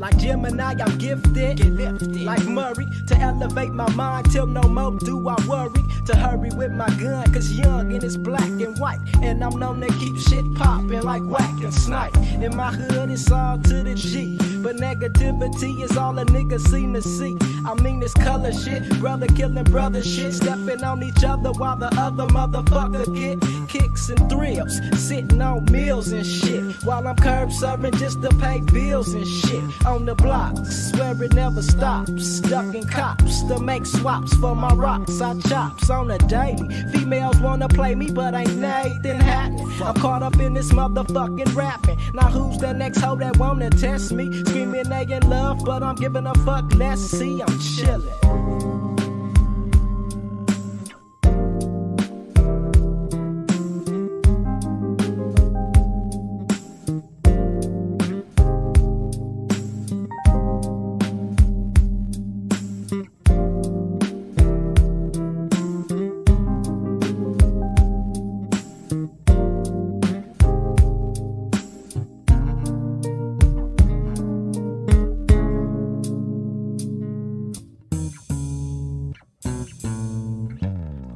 Like Gemini, I'm gifted. Get lifted. Like Murray, to elevate my mind till no more do I worry. To hurry with my gun, cause young and it's black and white. And I'm known to keep shit poppin' like whack and snipe. In my hood, it's all to the G. But negativity is all a nigga seem to see. I mean, it's color shit, brother killing brother shit. Stepping on each other while the other motherfucker get kicks and thrills. Sitting on meals and shit. While I'm curb serving just to pay bills and shit. On the block, swear it never stops. Ducking cops to make swaps for my rocks. I chops on a daily. Females wanna play me, but ain't Nathan Hatton. I'm caught up in this motherfucking rapping. Now who's the next hoe that wanna test me? Screaming they in love, but I'm giving a fuck. Let's see, I'm chillin'.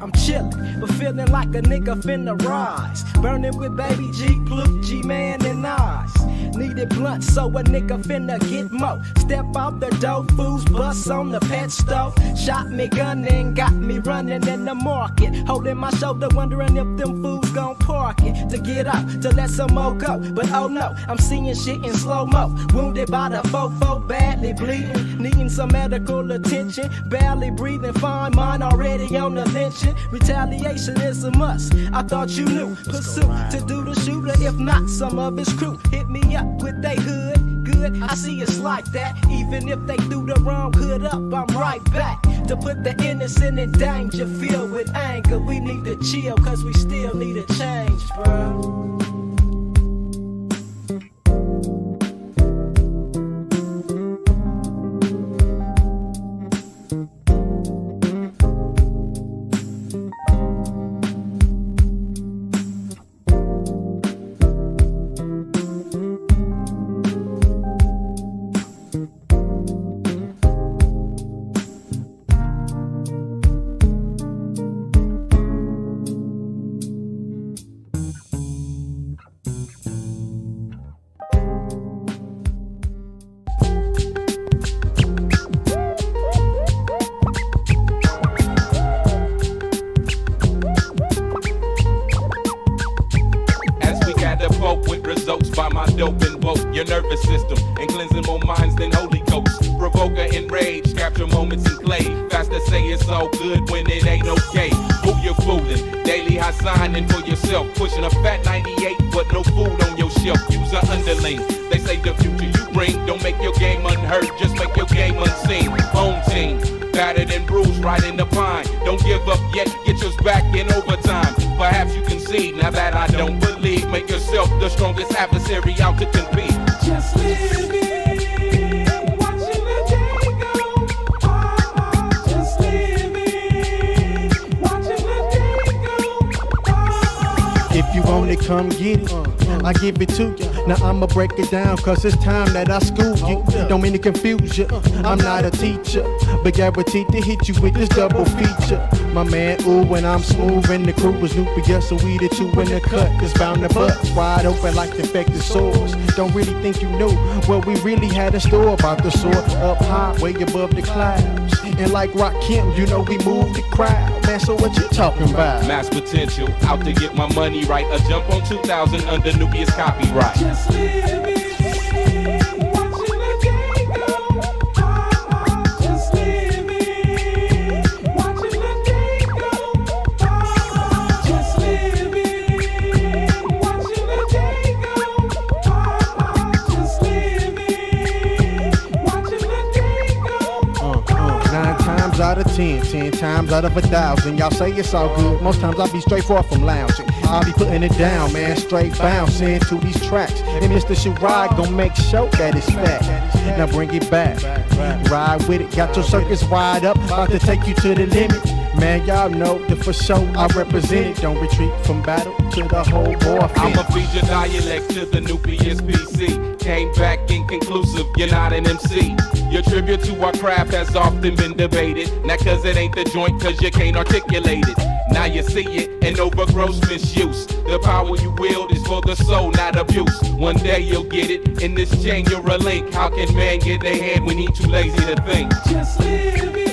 I'm chillin', but feeling like a nigga finna rise. Burning with baby G, Pluke, G-Man, and Nas. Needed blunt, so a nigga finna get mo. Step out the door, fools bust on the pet stove. Shot me gun and got me running in the market. Holding my shoulder, wondering if them fools gon' park it. To get out, to let some more go. But oh no, I'm seeing shit in slow-mo. Wounded by the fofo, badly bleeding. Needing some medical attention. Barely breathing, fine, mine already on the lynching. Retaliation is a must, I thought you knew. Pursuit to do the shooter, if not some of his crew. Hit me up with they hood, good, I see it's like that. Even if they threw the wrong hood up, I'm right back. To put the innocent in danger, filled with anger. We need to chill, cause we still need a change, bro. By my dope invoke your nervous system and cleansing more minds than Holy Ghost. Provoker enraged, capture moments and play. Faster say it's all good when it ain't okay. Who you fooling? Daily high signing for yourself. Pushing a fat 98, but no food on your shelf. Use an underling. They say the future you bring don't make your game unheard, just make your game unseen. Home team, battered and bruised right in the pine. Don't give up yet, get yours back in overtime. Perhaps you can see, now that I don't believe. Make yourself the strongest adversary out to compete. Just living, watching the day go by. Just living, watching the day go by. If you want it, come get it. I give it to you. Now I'ma break it down, cause it's time that I school you. Don't mean to confuse you, I'm not a teacher, but guaranteed to hit you with this double feature. My man, ooh, when I'm smooth and the crew was nucleus, so we the two in the cut. It's bound to bust, wide open like infected sores. Don't really think you knew what we really had in store. About to soar up high, way above the clouds. And like Rakim, you know we move the crowd. Man, so what you talking about? Mass potential, out to get my money right. A jump on 2000 under Nubius copyright. Just living, watching the day go by. Just living, watching the day go by. Just living, watching the day go by. Just living, watching the day go by. 9 times out of 10 times out of 1,000. Y'all say it's all good. Most times I be straight far from lounging. I'll be putting it down, man, straight bouncing to these tracks. And Mr. Sherrod gon' make sure that it's fat. Now bring it back, ride with it. Got your circus wide up, about to take you to the limit. Man, y'all know that for sure I represent it. Don't retreat from battle to the whole war. I'ma feed your dialect to the nucleus PC. came back inconclusive. You're not an MC. Your tribute to our craft has often been debated. Not cause it ain't the joint, cause you can't articulate it. Now you see it, and over gross misuse. The power you wield is for the soul, not abuse. One day you'll get it. In this chain you're a link. How can man get ahead when he too lazy to think? Just live it.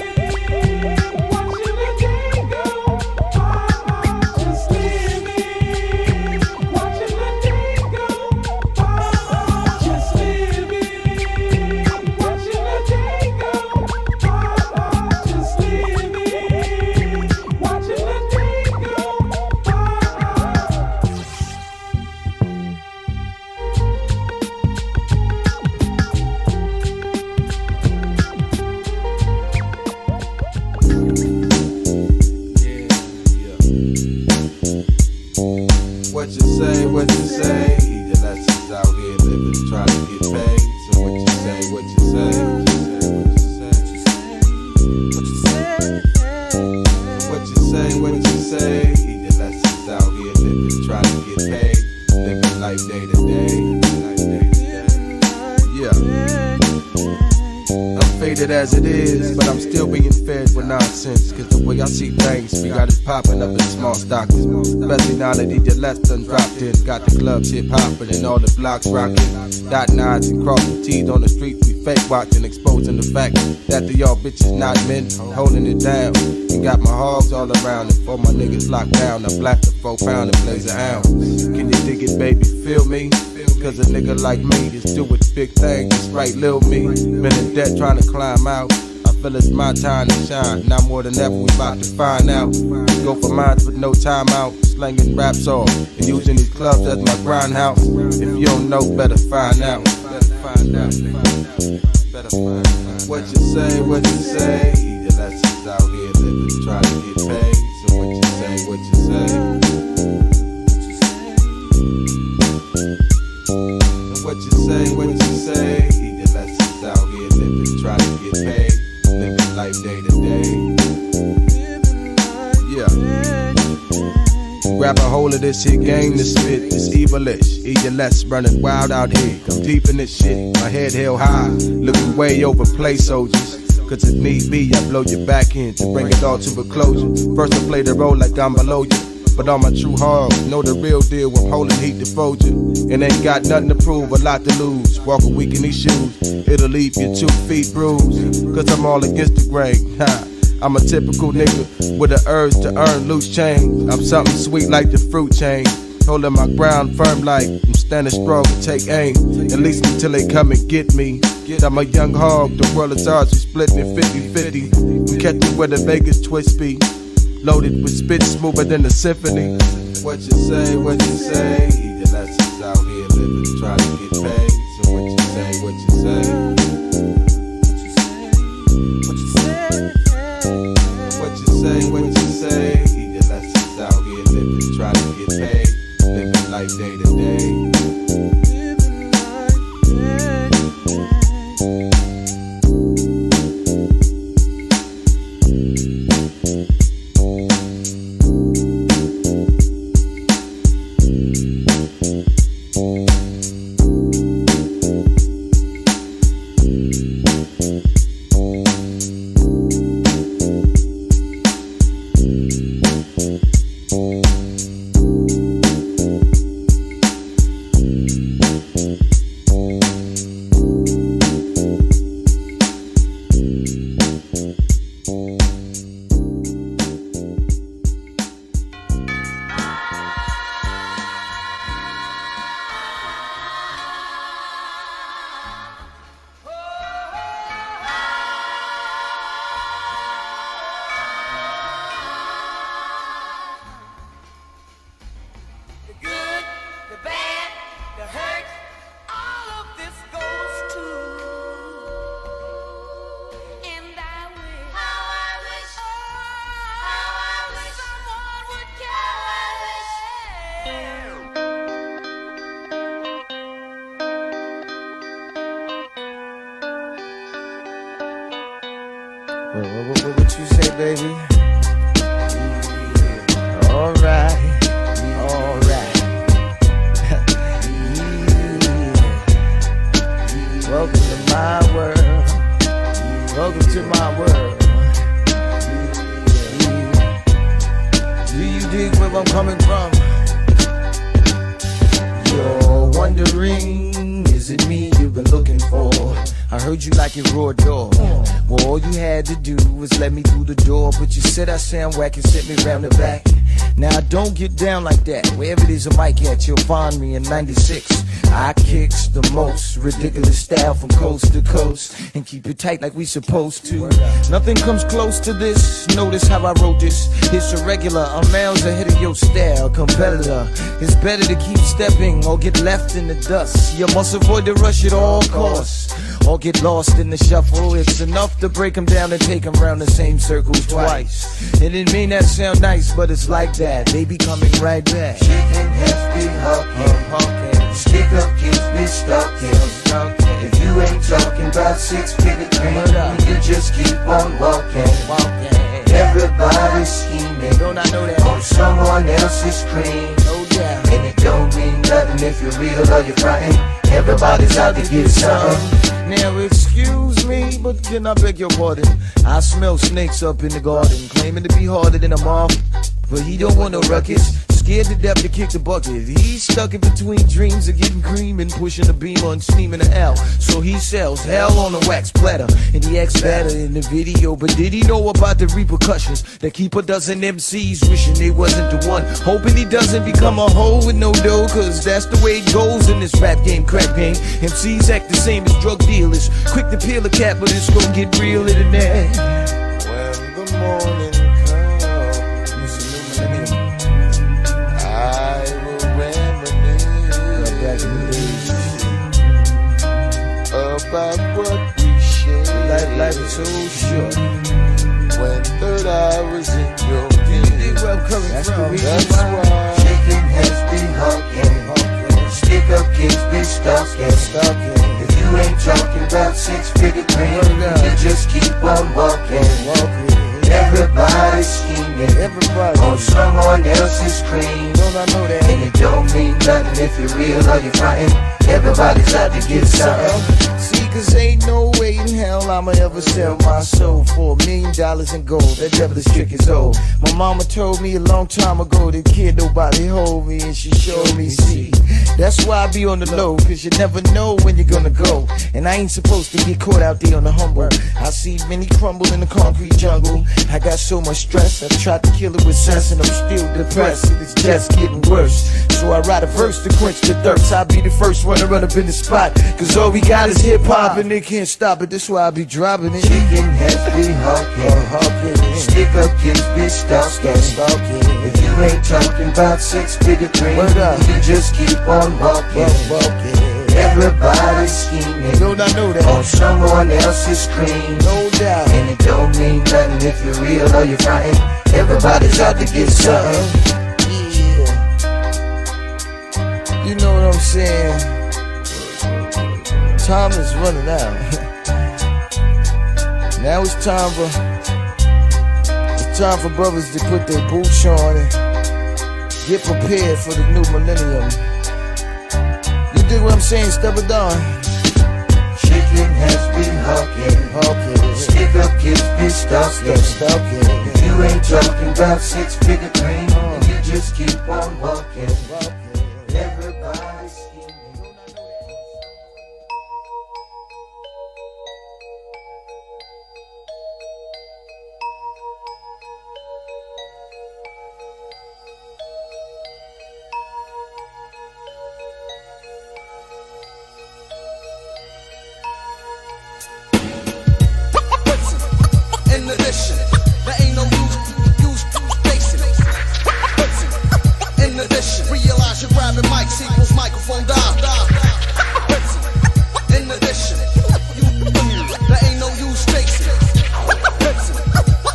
Watching the day go by. Just live it. Watching the day go by. Just live it. Watching the day go by. Just live it. Watching the day go by. What you say, what you say? He the lessons out here living, trying to get paid. So what you say, what you say? What you say, what you say? He the lessons out here living, trying to get paid. Living life day to day. Yeah. I'm faded as it is, but I'm still being fed with nonsense. Cause the way I see things, we got it popping up in small stockings. Especially now that DJ Let's done dropped in. Got the clubs hip hopping and all the blocks rocking. Dotting I's and crossing T's on the street. We fake watching, exposing the fact that the y'all bitches not men, holding it down. And got my hogs all around. And for my niggas locked down, I blast a 4 pound and blaze a ounce. Can you dig it, baby? Feel me? Cause a nigga like me just do it big thing, just right, lil' me. Been in debt trying to climb out. I feel it's my time to shine. Now more than ever, we about to find out. Go for mines with no time out. Slanging raps off and using these clubs as my grind house. If you don't know, better find out. Better find out. Better find out. What you say, what you say? He the lessons out here living, trying to get paid. So what you say, what you say? What you say, what you say? He the lessons out here living, trying to get paid. Living life day to day. Yeah. Grab a hold of this here game to spit. It's evilish. Eat your less running wild out here. Come deep in this shit. My head held high. Looking way over play soldiers. Cause if need be, I blow your back in to bring it all to a closure. First I play the role like I'm below you. But all my true hogs know the real deal. I'm holding heat to fold you. And ain't got nothing to prove, a lot to lose. Walk a week in these shoes, it'll leave you 2 feet bruised. Cause I'm all against the grain. Ha. I'm a typical nigga with an urge to earn loose change. I'm something sweet like the fruit chain. Holding my ground firm like I'm standing strong and take aim. At least until they come and get me. I'm a young hog, the world is ours, we splitting it 50-50. I'm catching where the Vegas twist be. Loaded with spit smoother than a symphony. What you say, what you say? He the lessons out here living, trying to get paid. So what you say, what you say? What you say? What you say, what you say? He the lessons out here living, trying to get paid. Living life day to day. What you say, baby? Alright. to my world. Do you dig where I'm coming from? You're wondering, is it me you've been looking for? I heard you like it raw dog. Well, all you had to do was let me through the door, but you said I sound whack and sent me round the back. Now I don't get down like that. Wherever there's a mic at, you'll find me in 96. I kicks the most ridiculous style from coast to coast and keep it tight like we supposed to. Nothing comes close to this. Notice how I wrote this. It's irregular. I'm miles ahead of your style, competitor. It's better to keep stepping or get left in the dust. You must avoid the rush at all costs, or get lost in the shuffle. It's enough to break them down and take them round the same circles twice. It didn't mean that sound nice, but it's like that. They be coming right back. Chicken heads be hucking. Stick up kids be stuckin'. If you ain't talking about 6-figure dreams, you just keep on walking. Everybody's scheming. Don't I know that? On someone else's cream. Oh yeah. And it don't mean nothing if you're real or you're frontin'. Everybody's out to get something. Now excuse me, but can I beg your pardon? I smell snakes up in the garden, claiming to be harder than a moth, but he don't want no ruckus. Scared to death to kick the bucket. He's stuck in between dreams of getting cream and pushing the beam on steaming the hell. So he sells hell on a wax platter, and he acts better in the video. But did he know about the repercussions that keep a dozen MCs wishing they wasn't the one? Hoping he doesn't become a hoe with no dough, cause that's the way it goes in this rap game, crack game. MCs act the same as drug dealers, quick to peel a cap, but it's gonna get realer than that. When the morning about what we shared. Life is so short. When third eye was in your view, that's the reason why. Chicken heads be hucking. Stick up kids be stuckin'. If you ain't talking about 6-figure dreams, you just keep on walking. Everybody's scheming. On someone else's cream. Don't I know that? And it don't mean nothing if you're real or you're frontin'. Everybody's out to get something. See, cause ain't no way in hell I'ma ever sell my soul for $1 million in gold. That devilish trick is old. My mama told me a long time ago that kid nobody hold me, and she showed me, see. That's why I be on the low, cause you never know when you're gonna go. And I ain't supposed to get caught out there on the humble. I see many crumble in the concrete jungle. I got so much stress, I tried to kill it with sense, and I'm still depressed. It's just getting worse. So I write a verse to quench the thirst. I'll be the first one to run up in the spot, cause all we got is hip hop and they can't stop it. That's why I be dropping it. Chicken heads be hucking. Stick up kids be stuckin'. If you ain't talking about 6-figure dreams, you just keep on walking. Everybody's scheming. Don't I know that? On someone else's cream. No doubt. And it don't mean nothing if you're real or you're frontin'. Everybody's out to get something. You know what I'm saying? Time is running out. Now it's time for brothers to put their boots on and get prepared for the new millennium. You dig what I'm saying, Stubborn Don? Chicken heads be hucking. Stick up kids be stuckin'. If you ain't talking about 6-figure dreams, you just keep on walking. Everybody's scheming. In addition, there ain't no use basic. In addition, realize you're grabbing mics equals microphone dial. In addition, there ain't no use basic.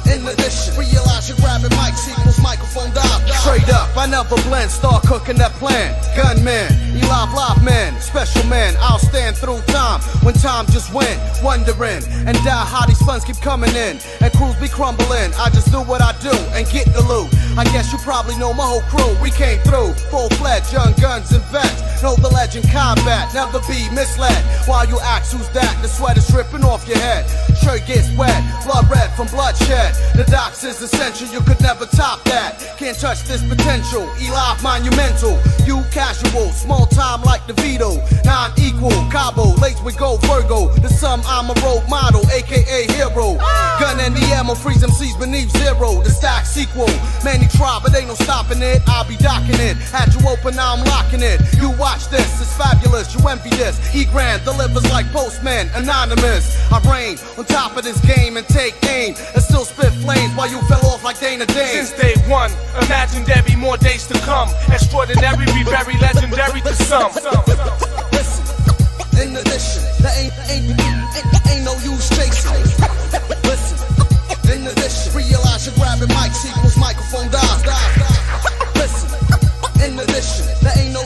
In addition, realize you're grabbing mics equals microphone dial. Straight up, I never blend, start cooking that plan. Gunman, live man, special man, I'll stand through time when time just went, wondering and doubt how these funds keep coming in and crews be crumbling. I just do what I do and get the loot. I guess you probably know my whole crew. We came through, full-fledged, young guns and vets. Know the legend combat, never be misled. While you ask who's that, the sweat is dripping off your head. Shirt gets wet, blood red from bloodshed. The docs is essential, you could never top that. Can't touch this potential, Eli monumental. You casual, small time like DeVito. Non-equal, Cabo, laced with gold Virgo. The sum, I'm a role model, aka hero. Gun and the ammo, freeze MCs beneath zero. The stack sequel, many try, but ain't no stopping it. I'll be docking it. Had you open, now I'm locking it. You watch this, it's fabulous, you envy this. E-Grand delivers like Postman, anonymous. I reign on top of this game and take aim and still spit flames while you fell off like Dana Dane. Since day one, imagine there be more days to come. Extraordinary, be very legendary to some. Listen, in addition, there ain't no use chasing. Listen, in addition, realize you're grabbing mics equals microphone dies. Listen, in addition, there ain't no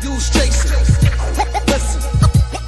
use chasing. Listen,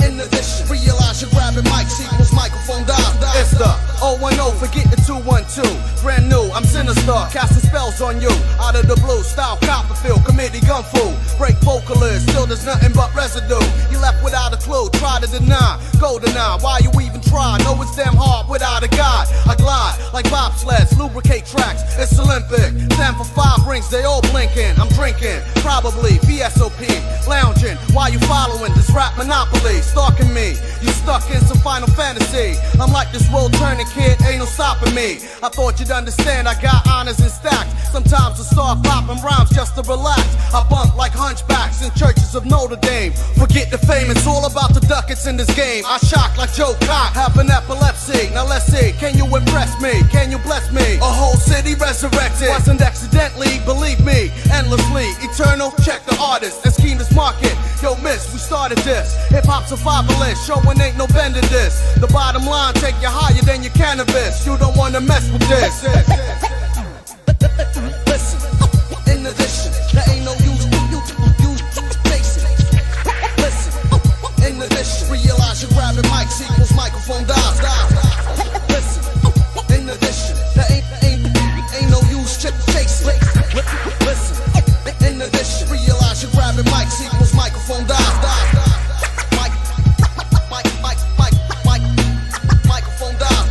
in addition, realize you're grabbing mics equals microphone dies. It's the 010, forget the 212. Brand new, I'm sinister, casting spells on you. Out of the blue, style Copperfield, committee gun fool. Break vocalist, still there's nothing but residue. You left without a clue, try to deny, go deny. Why you even try? Know it's damn hard without a guide. I glide like bobsleds, lubricate tracks. It's Olympic, 10 for 5 rings, they all blinking. I'm drinking, probably VSOP, lounging. Why you following this rap monopoly? Stalking me, you stuck in some Final Fantasy. I'm like this world turning kid, ain't no stopping me. I thought you'd understand, I got honors and stacks. Sometimes I start popping rhymes just to relax. I bump like hunchbacks in churches of Notre Dame. Forget the fame, it's all about the ducats in this game. I shock like Joe Cock, having epilepsy. Now let's see, can you impress me? Can you bless me? A whole city resurrected. Wasn't accidentally, believe me, endlessly. Eternal, check the artist and scheme this market. Yo, miss, we started this. Hip-hop's survivalist, showing ain't no bending this. The bottom line, take you higher than your cannabis. You don't wanna mess with this. Listen, in addition, there ain't no use chasing. Listen, in addition, realize you're grabbing mics equals microphone dies. Listen, in addition, there ain't no use chasing. Listen, in addition, realize you're grabbing mics equals microphone dies. Microphone dies.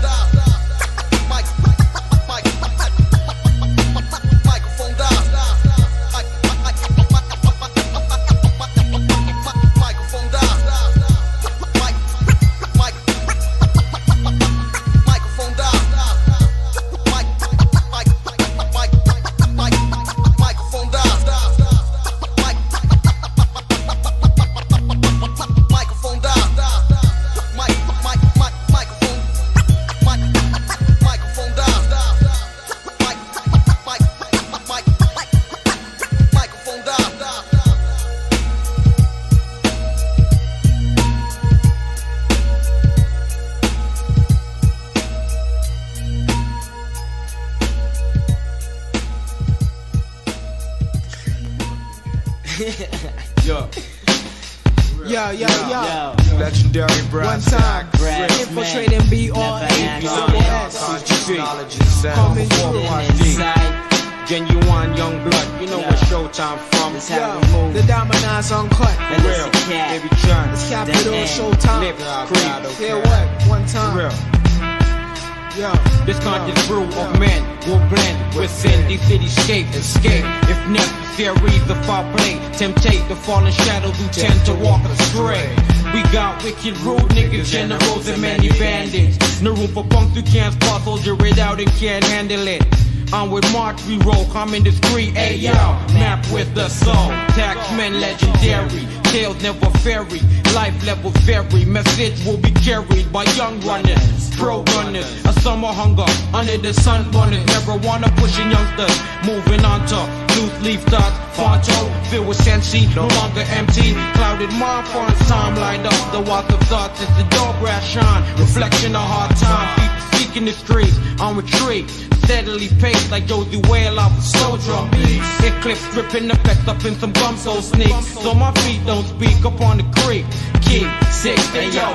Yo. Legendary One time, infiltrating BRA, coming through. Genuine young blood, you know where Showtime from. It's how we move. The Diamond Eyes Uncut. Real, baby John. It's Capital Showtime. Yeah, what? One time. Real. Yo. This conscious brew of men will blend within the cityscape, escape. If necessary, the foul play, temptate the fallen shadows who tend to walk astray. We got wicked rude niggas, generals and many bandits. No room for punks who can't spot, soldier it out and can't handle it. I'm with March, we roll, coming discreet, ayo. Map with the soul, taxmen legendary. Tales never vary, life levels vary. Message will be carried by young runners, pro runners. A summer hunger under the sun runners. Never wanna pushing youngsters, moving on to loose leaf thoughts. Fonto, filled with sensi, no longer empty. Clouded mind for its time, light up the walk of thoughts. It's the door brass shine, reflection of hard time. People seeking the streets, on retreat. Steadily paced like Josie Whale off a slow drum beat. Eclipse dripping effects up in some gum so sneak. So my feet don't speak upon the creek. key, 6 and yo,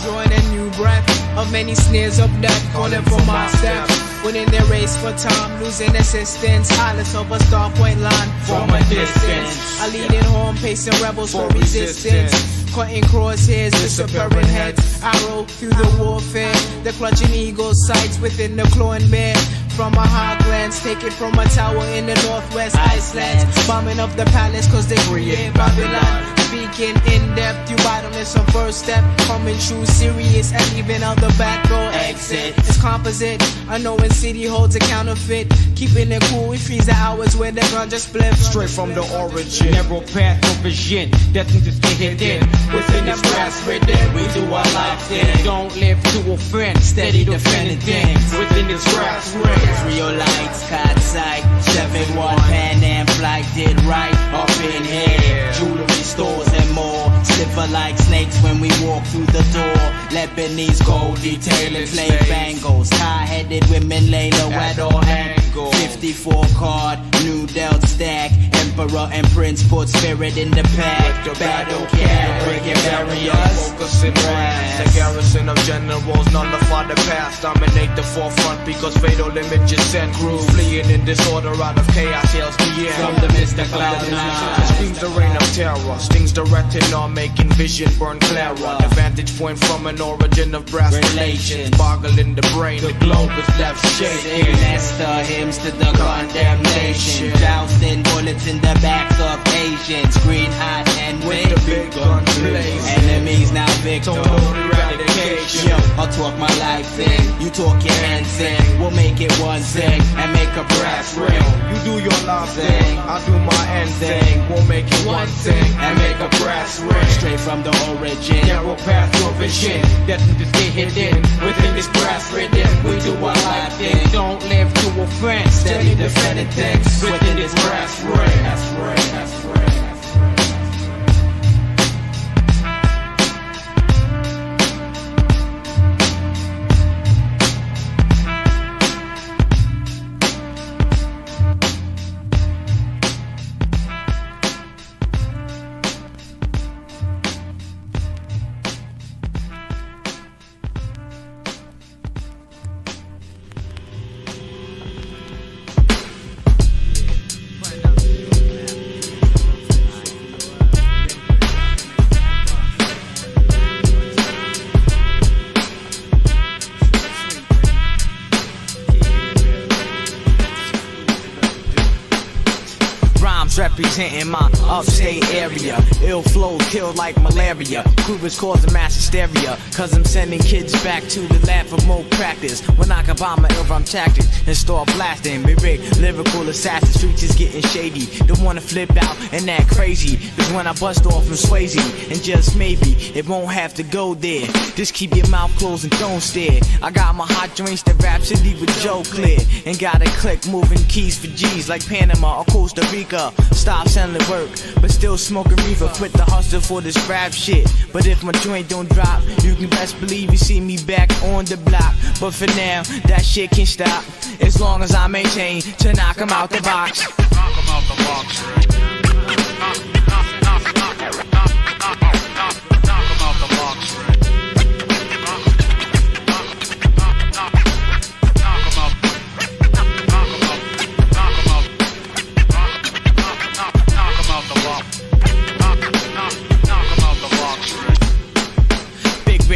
Drawing a new breath of many snares of death, calling for my steps. Winning their race for time, losing assistance. Eyeless of a star point line from a distance. A leading horn, pacing rebels for resistance. Cutting crosshairs, disappearing heads. Arrow through the warfare. The clutching eagle's sights within the clawing bear. From a high glance, take it from a tower in the northwest Iceland. Bombing up the palace cause they create Babylon. Speaking in depth, you idleness on first step. Coming true, serious, and even out the back door exit. It's composite, unknown city holds a counterfeit. Keeping it cool, we freeze the hours where the gun just split. Straight from the origin, narrow path of vision, destined to stay hidden. Within this grass rhythm, we do our life then. Don't live to offend, steady defending things. Within this grass ring, real lights, caught sight. 7-1 Pan Am flight did right up in here. Jewelry stores and more, sliver like snakes when we walk through the door. Lebanese gold detailing flame bangles. High-headed women lay low at all angles. 54 card, new dealt stack. Emperor and prince put spirit in the pack. Battle cat, breaking barriers. Focusing ranks, the garrison of generals nullify the past. Dominate the forefront because fatal images send crews fleeing in disorder out of chaos. Hails the end from the mist of cloud nine. Screams the reign of terror. Stings the retina, making vision burn clearer. The vantage point from an origin of brass relations. Boggling the brain, the globe is left shaking. Nesta hymns to the condemnation. Jousting bullets in the backs of Asians. Green hot and with the big guns blazing. Enemies now victims. Total eradication. Yo, I'll talk my life thing. You talk your hand thing. We'll make it one thing and make a brass ring. You do your life thing, I do my end thing. We'll make it one thing and make a brass ring. Straight from the origin, narrow path to vision, destined to stay hidden. Within this brass rhythm, we do our life thing. Don't live to offend, steady defending things. Within this brass ring, that's right, that's right. Representing my upstate area. Ill flows kill like malaria. Cougars causing mass hysteria. Cause I'm sending kids back to the lab for more practice. When I combine my ill-rhyme tactics and start blasting. Big lyrical assassin, streets is getting shady. Don't wanna flip out and act crazy. Cause when I bust off from Swayze, and just maybe it won't have to go there. Just keep your mouth closed and don't stare. I got my hot drinks that Rhapsody with Joe Clear. And got a click moving keys for G's like Panama or Costa Rica. Stop selling work, but still smoking reefer. Quit the hustle for this rap shit. But if my joint don't drop, you can best believe you see me back on the block. But for now, that shit can stop. As long as I maintain to knock 'em out the box. Knock 'em out the box, right? Knock 'em out the box, right? Knock 'em out the box, right?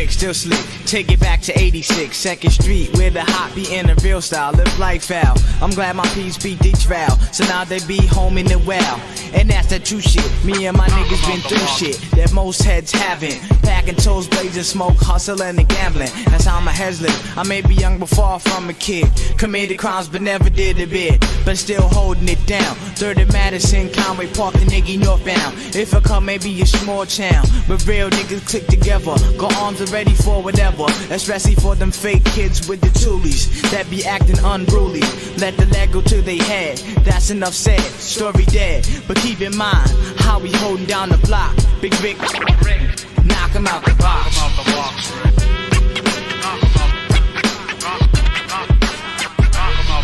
Still slick, take it back to 86 2nd Street, where the hot be in a real style, live life out. I'm glad my peeps beat the trial, so now they be home in the well. And that's the true shit, me and my niggas been through shit that most heads haven't. Packing toes, blazing smoke, hustling and gambling, that's how my heads live. I may be young but far from a kid, committed crimes but never did a bit, but still holding it down. 3rd Madison, Conway Park, the nigga northbound. If I come, maybe a small town, but real niggas click together, got arms are ready for whatever, especially for them fake kids with the toolies that be acting unruly. Let the leg go to they head, that's enough said, story dead. But keep in mind how we holding down the block. Big Rick, knock 'em out the box. Knock 'em out the box, right? Knock 'em out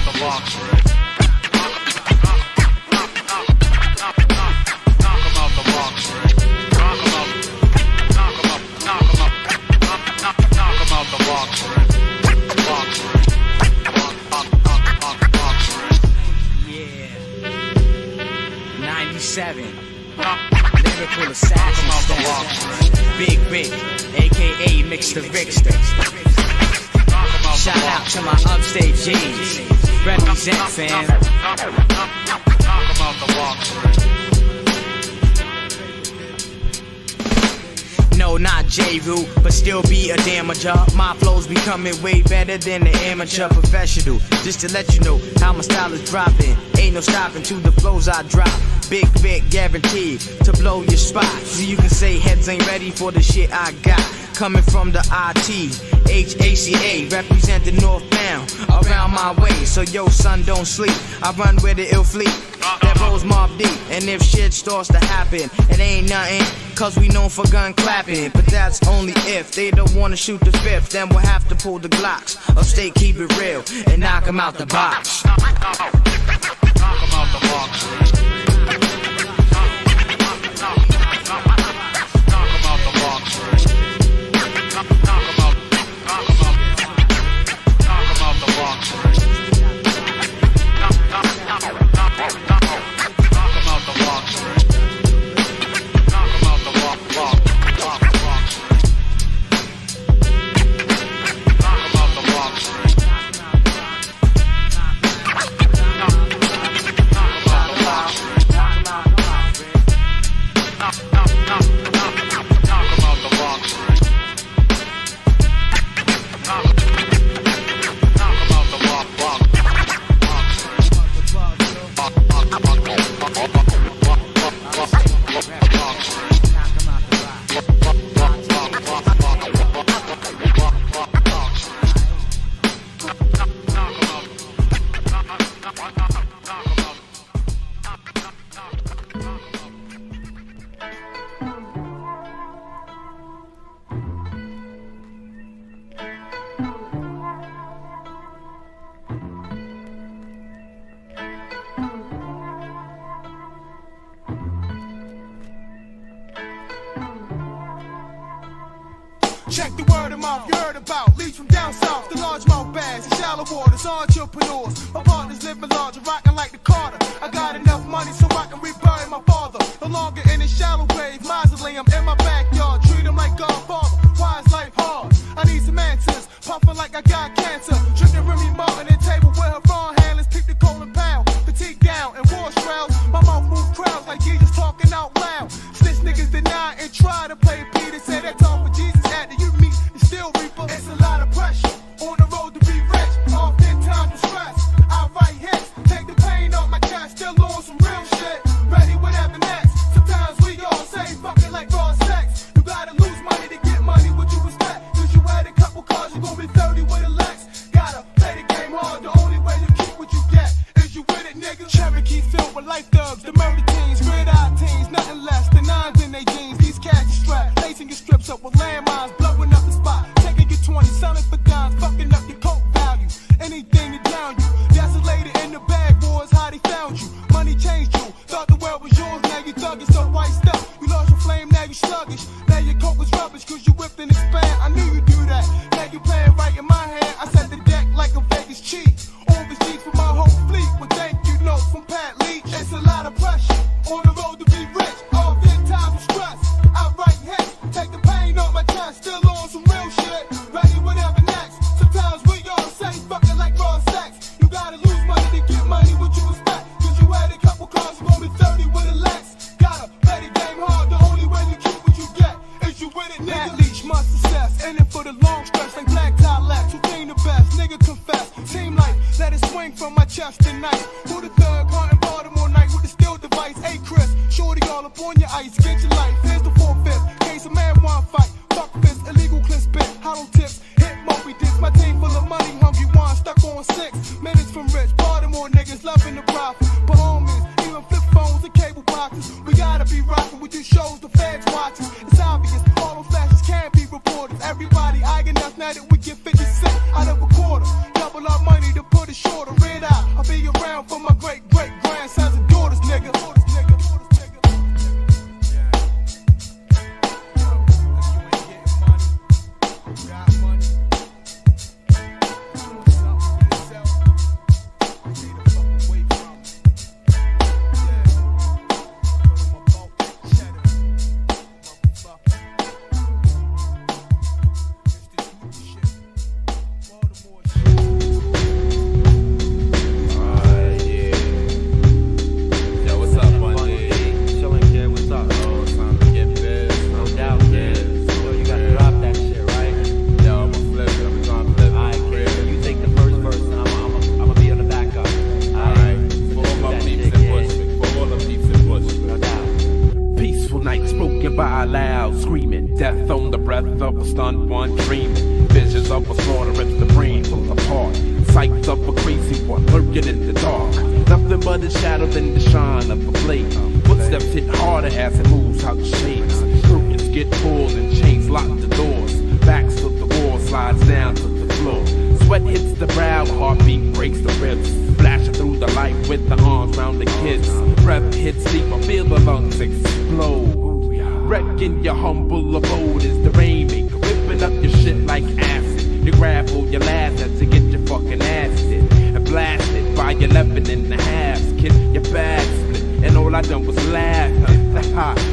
the box, right? Knock 'em out the box, right? Big Rick, aka Mixed Rickster. Shout out to my upstate G's. Represent, fam. Talk about the walk. No, not J-Root, but still be a damager. My flow's becoming way better than the amateur professional. Just to let you know how my style is dropping. Ain't no stopping to the flows I drop. Big Vic guaranteed to blow your spot. So you can say heads ain't ready for the shit I got. Coming from the ITHACA, representing northbound, around my way. So yo, son, don't sleep. I run with the ill fleet that rolls Mob Deep. And if shit starts to happen, it ain't nothing, cause we known for gun clapping. But that's only if they don't wanna shoot the fifth. Then we'll have to pull the Glocks. Upstate, keep it real and knock 'em out the box. Talk about the walk. Check the word of mouth you heard about. Leads from down south, the largemouth bags, the shallow waters, entrepreneurs. My partners living large and rocking like the Carter. I got enough money so I can rebury my father. No longer in a shallow grave, mausoleum in my backyard. Treat him like Godfather. Why is life hard? I need some answers. Puffing like I got cancer. Drinking Remy Martin and table where her front handlers peep the cold and pound. Fatigue down and war shrouds. My mouth move crowds like Jesus talking out loud. Snitch niggas deny and try to play Peter. Say that talk for Jesus at the you meet and still reaper. It's a lot of pressure on the road to be rich. Oftentimes with stress. I write hits, take the pain off my chest. Still on some real shit. Ready whatever next. Sometimes we all say fucking like raw sex. You gotta lose money to get money. What you expect? Cause you had a couple cars, you gon' be 30 with a Lex. Gotta play the game hard. The only way you keep what you get is you with it, nigga. Cherokee filled with life thugs, the murder teens, grid-eyed teens, nothing less than nines in they jeans. These cats are strapped, lacing your strips up with landmines, blowing up the spot, taking your 20, selling for dimes, fucking up your coke value. Anything to down you, desolated in the bag, boys, how they found you. Money changed you, thought the world was yours, now you thuggin' so white up. You lost your flame, now you sluggish. Now your coke was rubbish, cause you whipped and expand. I knew you'd do that. Now you playing right in my hand. I set the deck like a Vegas cheat. All the G's for my whole fleet. With thank you notes from Pat Leach. It's a lot of pressure on the road to be rich. All big times of stress. I write hits, take the pain off my chest. Still on some real shit. Ready whatever next. Sometimes we all say fucking like raw sex. You gotta lose money to get money. What you expect? Cause you had a couple cars, you gon' be 30 with a Lex. Gotta play the game hard. The only way you keep what you get is you with it, nigga. Pat Leach, my success. In it for the long stretch like black tie laps. Who came the best? Nigga confess. Team life, let it swing from my chest tonight. Who the thug hunting Baltimore night with the steel device? Hey Chris, shorty all up on your ice. Get your life. Here's the 4/5. Case a man want fight. Fuck fist, illegal clip spit, hollow tips, hit Moby Dicks. My team full of money, hungry one, stuck on 6 minutes from rich. Baltimore niggas loving the profit. But homies, even flip phones and cable boxes. We gotta be rocking with these shows, the feds watching. It's obvious, all those flashes can't be reported. Everybody eyeing us now that we get 50 cents out of a quarter. Double our money to put it shorter. Red out, I'll be around for my great grandsons and daughters, nigga. screaming. Death on the breath of a stunned one dreaming. Visions of a slaughter rips the brain from apart. Sights of a crazy one lurking in the dark. Nothing but a shadow than the shine of a blade. Footsteps hit harder as it moves out the shades. Curtains get pulled and chains lock the doors. Backs to the wall, slides down to the floor. Sweat hits the brow, heartbeat breaks the ribs. Flashing through the light with the arms round the kids. Breath hits deep, I feel the lungs explode. Wrecking your humble abode is the rainmaker. Ripping up your shit like acid. You grab all your last to get your fucking ass hit. And blasted by 11 and a half. Kid, your bag split. And all I done was laugh.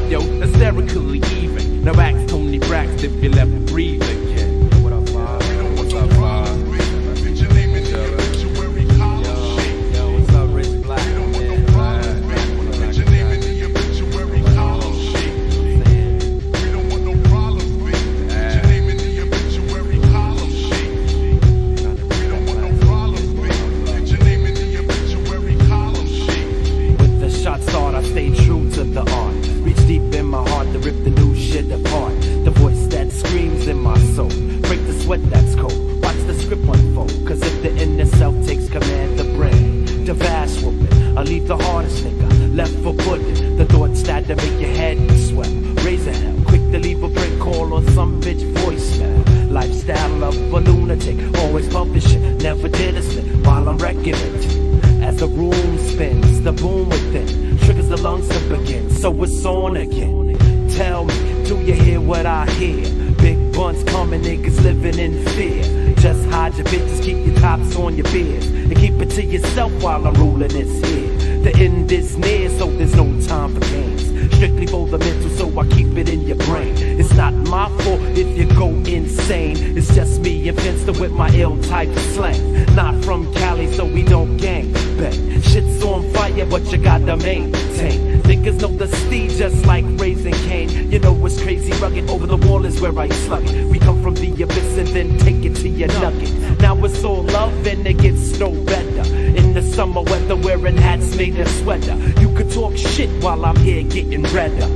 Yo, hysterically even. Now ask Tony Brax if you left breathe again. What up, Bob? What's up, Bob? Sweat that's cold, watch the script unfold. Cause if the inner self takes command, the brain, the vast whooping, I'll leave the hardest nigga left for pudding. The thoughts that to make your head swell. Raise a hell, quick to leave a break call on some bitch voicemail. Lifestyle of a lunatic, always bumping shit, never did a slip while I'm wrecking it. As the room spins, the boom within triggers the lungs to begin, so it's on again. Tell me, do you hear what I hear? Big buns coming, niggas living in fear. Just hide your bitches, keep your tops on your beards, and keep it to yourself while I'm ruling this here. The end is near, so there's no time for games. Strictly for the mental, so I keep it in your brain. It's not my fault if you go insane. It's just me and Finster with my ill type of slang. Not from Cali, so we don't gang bang. Shit's on fire, but you gotta maintain. Niggas know the steed just like Raising Cane. You know what's crazy, rugged, over the wall is where I slug it. We come from the abyss and then take it to your nugget. Now it's all love and it gets no better. In the summer weather wearing hats made of sweater. You could talk shit while I'm here getting redder.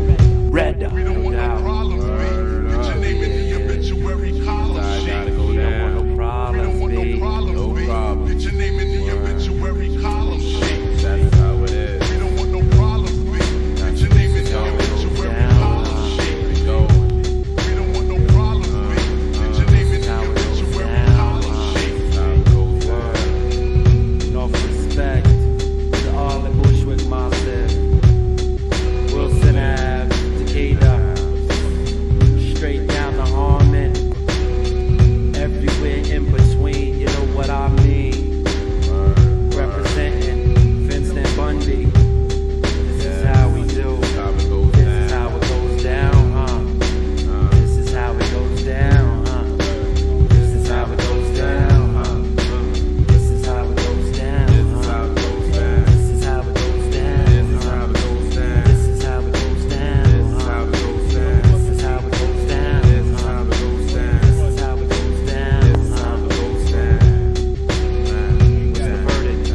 Redder. We don't want no problems, B. Get your name in the obituary column, shit. We don't want no problems, B. Get your name in the obituary column, shit. That's how it is. We don't want no problems, B. Get your name in the obituary column, shit. We don't want no problems, B. Get your name in the obituary column, shit. Enough respect to all the Bushwick Massive, Wilson Ave, Decatur, straight down to Harmon, everywhere in between, you know what I mean. Representing Vincent Bundy. This is how we do. This is how it goes down, huh? This is how it goes down, huh? This is how it goes down, huh? This is how it goes down, huh? This is how it goes down. This is how it goes down. This is how it goes down. This is how it goes down. This is how it goes down. This is how it goes down. This is how it goes down. This is how it goes down. What's the verdict?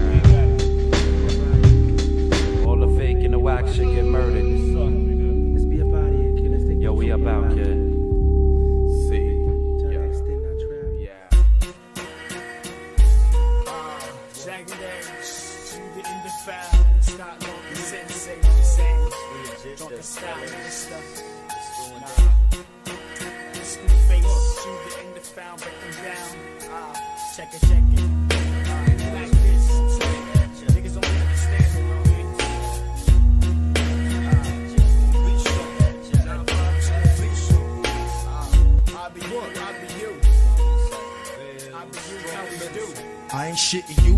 All the fake and the wax shit get murdered. Let's be about here, kid. Let's take yo, we about, kid. Jagged edge, to the end of foul. Scott Logan, sensei, the same. Drunk and style and stuff. Scoop face, to the end of foul, break them down. Check it, check it. Like this, niggas don't understand it, I'll be you, I'll be you. I'll be you, how we do. I ain't shitting you.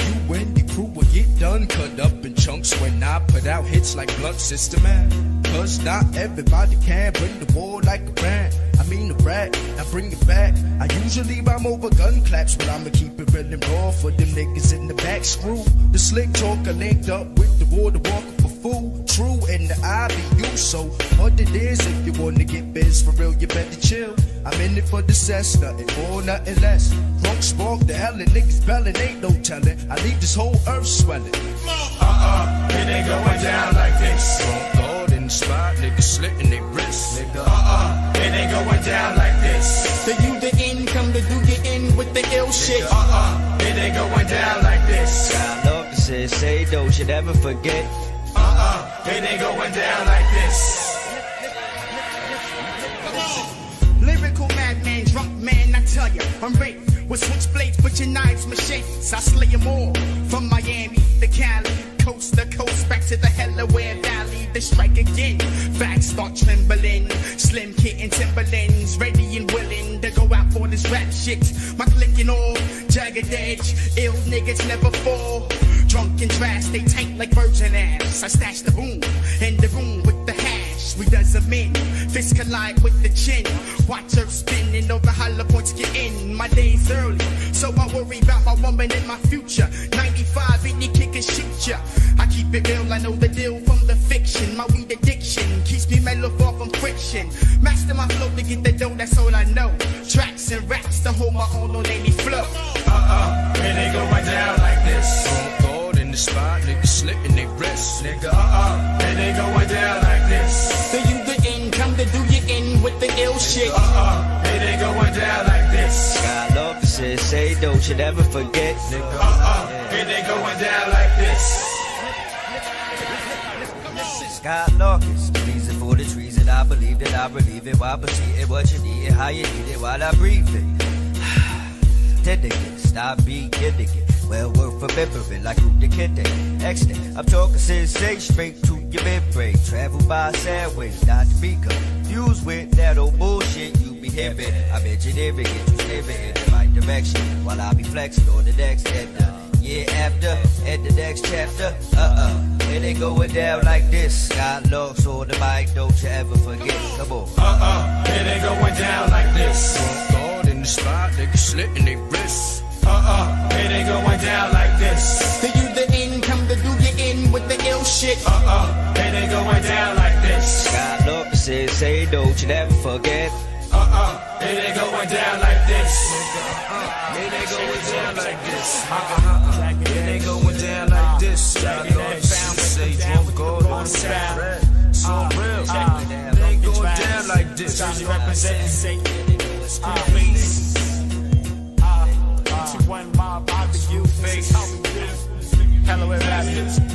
You and the crew will get done, cut up in chunks when I put out hits like Blunt System, man. Cause not everybody can bring the war like a brand. I mean a rat, now bring it back. I usually rhyme over gun claps, but I'ma keep it real and raw for them niggas in the back. Screw the slick talker linked up with the water walker for fool. True in the IBU, so what it is, if you wanna get biz for real, you better chill. I'm in it for the cess, nothing more, nothing less. Drunk spark the hell and niggas belling, ain't no telling. I leave this whole earth swelling. It ain't going down like this. Drunk God in the spot, niggas slitting their wrists. Nigga, it down like this. The you the end, come to do your end with the ill shit. It ain't going down like this. God love to say, don't you ever forget. It ain't going down like this. Lyrical madman, drunk man, I tell ya, I'm ready. With switchblades, but your knives, machetes, I slay them all. From Miami to Cali, coast to coast, back to the Delaware Valley, to strike again. Facts start trembling, Slim Kid and Timberlands, ready and willing to go out for this rap shit. My click and all, jagged edge, ill niggas never fall. Drunk and trash, they tight like virgin ass. I stash the boom in the room with the hash. We does them in, fists collide with the chin. Watch her spinning over hollow points get in. My day's early, so I worry about my woman and my future. 95, any kick and shoot ya. I keep it real, I know the deal from the fiction. My weed addiction keeps me mellow far from friction. Master my flow to get the dough, that's all I know. Tracks and raps to hold my own, don't let me flow. It ain't going down like this. In the spot, niggas slitting they wrists. Nigga, it ain't going down like this. The you the end, come to do your end with the ill shit. It ain't going down like this. God love to say, don't you ever forget. Nigga, it ain't going down like this. Scott Larkins, the reason for the treason. I believe that I believe it. While proceeding what you need it, how you need it, while I breathe it. Tending stop being kidding it. Well worth remembering like who the kid extent. I'm talking sensation straight to your membrane. Travel by sandways, not to be confused with that old bullshit you be hearing. I'm engineering it, you living in the right direction. While I be flexing on the next end. Year after, and the next chapter. It ain't going down like this. Got lost on the mic, don't you ever forget. Come on. It ain't going down like this. God in the spot, niggas slitting they wrists. It ain't going down like this. The you the end, come to do your end with the ill shit. It ain't going down like this. God love to say, don't you ever forget. It ain't going down like this. It ain't going down like this. It ain't going down like this. I don't say drunk God on the sound. So real. It ain't going down like this. Jersey representing Satan. Face. One mob, I be you. Face. Delaware Raptors.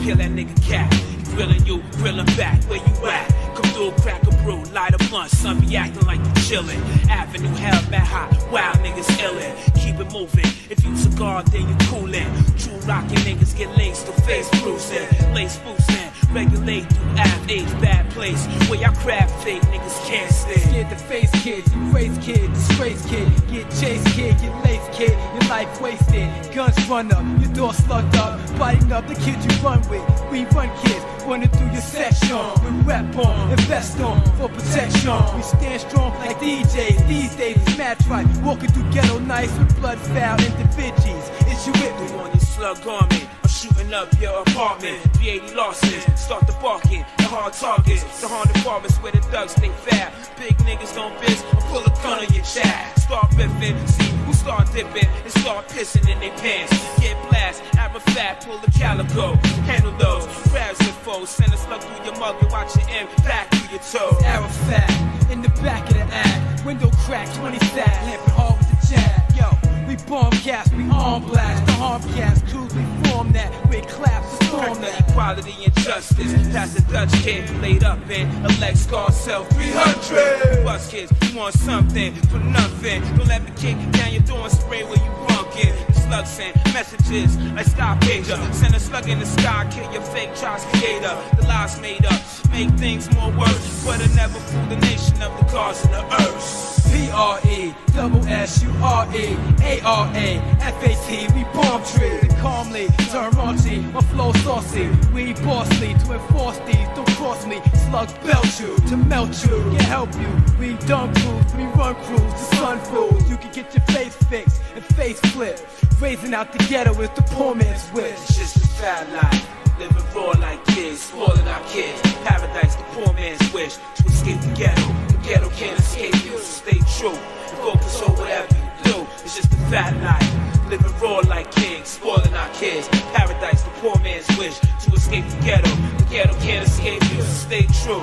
Kill that nigga cat. He grilling you, grilling back. Where you at? Come through, crack a brew, light a blunt. Son be acting like you chillin'. Avenue hell, mad hot. Wild niggas illin'. Keep it moving. If you cigar, then you coolin'. True rockin' niggas get laced to face bruising. Lace boostin'. Regulate through age, bad place. Where y'all crab fake niggas can't stay. Scared to face kids, you race kid, disgrace kid. Get chased kid, get laced kid. Your life wasted. Guns run up, your door slugged up. Biting up the kids you run with. We run kids, running through your section. With rep on, invest on, for protection. We stand strong like DJs. These days it's match right. Walking through ghetto nights with blood foul individuals. Is you with me? On your slug army, I'm shooting up your apartment. B80 losses, start the barking. The hard targets, the hard apartments where the thugs stay foul. Big niggas don't bitch, I pull a gun on your child. Start ripping, see who start dipping and start pissing in their pants. Get blast, Arafat, pull the calico. Handle those, crabs and foes. Send a slug through your mug and watch your end back through your toe. Arafat, in the back of the act. Window crack, 20 sat, lamping hard with the jab. Yo, we bomb cast, we arm blast. The harm cast, tools we form that. With claps to storm that. equality and justice. That's a Dutch kid laid up in a Lex car sell 300. Bus kids, you want something for nothing. Don't let me kick down your door and spray where you bunkin'. Slug send messages like Star Pager. Send a slug in the sky, kill your fake Charles creator. The lies made up, make things more worse, but it never fool the nation of the gods and the earth. P-R-E-S-S-U-R-E-A-R-A-F-A-T, we palm trees and calmly turn raunchy, my flow saucy, we bossly to enforce these, don't cross me, slugs belt you, to melt you, can't help you, we dunk crews, we run crews, the sun fools, you can get your face fixed and face flipped, raising out the ghetto is the poor man's wish. It's just a fat life, living raw like kids, spoiling our kids, paradise the poor man's wish, to escape the ghetto can't escape you, so stay true, and focus on whatever you do, it's just a fat life, living raw like kings, spoiling our kids, paradise the poor man's wish, to escape the ghetto can't escape you, so stay true.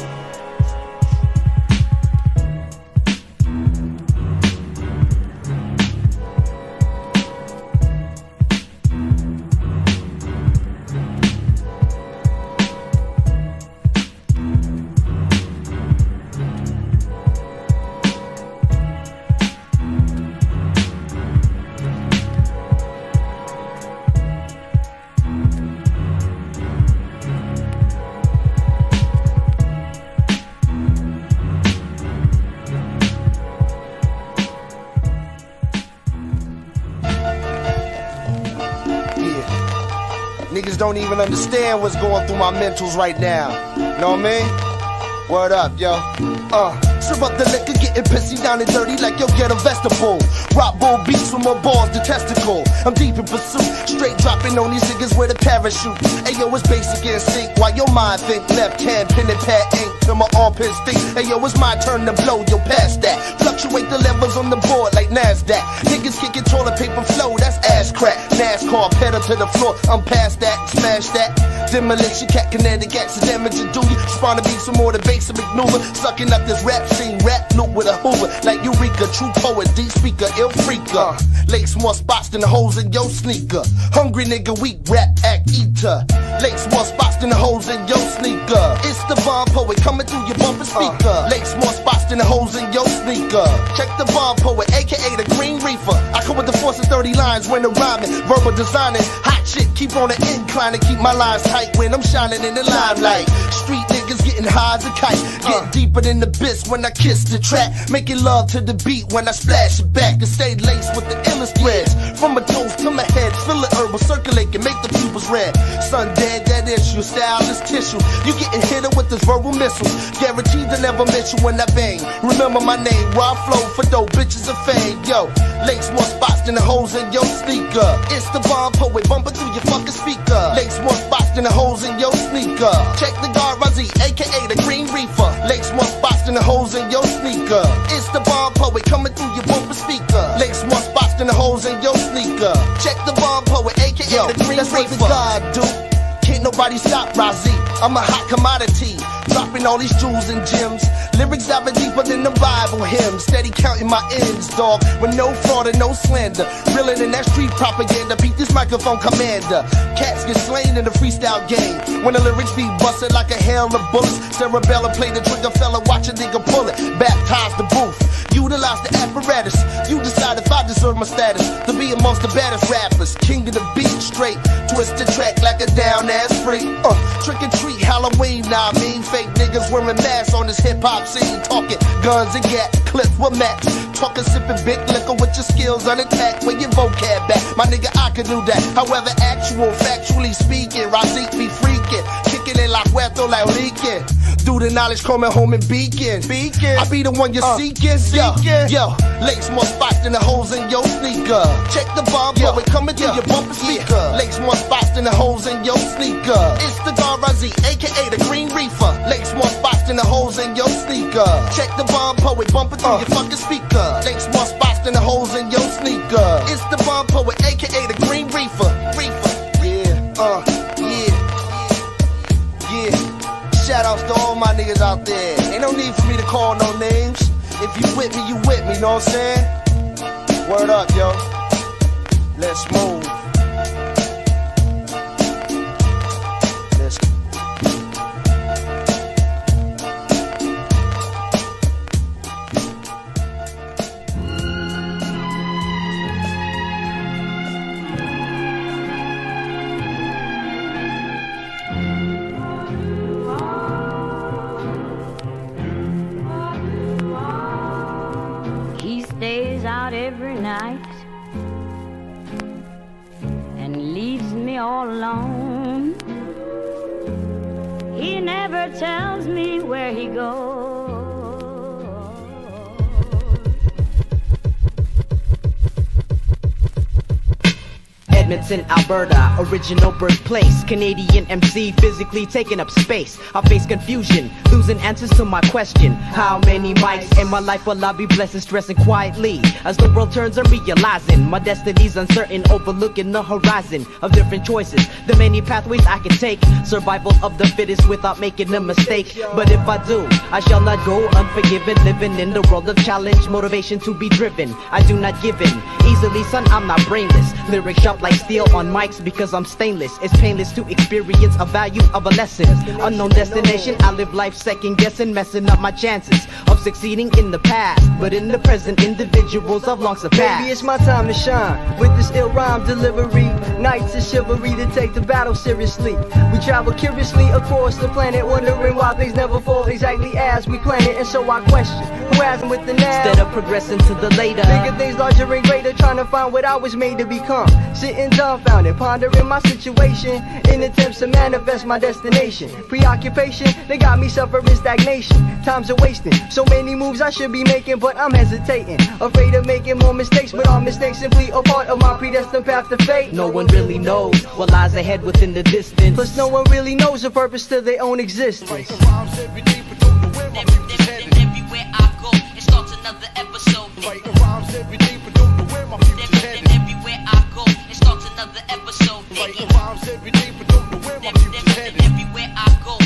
Niggas don't even understand what's going through my mentals right now. Know what I mean? Word up, yo. Serve up the liquor, getting pissy down and dirty like yo get a vegetable. Rock bull beats from my balls to testicle. I'm deep in pursuit, straight dropping on these niggas with a parachute. Ayo, it's basic instinct while your mind think left hand, pen and pad ink till my armpits stink. Ayo, it's my turn to blow, yo past that. Fluctuate the levels on the board like NASDAQ. Niggas kicking toilet paper flow, that's ass crack. NASCAR, pedal to the floor, I'm past that, smash that. Demolition, cat kinetic, acid damage to do you. Spawn to be some more the basic maneuver. Sucking up this rap scene, rap loop with a hoover. Like Eureka, true poet, deep speaker, ill freaker. Lakes more spots than the holes in your sneaker. Hungry nigga, weak rap act eater. Lakes more spots than the holes in your sneaker. It's the bomb poet coming through your bumper speaker. Lakes more spots than the holes in your sneaker. Check the bomb poet, aka the Green Reaper. I come with the force of 30 lines when I'm rhyming, verbal designing. Hot shit, keep on the incline and keep my lines tight when I'm shining in the limelight. Street niggas getting high as a kite. Get deeper than the bitch when I kiss the track. Making love to the beat when I splash it back. And stay laced with the illest threads. From my toes to my head, fill the herbal circulate and make the pupils red. Sun dead, that issue, style is tissue. You getting hit with this verbal missiles. Guaranteed to never miss you when I bang. Remember my name, raw flow for dope bitches of fame. Yo, lakes more spots than the holes in your sneaker. It's the bomb poet bumping through your fucking speaker. Lakes more spots than the holes in your sneaker. Check the guard Razzie, aka the Green Reaper. Lakes more spots than the holes in your sneaker. It's the bomb poet coming through your bumper speaker. Lakes more spots than the holes in your sneaker. Check the bomb poet, aka the Green Reaper. That's what the God do. Can't nobody stop Razzie. I'm a hot commodity, dropping all these jewels and gems. Lyrics diving deeper than the Bible hymns. Steady counting my ends, dog, with no fraud and no slander. Realer than that street propaganda. Beat this microphone commander. Cats get slain in the freestyle game. When the lyrics be busted like a hail of bullets. Cerebellum play the trigger, fella, watch a nigga pull it. Baptize the booth, utilize the apparatus. You decide if I deserve my status to be amongst the baddest rappers. King of the beat, straight twist the track like a down ass freak. Trick and treat Halloween, nah, I mean fake niggas wearing masks on this hip hop scene. Talking guns and gat, clips with match. Talking sipping big liquor with your skills unattacked. Where your vocab back, my nigga, I can do that. However, actual, factually speaking, Razzie be freaking, kicking it like Huerto like Rican. Do the knowledge coming home and beacon. I be the one you're seeking. Yo, lakes more spots than the holes in your sneaker. Check the bomb poet coming through your bumper speaker. Lakes more spots than the holes in your sneaker. It's the guard Razzie, aka the Green Reaper. Lakes more spots than the holes in your sneaker. Check the bomb poet bumping through your fucking speaker. Lakes more spots than the holes in your sneaker. It's the bomb poet, aka the Green Reaper. Shout outs to all my niggas out there. Ain't no need for me to call no names. If you with me, you with me, know what I'm saying? Word up, yo. Let's move. Let's never tells me where he goes. Edmonton, Alberta, original birthplace. Canadian MC, physically taking up space. I face confusion, losing answers to my question. How many mics in my life will I be blessed and stressing quietly? As the world turns, I'm realizing my destiny's uncertain, overlooking the horizon of different choices. The many pathways I can take, survival of the fittest without making a mistake. But if I do, I shall not go unforgiven. Living in the world of challenge, motivation to be driven. I do not give in easily, son, I'm not brainless. Lyrics sharp like steel on mics because I'm stainless. It's painless to experience a value of a lesson. Unknown destination, I live life second guessing, messing up my chances of succeeding in the past. But in the present, individuals have long surpassed. Baby, it's my time to shine with this ill rhyme delivery. Nights of chivalry to take the battle seriously. We travel curiously across the planet, wondering why things never fall exactly as we planned it. And so I question, who has them with the now? Instead of progressing to the later, bigger things, larger and greater, trying to find what I was made to become. Sitting dumbfounded, pondering my situation in attempts to manifest my destination. Preoccupation, they got me suffering stagnation. Times are wasting, so many moves I should be making, but I'm hesitating, afraid of making more mistakes. But all mistakes simply a part of my predestined path to fate. No one really knows what lies ahead within the distance. Plus no one really knows the purpose to their own existence. Everywhere I go, it starts another episode. Writing rhymes every day, but don't know where my future's headed. Everywhere I go, it starts another episode. Writing rhymes every day, but don't know where my future's headed. Everywhere I go,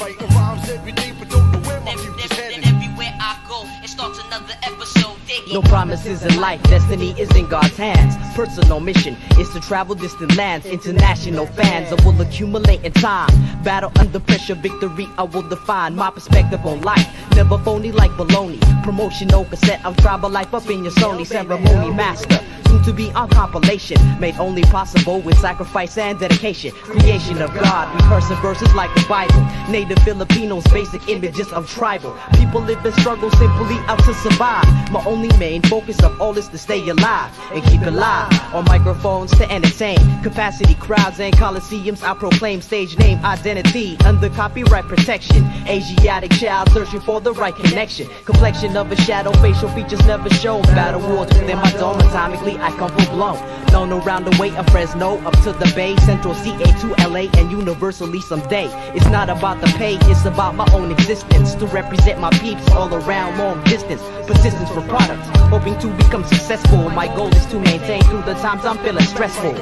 writing rhymes every day, but don't know where my future's headed. Everywhere I go, it starts another episode. No promises in life, destiny is in God's hands. Personal mission is to travel distant lands. International fans I will accumulate in time. Battle under pressure, victory I will define. My perspective on life, never phony like baloney. Promotional cassette of tribal life up in your Sony. Ceremony master, soon to be on compilation. Made only possible with sacrifice and dedication. Creation of God, rehearsing verses like the Bible. Native Filipinos, basic images of tribal. People live in struggle simply out to survive. My only main focus of all is to stay alive and keep it live. On microphones to entertain capacity crowds and coliseums, I proclaim stage name identity under copyright protection. Asiatic child searching for the right connection. Complexion of a shadow, facial features never shown. Battle wars within my dome, atomically I come full blown. Known around the way of Fresno up to the Bay, Central CA to LA and universally someday. It's not about the pay, it's about my own existence. To represent my peeps all around long distance. Persistence for products, hoping to become successful. My goal is to maintain through the times I'm feeling stressful.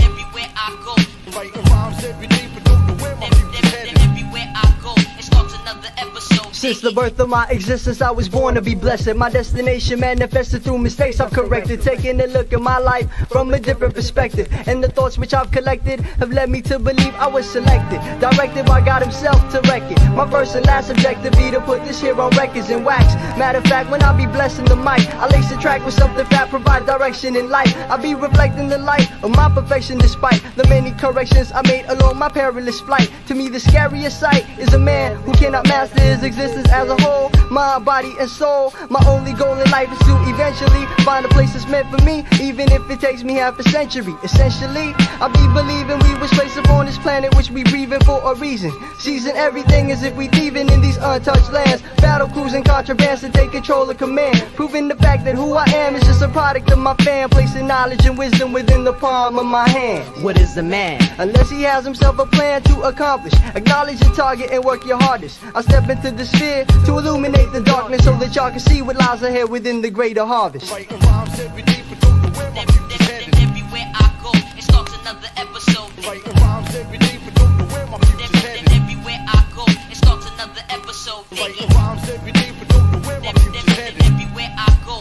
Everywhere I go, writing rhymes every day, but don't know where my future's headed. Everywhere I go, it starts another episode. Since the birth of my existence, I was born to be blessed. My destination manifested through mistakes I've corrected. Taking a look at my life from a different perspective. And the thoughts which I've collected have led me to believe I was selected, directed by God himself to wreck it. My first and last objective be to put this here on records and wax. Matter of fact, when I be blessing the mic, I lace the track with something fat, provide direction in life. I be reflecting the light of my perfection despite the many corrections I made along my perilous flight. To me, the scariest sight is a man who cannot master his existence as a whole, mind, body, and soul. My only goal in life is to eventually find a place that's meant for me, even if it takes me half a century. Essentially, I be believing we was placed upon this planet which we breathing for a reason. Seizing everything as if we thieving in these untouched lands. Battle cruising contrabands to take control of command. Proving the fact that who I am is just a product of my fan. Placing knowledge and wisdom within the palm of my hand. What is a man? Unless he has himself a plan to accomplish. Acknowledge your target and work your hardest. I step into the sphere to illuminate the darkness so that y'all can see what lies ahead within the greater harvest. Writing rhymes every day, but don't know where my future's headed. Everywhere I go, it starts another episode. Writing rhymes every day, but don't know where my future's headed. Everywhere I go, it starts another episode. Writing rhymes every day, but don't know where my future's headed. Everywhere I go,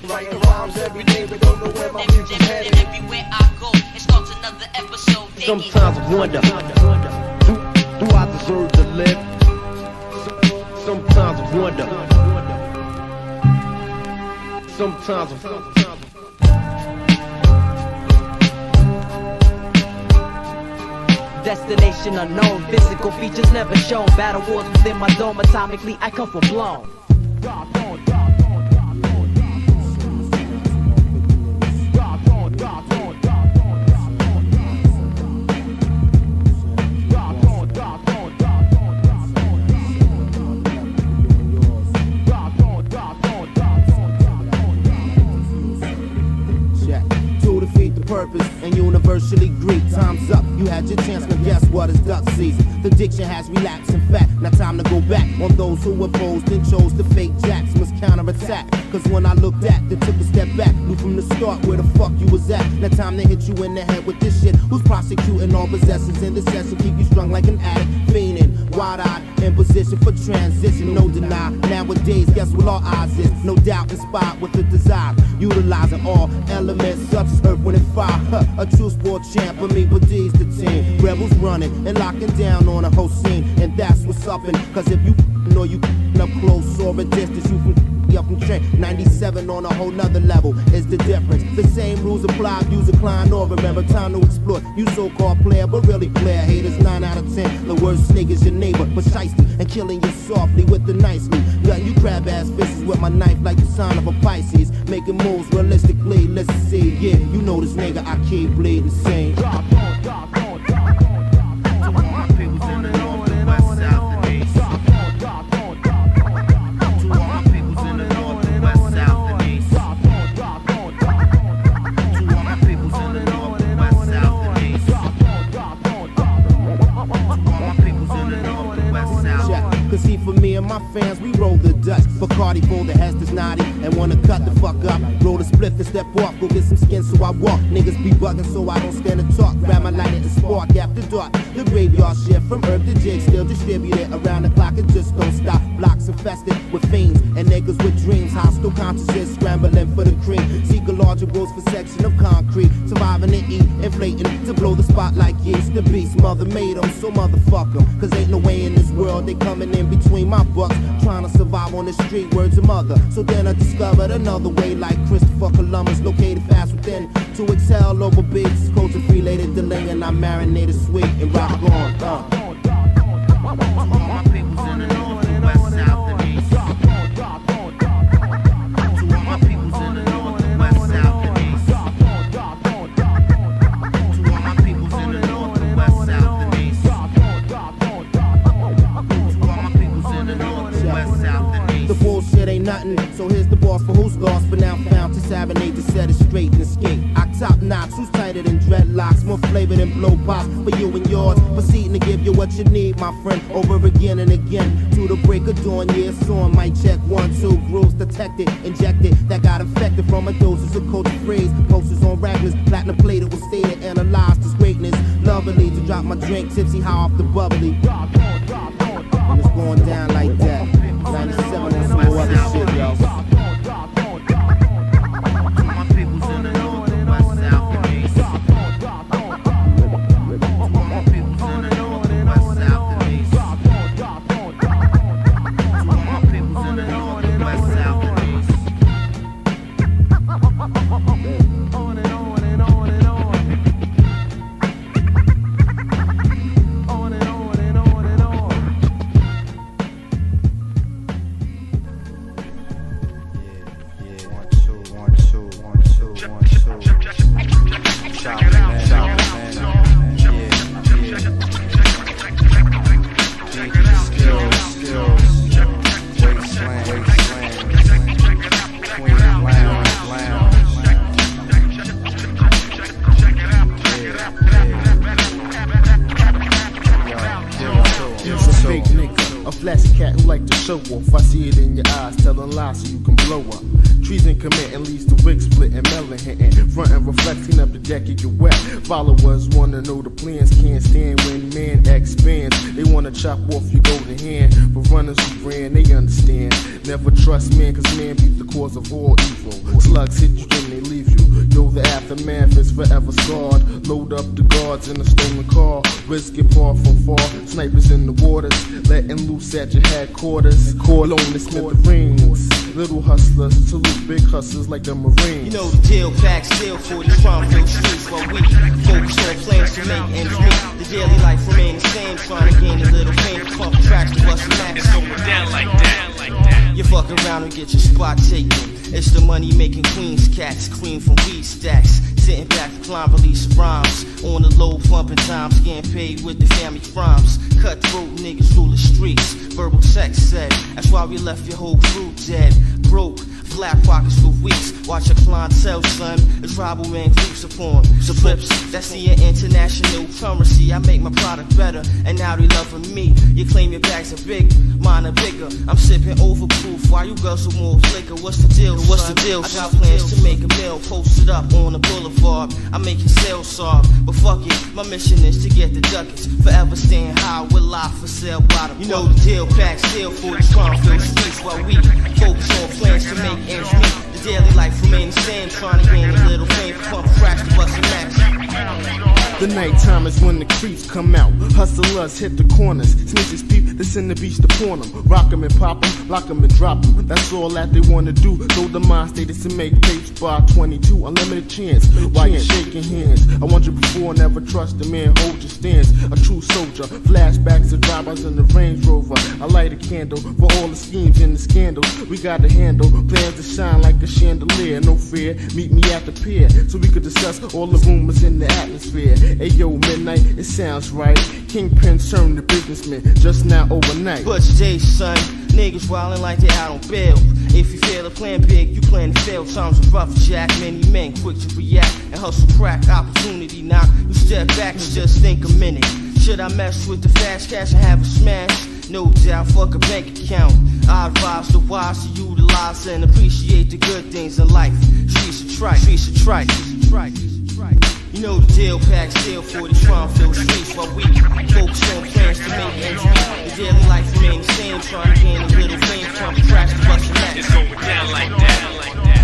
writing rhymes every day, but don't know where my future's headed. Everywhere I go, it starts another episode. Sometimes I wonder, do I deserve to live? Sometimes I wonder. Sometimes I Destination unknown, physical features never shown. Battle wars within my dome, atomically I come full blown. purpose and universally greet. Time's up, you had your chance, now guess what? It's duck season. The diction has relapsed, in fact, now time to go back on those who opposed and chose to fake jacks. Must counterattack, cause when I looked at, they took a step back, knew from the start where the fuck you was at. Now time to hit you in the head with this shit. Who's prosecuting all possessors in the session? Keep you strung like an addict, fiending, wide-eyed, in position for transition, no deny. Nowadays, guess what our eyes is? No doubt inspired with the desire, utilizing all elements such as earth, wind, and fire. A true sport champ for me, but D's the team. Rebels running and locking down on a whole scene, and that's what's uppin'. Cause if you know you up close or a distance, you can up and train. 97 on a whole nother level is the difference. The same rules apply, use a Klein or remember time to explore. You so-called player, but really player haters. 9 out of 10. The worst snake is your neighbor, but shiesty and killing you softly with the nicely. Gutting you crab ass fishes with my knife like the sign of a Pisces. Making moves realistically, let's see. Yeah, you know this nigga, I keep bleeding sane. Cause see, for me and my fans, we roll the Dutch. Bacardi for the Hester's naughty and wanna cut the fuck up. Roll the split and step off, go get some skin so I walk. Niggas be bugging so I don't stand and talk. Grab my light and spark after dark. The graveyard shift from Earth to Jig, still distributed around the clock. It just don't stop. Blocks infested with fiends and niggas with dreams. Hostile consciousness scrambling for the cream. Seek a larger growth for section of concrete. Surviving to eat, inflating to blow the spot like yeast. The beast, mother made them, so motherfuck them. Cause ain't no way in this world they coming in between my bucks. Trying to survive on the street, words of mother. So then I discovered another way like Christopher Columbus, located fast within. To excel over beats, culture related delay, and I marinated sweet and rock on. All my peoples in the north, the west, south, and east. To all my peoples in the north, the west, south, and east. To all my peoples in the north, the west, south, and east. To all my peoples in the north, the west, south, and east. The bullshit ain't nothing, so here's the boss for who's lost, but now found to serenade to set it straight and escape. I top notch, who's tighter than dreadlocks, more flavor than blow pops for you and yours. Proceeding to give you what you need, my friend, over again and again. To the break of dawn, yeah, it's on. Mic check 1, 2, grooves detected, injected. That got infected from a dosage of culture phrase. Posters on raglers, platinum plated was stated, analyzed as greatness. Lovely to drop my drink, tipsy high off the bubbly. And it's going down like that. 97 on some more other shit, yo. Off. I see it in your eyes, telling lies so you can blow up. Treason committing leads to wig splitting, melon hitting. Front and reflecting up the deck, you get wet. Followers wanna know the plans, can't stand when man expands. They wanna chop off your golden hand, but runners who ran, they understand. Never trust man, cause man be the cause of all evil. Slugs hit you, then they leave you. Yo, the aftermath is forever scarred. Load up the guards in a stolen car. Risk it far from far. Snipers in the waters, letting loose at your headquarters. Call on the smithereens. Little hustlers, salute big hustlers like the Marines. You know the deal, facts still for these crime-filled streets while we focus on plans to make ends meet. The daily life remain the same, trying to gain a little fame. Pump tracks to bust a max. It's going down like that, like that. You fuck around and get your spot taken. It's the money making queens cats, cream from weed stacks. Sitting back to climb, release rhymes. On the low, bumping times, getting paid with the family crimes. Cutthroat niggas rule the streets. Verbal sex said, that's why we left your whole crew dead. Broke, black pockets for weeks. Watch your clientele, son. It's tribal man creeps upon. The flips, that's the international currency. I make my product better, and now they loving me. You claim your bags are big, mine are bigger. I'm sipping overproof while you guzzle more liquor. What's the deal? What's the deal? I got plans to make a meal, posted up on the boulevard. I make your sales sob, but fuck it, my mission is to get the ducats. Forever staying high with life for sale bottom. You know the deal, pack still for the crime, fill the streets while we focus on plans to make ends meet. The daily life remains the same, trying to gain a little fame, pump cracks to bust a match. The nighttime is when the creeps come out. Hustlers hit the corners. Snitches peep, they send the beach to pawn them. Rock them and pop them, lock them and drop them. That's all that they wanna do. Though the mind state is to make tapes by 22. Unlimited chance, while you shaking hands. I want you before, never trust a man. Hold your stance, a true soldier. Flashbacks of drivers in the Range Rover. I light a candle for all the schemes and the scandals. We got to handle plans to shine like a chandelier. No fear, meet me at the pier so we could discuss all the rumors in the atmosphere. Ayo, midnight, it sounds right. Kingpin turned to businessman just now overnight. But today, son, niggas wildin' like they out on bail. If you fail to plan big, you plan to fail. Times are rough, jack. Many men quick to react and hustle crack. Opportunity now, you step back and just think a minute. Should I mess with the fast cash and have a smash? No doubt, fuck a bank account. I advise the wise to utilize and appreciate the good things in life. Streets are trite, streets are trite, streets are trite, streets are trite. You know the deal, pack still for the crime filled streets while we focus on plans to make ends meet. The daily life remains the same, trying to gain a little fame from the crash to bust a match. It's going down like that, like that.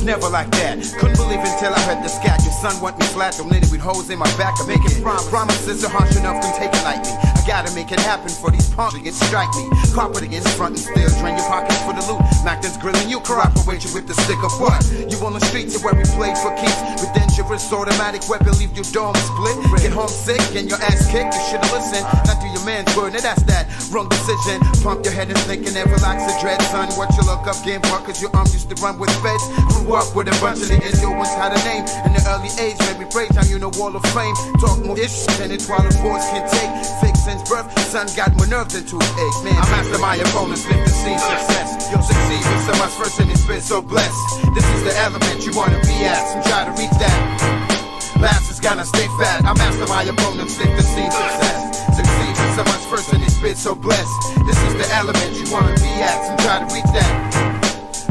Never like that. Couldn't believe until I heard the scat. Your son want me flat, don't let it with holes in my back. I'm making promises are harsh enough, can take it lightly. I gotta make it happen for these punks to strike me. Carpet against front and still drain your pockets for the loot. Macton's grilling you, cooperate you with the stick of what? You on the streets where we play for keeps with dangerous automatic weapon, leave your dome split. Get homesick and your ass kicked. You should've listened. Not do your man's word, now that's that wrong decision. Pump your head and think and never relax the dread, son. What you look up, game park, cause your arm used to run with feds. Grew up with a bunch of niggas, you once had a name. In the early age, made me break down, you know, wall of fame. Talk more ish than it while the boys can take. Fake since birth, son got more nerve than toothache. Man, I master my opponents, live to see success. You'll succeed with so much first and it's been so blessed. This is the element you wanna be at, so try to reach that. Last is gonna stay fat. I master my opponents, live to see success. Succeed with so much first and it's been so blessed. This is the element you wanna be at, so try to reach that.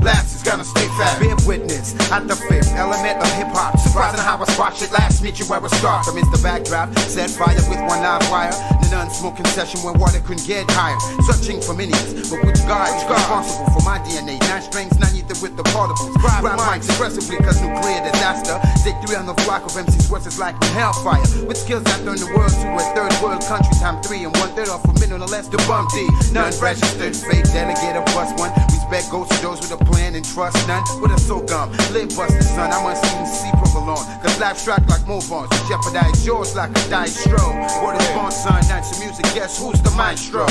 Last is gonna stay fat. Bear witness at the fifth element of hip hop. Surprising how I spot shit last, meet you where I start. Amidst the backdrop, set fire with one live wire. The unsmoking session when water couldn't get higher. Searching for minions, but which God is responsible for my DNA? 9 strings, none either with the particles. Grab mics aggressively, cause nuclear disaster. Take 3 on the block of MC's words like hellfire. With skills that turn the world to a third world country. Time 3 and 1/3 off a minute or less to bump D. None registered, fake delegate a plus one. Respect goes to those with a plan and trust none. With a so gum, live busted son. I must even see provolone. Cause life's track like Movons. Jeopardize yours like a dice stroll. What is born son, nights of music, guess who's the maestro?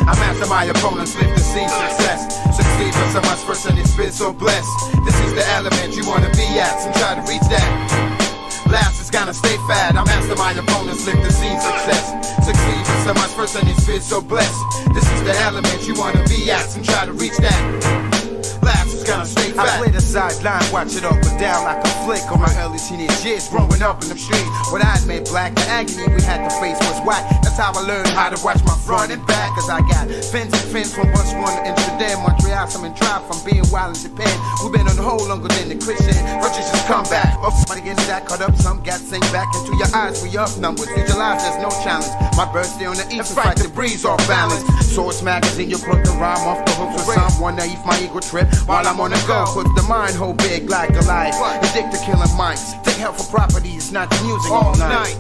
I master my opponents, live to see success. Succeed for so much first and it's been so blessed. This is the element you wanna be at, so try to reach that. Last is gonna stay fat. I master my opponents, live to see success. Succeed for so much first and his spirit so blessed. This is the element you wanna be at and try to reach that. Last is gonna stay fat. I play the sideline, watch it up and down like a flick on my early teenage years, growing up in the street. What I made black, the agony we had to face was white. That's how I learned how to watch my front and back. Cause I got fins and fins from once one in Amsterdam, Montreal, some in tribe from being wild in Japan. We've been on the whole longer than the Christian. Virtues just come back. Up money getting that caught up, some got sink back into your eyes. We up numbers, visualize there's no challenge. My birthday on the east, fight the breeze off balance. Source magazine, you put the rhyme off the hooks with someone naive, my ego trip. While I'm on the go, put the mind hold big like a life. Addicted to killing minds. Take help for properties, not the music all night.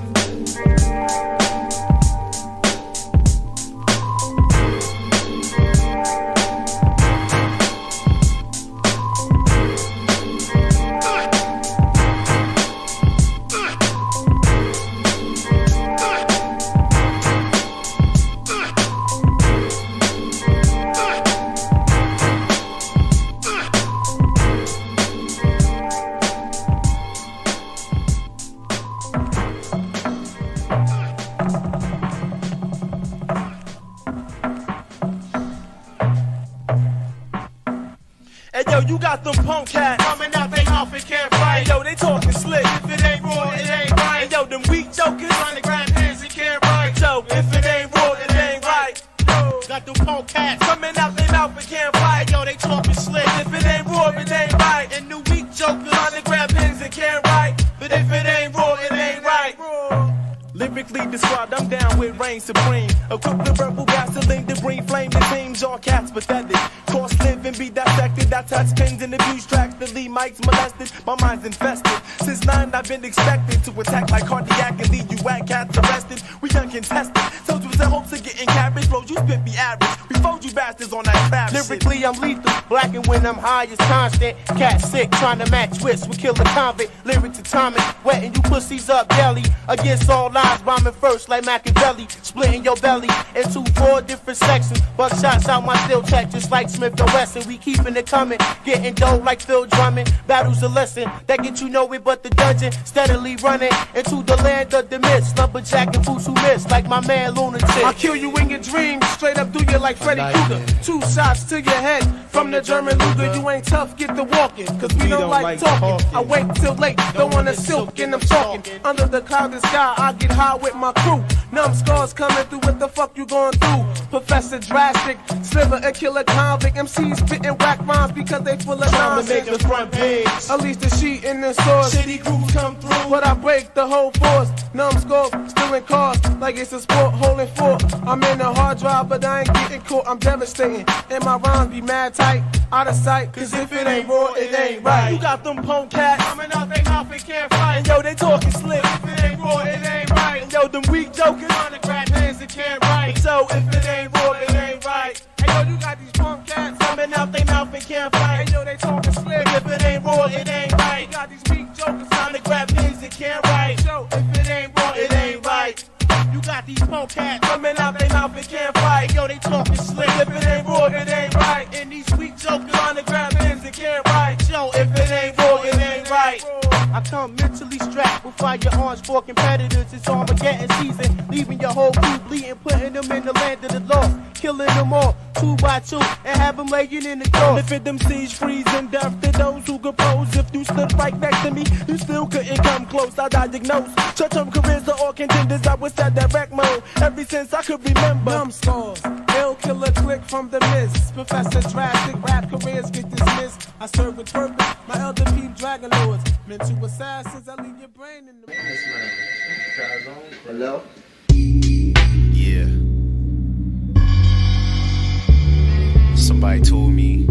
You got them punk cats coming out they mouth and can't fight. Yo, they talking slick. If it ain't raw, it ain't right. And yo, them weak jokers trying to grab hands and can't write. Yo, if it ain't raw, it ain't right. Yo, got them punk cats coming out they mouth and can't fight. Yo, they talking slick. If it ain't raw, it ain't right. And the weak jokers trying to grab hands and can't write. But if it ain't raw, it ain't right. Lyrically described, I'm down with reign supreme. Equipped with verbal gasoline to bring flame to teams. All cats pathetic. Course live and be dissected. I touch pins and abuse tracks. The lead mics molested. My mind's infested. Since 9, I've been expected to attack like cardiac and leave you whack cats arrested. We uncontested. So was in hopes of getting cabbage. Flows you spit be average. We fold you bastards on that crap. Lyrically, I'm lethal. Black and when I'm high is constant. Cat sick, trying to match wits with killer convict. Lyrics atomic. Wetting you pussies up daily. Against all lies. Rhyming first like Machiavelli, splitting your belly into 4 different sections. Buck shots out my steel tech just like Smith & Wesson. We keeping it coming, getting dough like Phil Drummond. Battle's a lesson that get you nowhere but the dungeon. Steadily running into the land of the myths. Lumberjack and boots who miss like my man Lunatic. I'll kill you in your dreams, straight up through you like Freddy Krueger. 2 shots to your head from the German Luger. You ain't tough, get the walking, cause we don't like talking. I wait till late, don't wanna silk and I'm talking. Under the clouded sky, I get high with my crew. Numb scars coming through, what the fuck you going through? Professor Drastic, Sliver and Killer Convict. MCs spitting whack rhymes because they full of nonsense. Trying to make the front page. At least the sheet in the source. Shitty groups come through, but I break the whole force. Numb scores, still in cars, like it's a sport holding fort. I'm in a hard drive, but I ain't getting caught, I'm devastating. And my rhymes be mad tight, out of sight. Cause if it ain't raw, it ain't right. You got them punk cats coming out they mouth and can't fight. And yo, they talking slick. If it ain't raw, it ain't right. And yo, them weak jokers trying to grab hands and can't write. So if it ain't raw, it ain't right. Hey yo, you got these punk cats coming out they mouth and can't fight. Hey yo, they talking slick. But if it ain't raw, it ain't right. You got these weak jokers trying to grab hands and can't write. So if it ain't raw, it ain't right. You got these punk cats coming out they mouth and can't fight. Yo, they talking slick. If it ain't raw, it ain't right. And these weak jokers trying to grab hands and can't write. Yo, if it ain't raw, it ain't right. I come mentally strapped with firearms for competitors. It's Armageddon season, leaving your whole crew bleeding, putting them in the land of the lost, killing them all 2 by 2 and have them laying in the door. If it them siege freezing death to those who compose. If you stood right next to me, you still couldn't come close. I diagnose short-term careers are all contenders. I was at direct mode ever since I could remember. Numb scores, ill killer click from the mist. Professor Drastic, rap careers get dismissed. I serve with purpose, my elder peep dragon lords. Mental assassins, I leave your brain in the Hello? Yeah. Somebody told me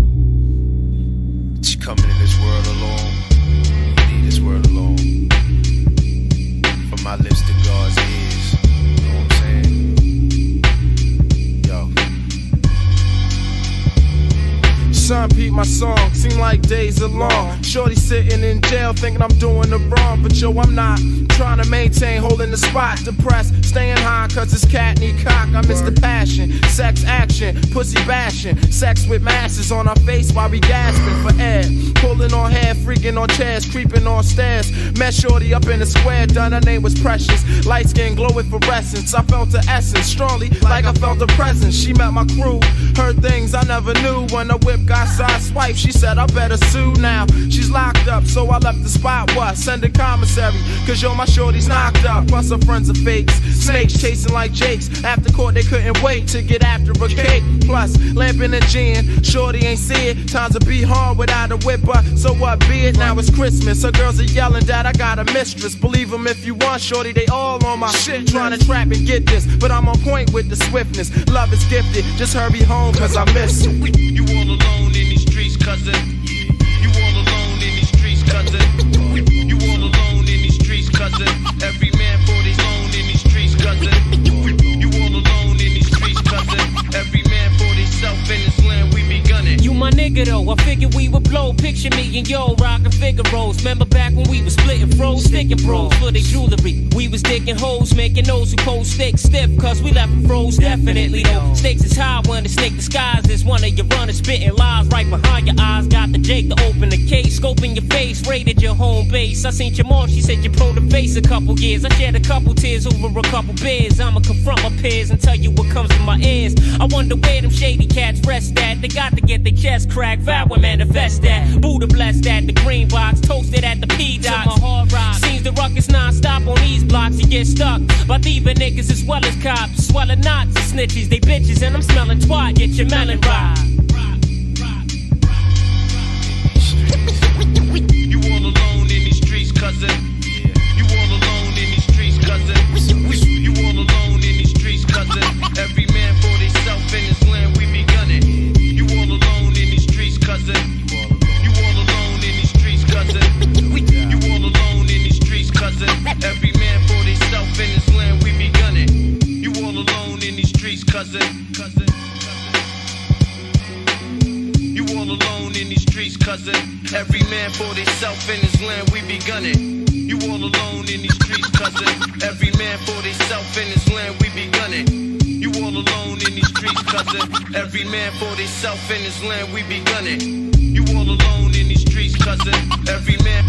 that you're coming in this world alone. You leave this world alone. From my lips to God's ears. You know what I'm saying? Yo. Son, peep my song, seem like days are long. Shorty sitting in jail thinking I'm doing the wrong, but yo, I'm not. Trying to maintain, holding the spot. Depressed, staying high, cause it's cat knee cock. I miss the passion, sex action, pussy bashing. Sex with masses on our face while we gasping for air. Pulling on hair, freaking on chairs, creeping on stairs. Met shorty up in the square, done, her name was Precious. Light skin, glow with fluorescence. I felt the essence, strongly like I felt the presence. She met my crew, heard things I never knew. When the whip got side swipe, she said I better sue now. She's locked up, so I left the spot. What? Send a commissary, cause yo, my shorty's knocked up. Plus her friends are fakes, snakes chasing like jakes. After court they couldn't wait to get after a cake. Plus lamping and gin, shorty ain't see it. Times to be hard without a whipper, so what be it? Now it's Christmas, her girls are yelling that I got a mistress. Believe them if you want, shorty, they all on my shit. Trying to trap and get this, but I'm on point with the swiftness. Love is gifted, just hurry home cause I miss you. You all alone in these streets, cousin. You all alone in these streets, cousin. You all alone in these streets, cousin. Every man for his own in these streets, cousin. You all alone in these streets, cousin. Every man for himself in this land, we be gunning. You my nigga though, I figured we would blow. Picture me and yo, rockin' Figaro's. Remember back when we was splitting froze, sticking bros for their jewelry. We was digging holes, making those who post sticks stiff, cause we left froze definitely though. Stakes is high when the snake disguises one of your runners, spitting lies right behind your eyes. Got the Jake to open the case, scoping your face, raided your home base. I seen your mom, she said you pro the face a couple years. I shed a couple tears over a couple beers. I'ma confront my peers and tell you what comes to my ears. I wonder where them shady cats rest at. They got to get their chest cracked, vow and manifest that. Buddha blessed at the green box, toasted at the P-Dots. Seems the ruckus non-stop on these blocks. You get stuck by thieving niggas as well as cops. Swelling knots and snitches, they bitches, and I'm smelling twat. Get your melon ride. You all alone in these streets, cousin. You all alone in these streets, cousin. You all alone in these streets, cousin. Every man for himself in this land, we be gunning. You all alone in these streets, cousin. You all alone in these streets, cousin. You all alone in these streets, cousin. Every man for himself in this land, we be gunning. You all alone in these streets, cousin. You all alone in these streets, cousin. Every man for himself in this land, we be gunning. You all alone in these streets, cousin. Every man for himself in this land, we be gunning. You all alone in these streets, cousin. Every man for himself in this land, we be gunning. You all alone in these streets, cousin. Every man.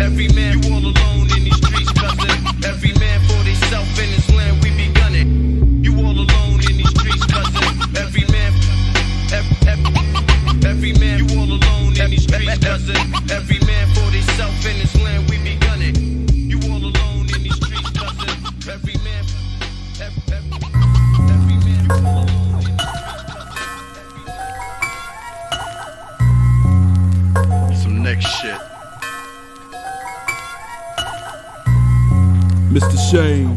Every man, you all alone in these streets, cousin. Every man for himself in this land, we be gunning. You all alone in these streets, cousin. Every man. Every man, you all alone in these streets, cousin. Every man for himself in this land, we be gunning. You all alone in these streets, cousin. Every man, every man, you all alone in Some next shit. Mr. Shane,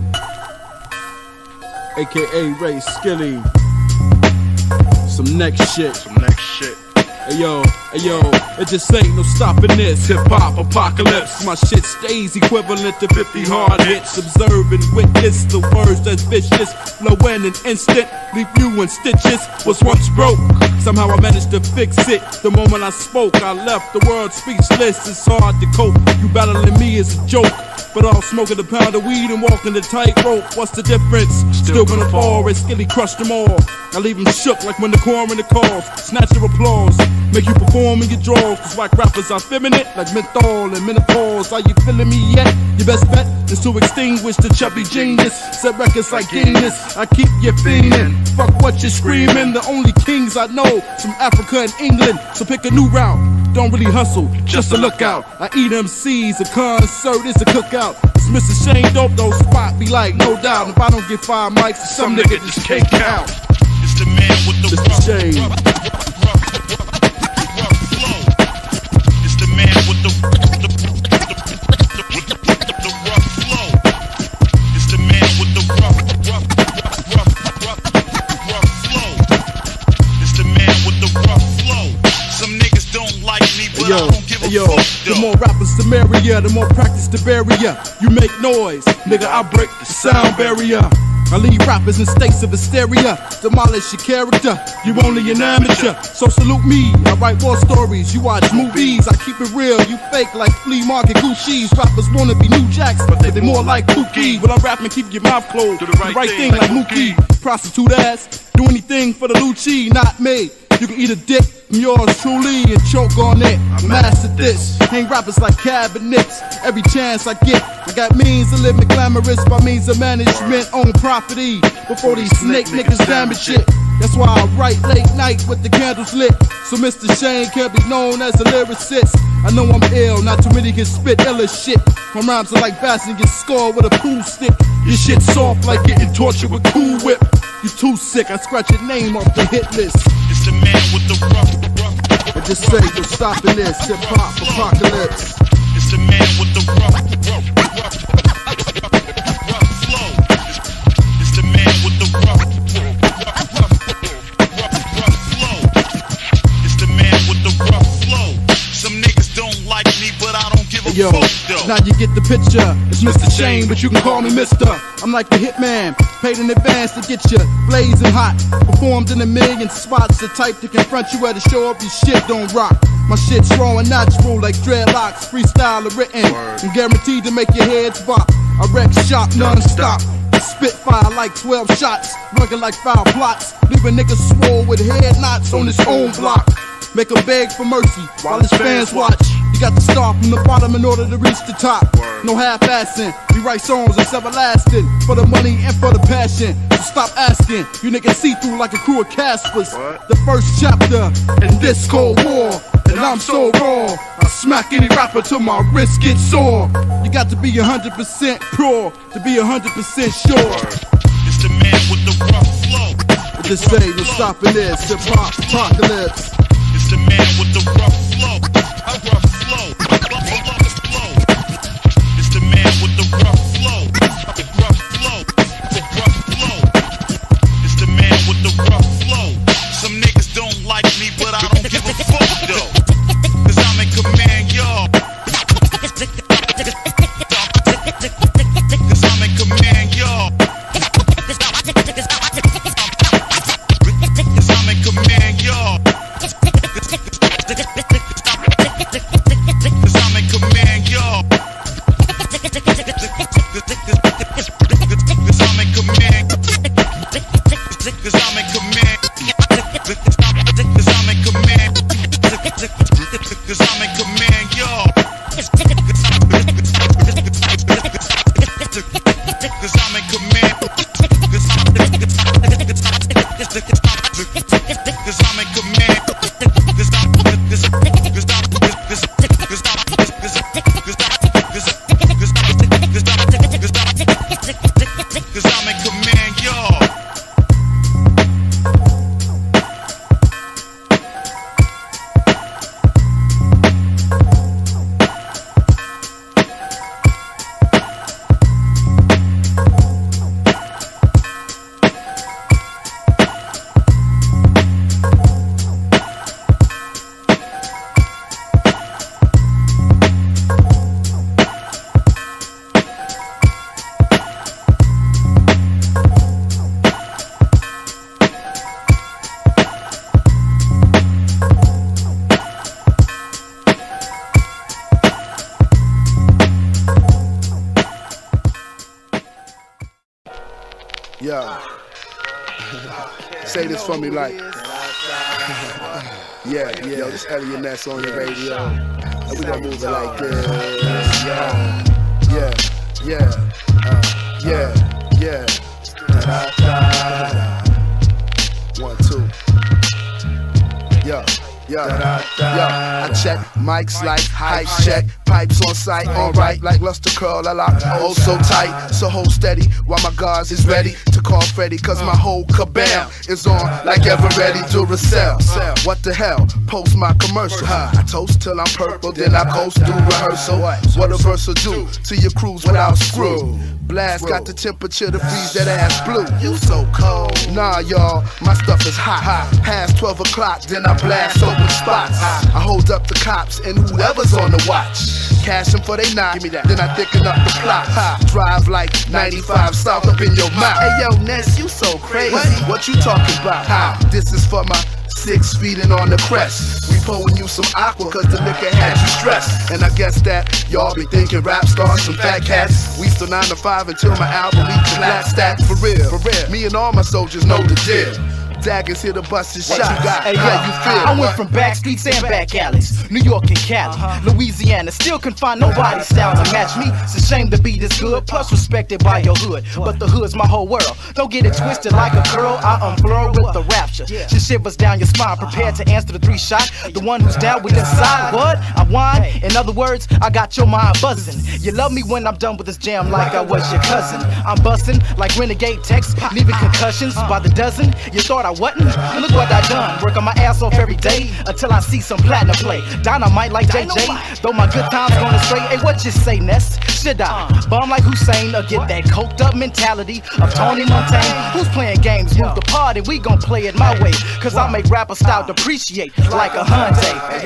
aka Ray Skilly. Some next shit. Some next shit. Hey yo, it just ain't no stopping this hip-hop apocalypse. My shit stays equivalent to 50 hard hits. Observe and witness the words that's vicious, flow in an instant, leave you in stitches. Was once broke, somehow I managed to fix it. The moment I spoke, I left the world speechless. It's hard to cope, you battling me is a joke, but I'll smoking a pound of weed and walking the tightrope. What's the difference? Still gonna fall, and Skilly crushed them all. I leave them shook like when the coroner calls. Snatch your applause, make you perform in your drawers. Cause white rappers are feminine like menthol and menopause. Are you feeling me yet? Your best bet is to extinguish the chubby genius. Set records like Guinness, I keep you fiending. Fuck what you're screaming. The only kings I know from Africa and England. So pick a new route, don't really hustle, just a lookout. I eat MCs, a concert is a cookout. It's Mr. Shane Dope, those spot be like, no doubt. If I don't get 5 mics, some nigga just can't count. It's the man with the Mr. Shane. It's the man with the rough flow. It's the man with the rough flow. It's the man with the rough flow. Some niggas don't like me, but I don't give a fuck though. The more rappers the merrier, the more practice the barrier. You make noise, nigga, I break the sound barrier. I leave rappers in states of hysteria, demolish your character. You only an amateur, so salute me. I write war stories, you watch movies. I keep it real, you fake like flea market Gucci's. Rappers wanna be New Jacks, but they more like Pookie. When I'm rapping, keep your mouth closed. Do the right thing like Mookie. Prostitute ass, do anything for the Lucci, not me. You can eat a dick from yours truly and choke on it. Master this, hang rappers like cabinets. Every chance I get, I got means of living glamorous by means of management, own property. Before these snake niggas damage it. That's why I write late night with the candles lit. So Mr. Shane can't be known as a lyricist. I know I'm ill, not too many can spit ill as shit. My rhymes are like bats and get scored with a pool stick. Your shit soft like getting tortured with Cool Whip. You too sick, I scratch your name off the hit list. It's the man with the rough. I just say we're stopping this, hip hop apocalypse. It's the man with the rough flow. It's the man with the rough flow. It's the man with the rough flow. Some niggas don't like me, but I don't give a fuck though. Now you get the picture. It's Mr. Shane, but you can call me Mr. I'm like the hitman, paid in advance to get you blazing hot. Performed in a million spots, the type to confront you at a show up your shit don't rock. My shit's raw and natural like dreadlocks, freestyle or written, and guaranteed to make your heads bop. I wreck shop non-stop, spitfire like 12 shots, working like foul plots, leaving niggas swole with head knots on his own block. Make him beg for mercy while his fans watch. You got to start from the bottom in order to reach the top. No half-assing, we write songs that's everlasting, for the money and for the passion. So stop asking, you niggas see through like a crew of Caspers. The first chapter in this Cold War, and I'm so raw, I smack any rapper till my wrist gets sore. You got to be 100% pure to be 100% sure. It's the man with the rough flow. Just say we're stopping this, hip hop apocalypse. It's the man with the rough flow. Rough flow. It's the man with the rough flow. Rough flow. Rough flow. It's the man with the rough flow. Some niggas don't like me, but I don't give a fuck though. Cause I'm in command, y'all. Cause I'm in command, y'all. Cause I'm in command, y'all. Cause I'm in command, y'all. Cause I'm in command. Cause I'm in command. Cause I'm in command. Cause I'm in command, y'all. Cause I'm in command. Cause I'm in command. Cause I'm in command. y'all. Yo, say this for me like, yeah, yo, this Elliot Ness on your radio, and we gonna move it like this, yeah, one, two, I check mics like hype check, pipes on sight, alright, like luster curl, I lock oh so tight, so hold steady while my guards is ready to call Freddy, cause my whole cabal is on like ever ready Duracell. What the hell, post my commercial, I toast till I'm purple, then I coast through rehearsal. What a verse will do to your crews without screw. Blast got the temperature to freeze that ass blue. You so cold. Nah, y'all, my stuff is hot. Past 12 o'clock, then I blast open spots. I hold up the cops and whoever's on the watch. Cash them for they knock. Give me that. Then I thicken up the plot. Drive like 95 south up in your mouth. Hey yo, Ness, you so crazy. What you talking about? This is for my 6 feet and on the crest. We pouring you some aqua cause the liquor had you stressed. And I guess that y'all be thinking rap stars, some fat cats. We still 9 to 5 until my album reaches flat stats. For real, me and all my soldiers know the deal. Daggers here to bust his shot. Hey, how you feel? I went from back streets and back alleys, New York and Cali, Louisiana. Still can find nobody's style to match me. It's a shame to be this good, plus respected by your hood. But the hood's my whole world. Don't get it twisted like a girl. I unfurl with the rapture. She shivers down your spine, prepared to answer the 3-shot. The one who's down with inside. What? I whine. In other words, I got your mind buzzing. You love me when I'm done with this jam like I was your cousin. I'm busting like renegade texts, leaving concussions by the dozen. You thought I wasn't? Look what I done. Work on my ass off every day until I see some platinum play. Dynamite like JJ, though my good time's gonna stray. Hey, what you say, Ness? Should I bomb like Hussein or get that coked up mentality of Tony Montaigne? Who's playing games? Move the party, we gon' play it my way. Cause I make rapper style depreciate like a Hyundai.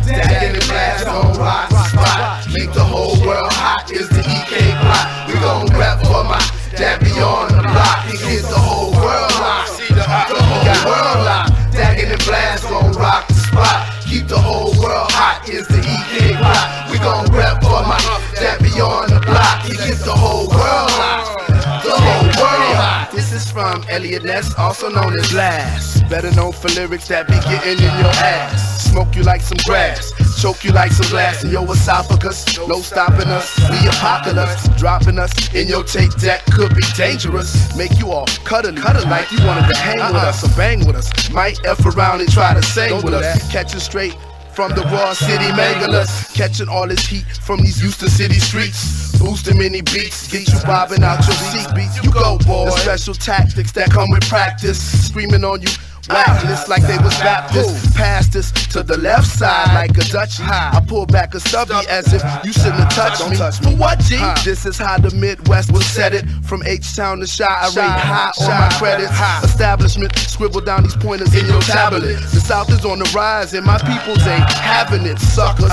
Dagging and blast on rock spot. Make the whole world hot is the EK plot. We gon' rap for my Dabby on the block. He get the whole world locked. The whole world locked. Dagging and blast gon' rock the spot. Keep the whole world hot is the EK plot. We gon' rap for my Dabby on the block. He get the whole world locked. The whole world locked. This is from Elliot Ness, also known as Blast. Better known for lyrics that be getting in your ass. Smoke you like some grass, choke you like some glass in your esophagus. No stopping us, the apocalypse. Dropping us in your tape deck could be dangerous. Make you all cuddly like you wanted to hang with us or bang with us. Might F around and try to sing with us. Catching straight from the raw city megaliths. Catching all this heat from these Houston city streets. Boosting many beats, get you bobbing out your seat. You go, boy. The special tactics that come with practice. Screaming on you. Wackless like they was Baptist. Passed this to the left side like a Dutchie. I pull back a stubby as if you shouldn't have touched me. For what, G? This is how the Midwest was set it. From H-Town to Chi, I rate high on my credits. Establishment, scribble down these pointers in your tablet. The South is on the rise and my peoples ain't having it, suckers.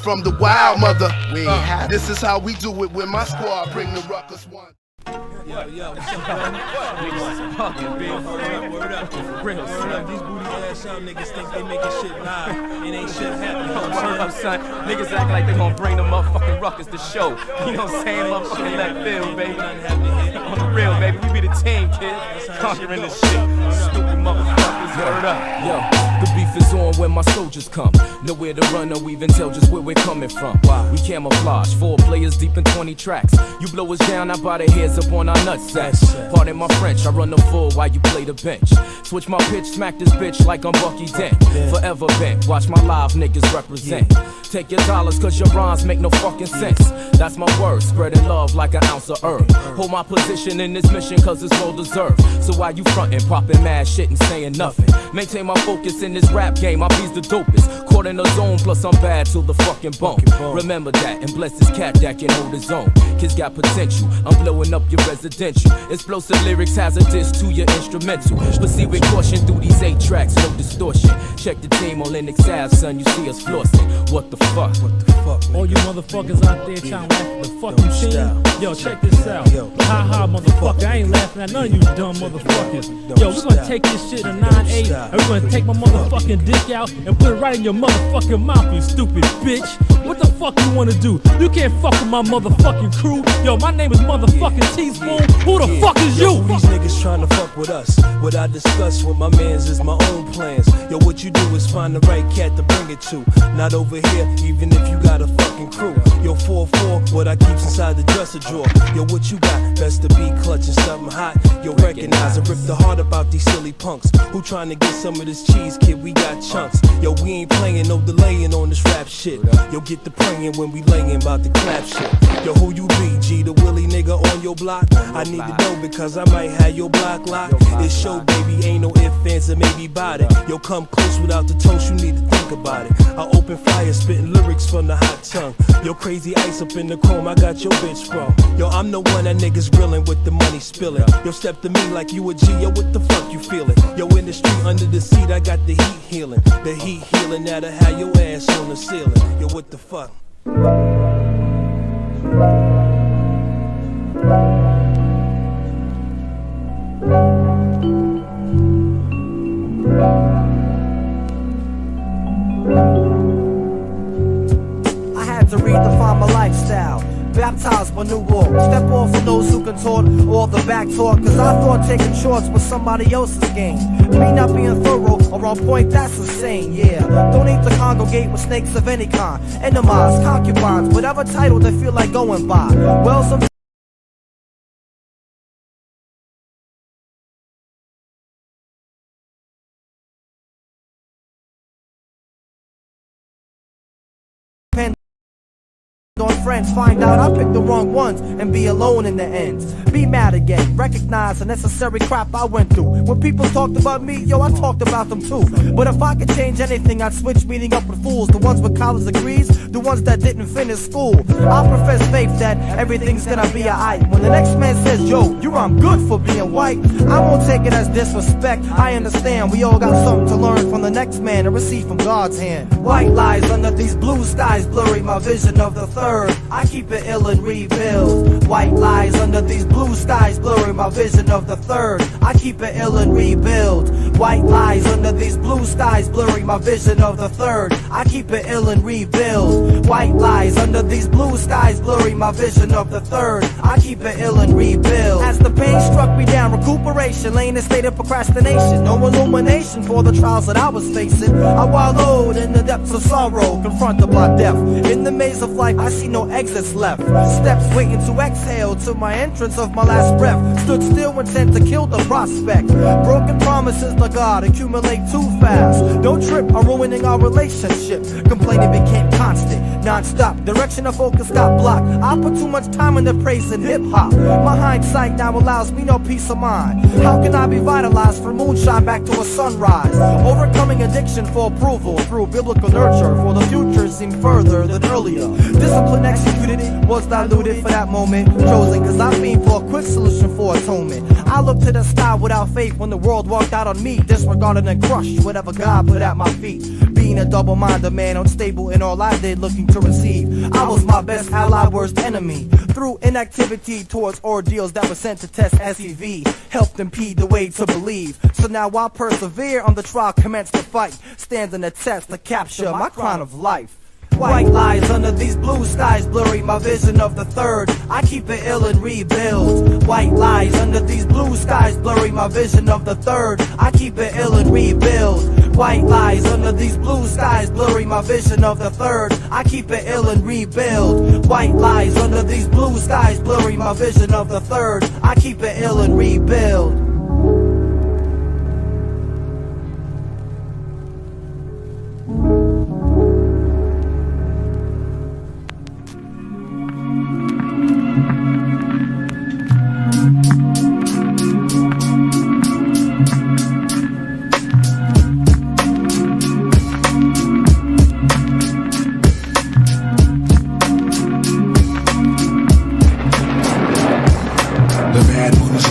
From the wild mother, this is how we do it when my squad bring the ruckus one. Yo, what's up, man? Niggas fucking big. Word up. Real, these booty ass young niggas think they making shit live. It ain't shit happening. Word up, son. Niggas act like they gon' bring the motherfucking ruckus to show. You know what I'm saying? Motherfucking let feel, baby. On the real, baby. We be the team, kid. Conquering this shit. Stupid motherfuckers. Word up. Yo, the beef is on when my soldiers come. Nowhere to run or even tell just where we're coming from. We camouflage, 4 players deep in 20 tracks. You blow us down, I buy the hairs up on our nutsacks. Pardon my French, I run the full while you play the bench. Switch my pitch, smack this bitch like I'm Bucky Dent. Forever bent, watch my live niggas represent. Take your dollars cause your rhymes make no fucking sense. That's my word, spreading love like an ounce of herb. Hold my position in this mission cause it's well deserved. So while you frontin', poppin' mad shit and saying nothing. Maintain my focus in this rap game, I be's the dopest. Caught in the zone, plus I'm bad till the fucking bone. Remember that and bless this cat that can hold his own. Kids got potential, I'm blowing up your residential. Explosive lyrics has a diss to your instrumental. Proceed with caution through these 8 tracks, no distortion. Check the team on Linux Ave, son, you see us flossing. What the fuck? What the fuck? All you motherfuckers out there trying to laugh at the fucking team. Yo, check this out. Ha ha, motherfucker. I ain't laughing at none of you dumb motherfuckers. Yo, we're gonna take this shit in 9/8 and we're gonna take my motherfucking dick out and put it right in your motherfucking mouth, you stupid bitch. What the fuck you wanna do? You can't fuck with my motherfucking crew. Yo, my name is motherfucking Teaspoon. Who the fuck is you? Yo, these niggas trying to fuck with us. What I discuss with my mans is my own plans. Yo, what you do is find the right cat to bring it to. Not over here, even if you got a fucking crew. Yo, 4-4, what I keeps inside the dresser drawer. Yo, what you got? Best to be clutching something hot. Yo, recognize and rip the heart about these silly punks. Who trying to get some of this cheese, kid? We got chunks. Yo, we ain't playing, no delaying on this rap shit. Yo, get the praying when we laying about the clap shit. Yo, who you be? G, the Willie nigga on your block? I need to know because I might have your block locked. It's show, baby, ain't no ifs, ands, or maybe about it. Yo, come close without the toast, you need to think about it. I open fire, spitting lyrics from the hot tongue. Yo, crazy ice up in the chrome, I got your bitch from. Yo, I'm the one that niggas grilling with the money spilling. Yo, step to me like you a G, yo, what the fuck you feeling? Yo, in the street, under the seat, I got the heat healing. The heat healing that'll have your ass on the ceiling. Yo, what the fuck? I had to redefine my lifestyle, baptize my new walk, step off for those who contort all the back talk, cause I thought taking shorts was somebody else's game. Me not being thorough or on point, that's insane, yeah. Don't need to congregate with snakes of any kind, enemies, concubines, whatever title they feel like going by. Well, some on friends, find out I picked the wrong ones and be alone in the end. Be mad again, recognize the necessary crap I went through. When people talked about me, yo, I talked about them too. But if I could change anything, I'd switch meeting up with fools. The ones with college degrees, the ones that didn't finish school. I profess faith that everything's gonna be alright. When the next man says, yo, you're I'm good for being white, I won't take it as disrespect. I understand we all got something to learn from the next man and receive from God's hand. White lies under these blue skies blurry my vision of the third. I keep it ill and rebuild. White lies under these blue skies blurring my vision of the third. I keep it ill and rebuild. White lies under these blue skies blurring my vision of the third. I keep it ill and rebuild. White lies under these blue skies blurring my vision of the third. I keep it ill and rebuild. As the pain struck me down, recuperation lay in a state of procrastination. No illumination for the trials that I was facing. I wallowed in the depths of sorrow, confronted by death. In the maze of life, I see no exits left. Steps waiting to exhale to my entrance of my last breath. Stood still intent to kill the prospect. Broken promises to God accumulate too fast. Don't trip, I'm ruining our relationship. Complaining became constant, non-stop. Direction of focus got blocked. I put too much time into praising hip-hop. My hindsight now allows me no peace of mind. How can I be vitalized from moonshine back to a sunrise? Overcoming addiction for approval through biblical nurture. For the future seemed further than earlier. Discipline executed was diluted for that moment. Chosen cause I mean for a quick solution for atonement. I looked to the sky without faith when the world walked out on me. Disregarded and crushed whatever God put at my feet. Being a double-minded man, unstable in all I did, looking to receive. I was my best ally, worst enemy. Through inactivity towards ordeals that were sent to test SEV, helped impede the way to believe. So now I persevere on the trial, commence to fight, standing the test to capture my crown of life. White lies under these blue skies blurring my vision of the third. I keep it ill and rebuild. White lies under these blue skies blurring my vision of the third. I keep it ill and rebuild. White lies under these blue skies blurring my vision of the third. I keep it ill and rebuild. White lies under these blue skies blurring my vision of the third. I keep it ill and rebuild.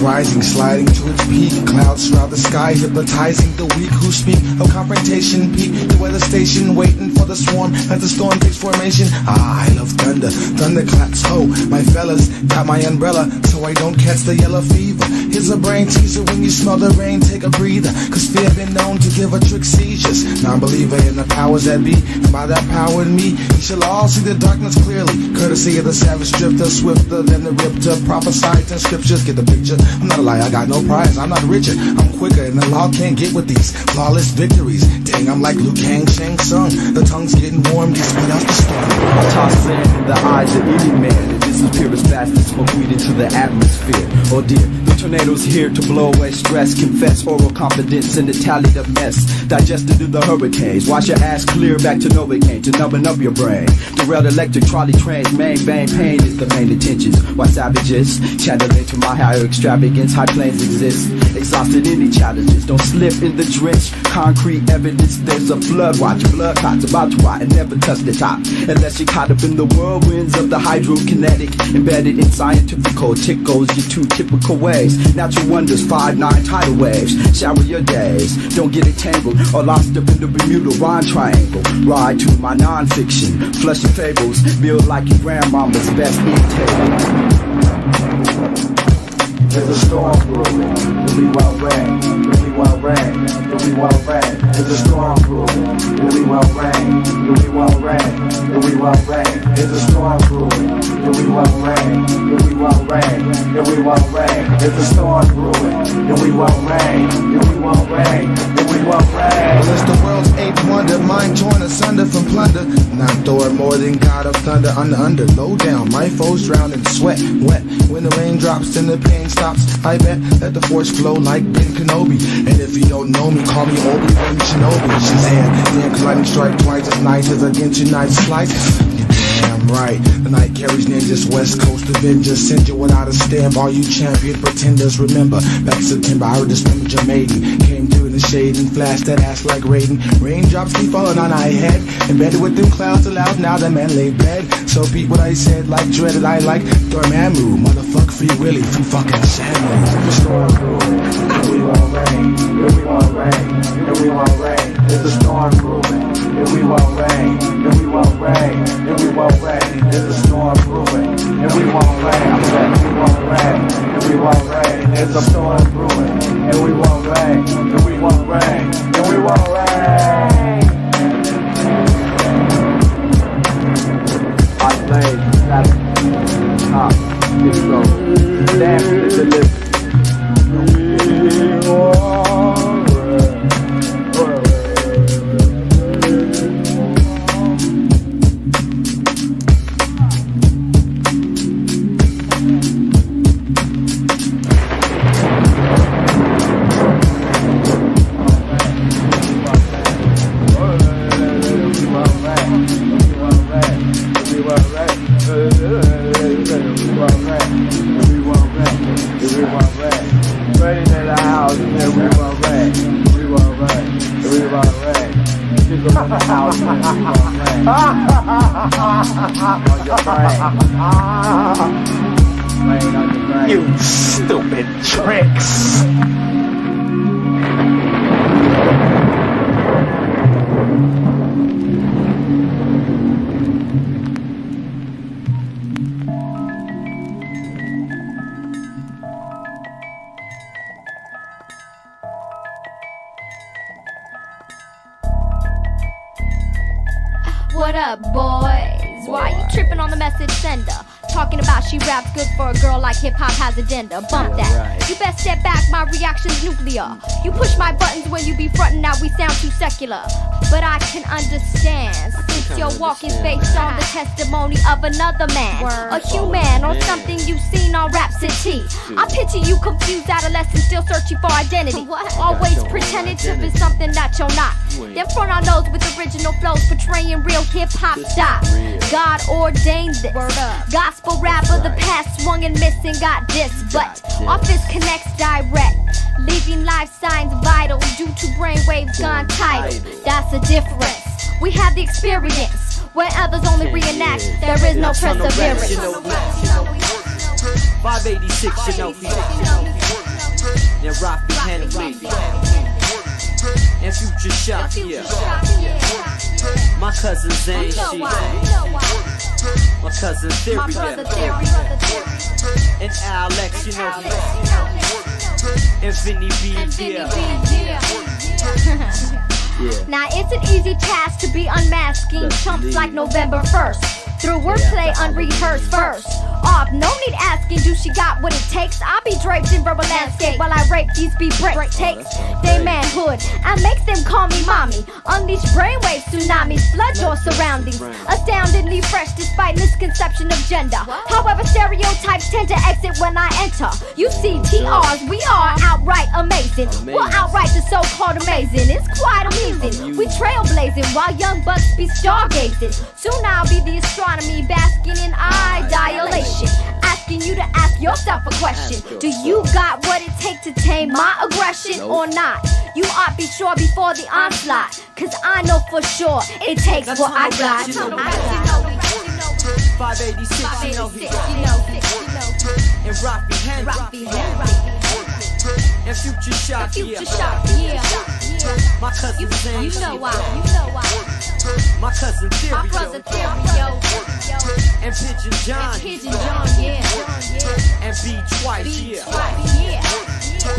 Rising, sliding to its peak. Clouds shroud the sky, hypnotizing the weak who speak of confrontation. Peak the weather station, waiting for the swarm as the storm takes formation. I love thunder, thunderclaps. Ho, my fellas, got my umbrella so I don't catch the yellow fever. Here's a brain teaser when you smell the rain, take a breather. Cause fear been known to give a trick seizures. Non-believer in the powers that be, and by that power in me, you shall all see the darkness clearly. Courtesy of the savage drifter, swifter than the ripter. Prophesied in scriptures, get the picture. I'm not a liar, I got no prize, I'm not richer. I'm quicker and the law can't get with these flawless victories. Dang, I'm like Liu Kang, Shang Tsung. The tongue's getting warm, get spit out the storm. I toss sand in the eyes of any man and disappear as fast as smoke weed into the atmosphere. Oh dear, the tornado's here to blow away stress. Confess oral confidence in the tallied up mess. Digested through the hurricanes. Wash your ass clear back to Novocaine to numbing up your brain. Derailed electric trolley trains, main vein pain is the main intentions. Why savages channeling to my higher extravagance, high planes exist. Exhausted any challenges, don't slip in the drench. Concrete evidence, there's a flood watch. Blood clots about to rot and never touch the top. Unless you're caught up in the whirlwinds of the hydrokinetic synthetic, embedded in scientifical. Tickles your two typical ways. Natural wonders, 5-9 tidal waves. Shower your days. Don't get it tangled or lost up in the Bermuda Rhyme Triangle. Ride to my non-fiction. Flush your fables. Build like your grandmama's best table. There's a storm brewing, we will rain, we will rain, we will rain. There's a storm brewing, we will rain, we will rain, we will rain. There's a storm brewing, we will rain, we will rain, we will rain. There's a storm brewing, we will rain, we will rain, we will rain. Well, it's the world's eighth wonder, mind torn asunder from plunder. Not Thor, more than God of thunder, under, low down. My foes drown in sweat, wet. When the rain drops and the pain stops, I bet let the force flow like Ben Kenobi. And if you don't know me, call me Obi-Wan Shinobi. Shazam, damn, cause lightning strike twice as nice as against your night slice. You're damn right. The night carries ninjas, West Coast Avengers. Send you without a stamp, all you champion pretenders. Remember, back in September, I dismembered your maiden. Came through in the shade and flashed that ass like Raiden. Raindrops keep falling on my head. Embedded with them clouds allowed, now the man lay bed. So beat what I said, like dreaded, I like Dormammu. Motherfuck Free Willy, from fucking Samuel. The storm brewing, we won't rain, we won't rain, we won't rain. There's a storm brewing, we won't rain, we won't rain, we won't rain. There's a storm brewing, we won't rain, we won't rain, we won't rain. There's a storm brewing, we won't rain, we won't rain, we won't rain. I play that top, big low, dance to the lips. You stupid tricks. What up, boys? Why you tripping on the message sender? Talking about she raps good for a girl like hip-hop has a gender. Bump that. You best step back, my reaction's nuclear. You push my buttons when you be frontin' out, we sound too secular. But I can understand, since your walk is based on the testimony of another man, a human, or something you've seen on Rhapsody. I picture you confused adolescent still searching for identity. Always pretending to be something that you're not. Then front our nose with original flows portraying real hip-hop style. God ordained this. Gospel rapper, the past swung and missing, got this. But office connects direct, leaving life signs vital due to brainwaves gone tidal. That's the difference. We have the experience where others only reenact. There is no perseverance. 586, you know, and Rafi Henry and Future Shock, yeah. My cousin Zane, she. My cousin Theory, yeah. And Alex, you know, Infinity B, yeah. Now it's an easy task to be unmasking chumps like November 1st. Through wordplay unrehearsed first. Off, no need asking, do she got what it takes? I'll be draped in verbal landscape while I rape these beat breaks. Takes their manhood and makes them call me mommy. Unleash brainwave tsunamis, flood your surroundings. Astoundingly fresh despite misconception of gender. However, stereotypes tend to exit when I enter. You see, TRs, we are outright amazing. We're outright the so-called amazing. It's quite amusing. We trailblazing while young bucks be stargazing. Soon I'll be the astronomy basking in eye dilation. Asking you to ask yourself a question. Do you got what it takes to tame my aggression or not? You ought be sure before the onslaught, cause I know for sure it takes what I got. 586, you know he. And Rafi Henry. And Future Shock, yeah. My cousin Zane, you know why. My cousin Theory, My cousin Theory, yo. And Pigeon John, yeah. And B Twice, yeah.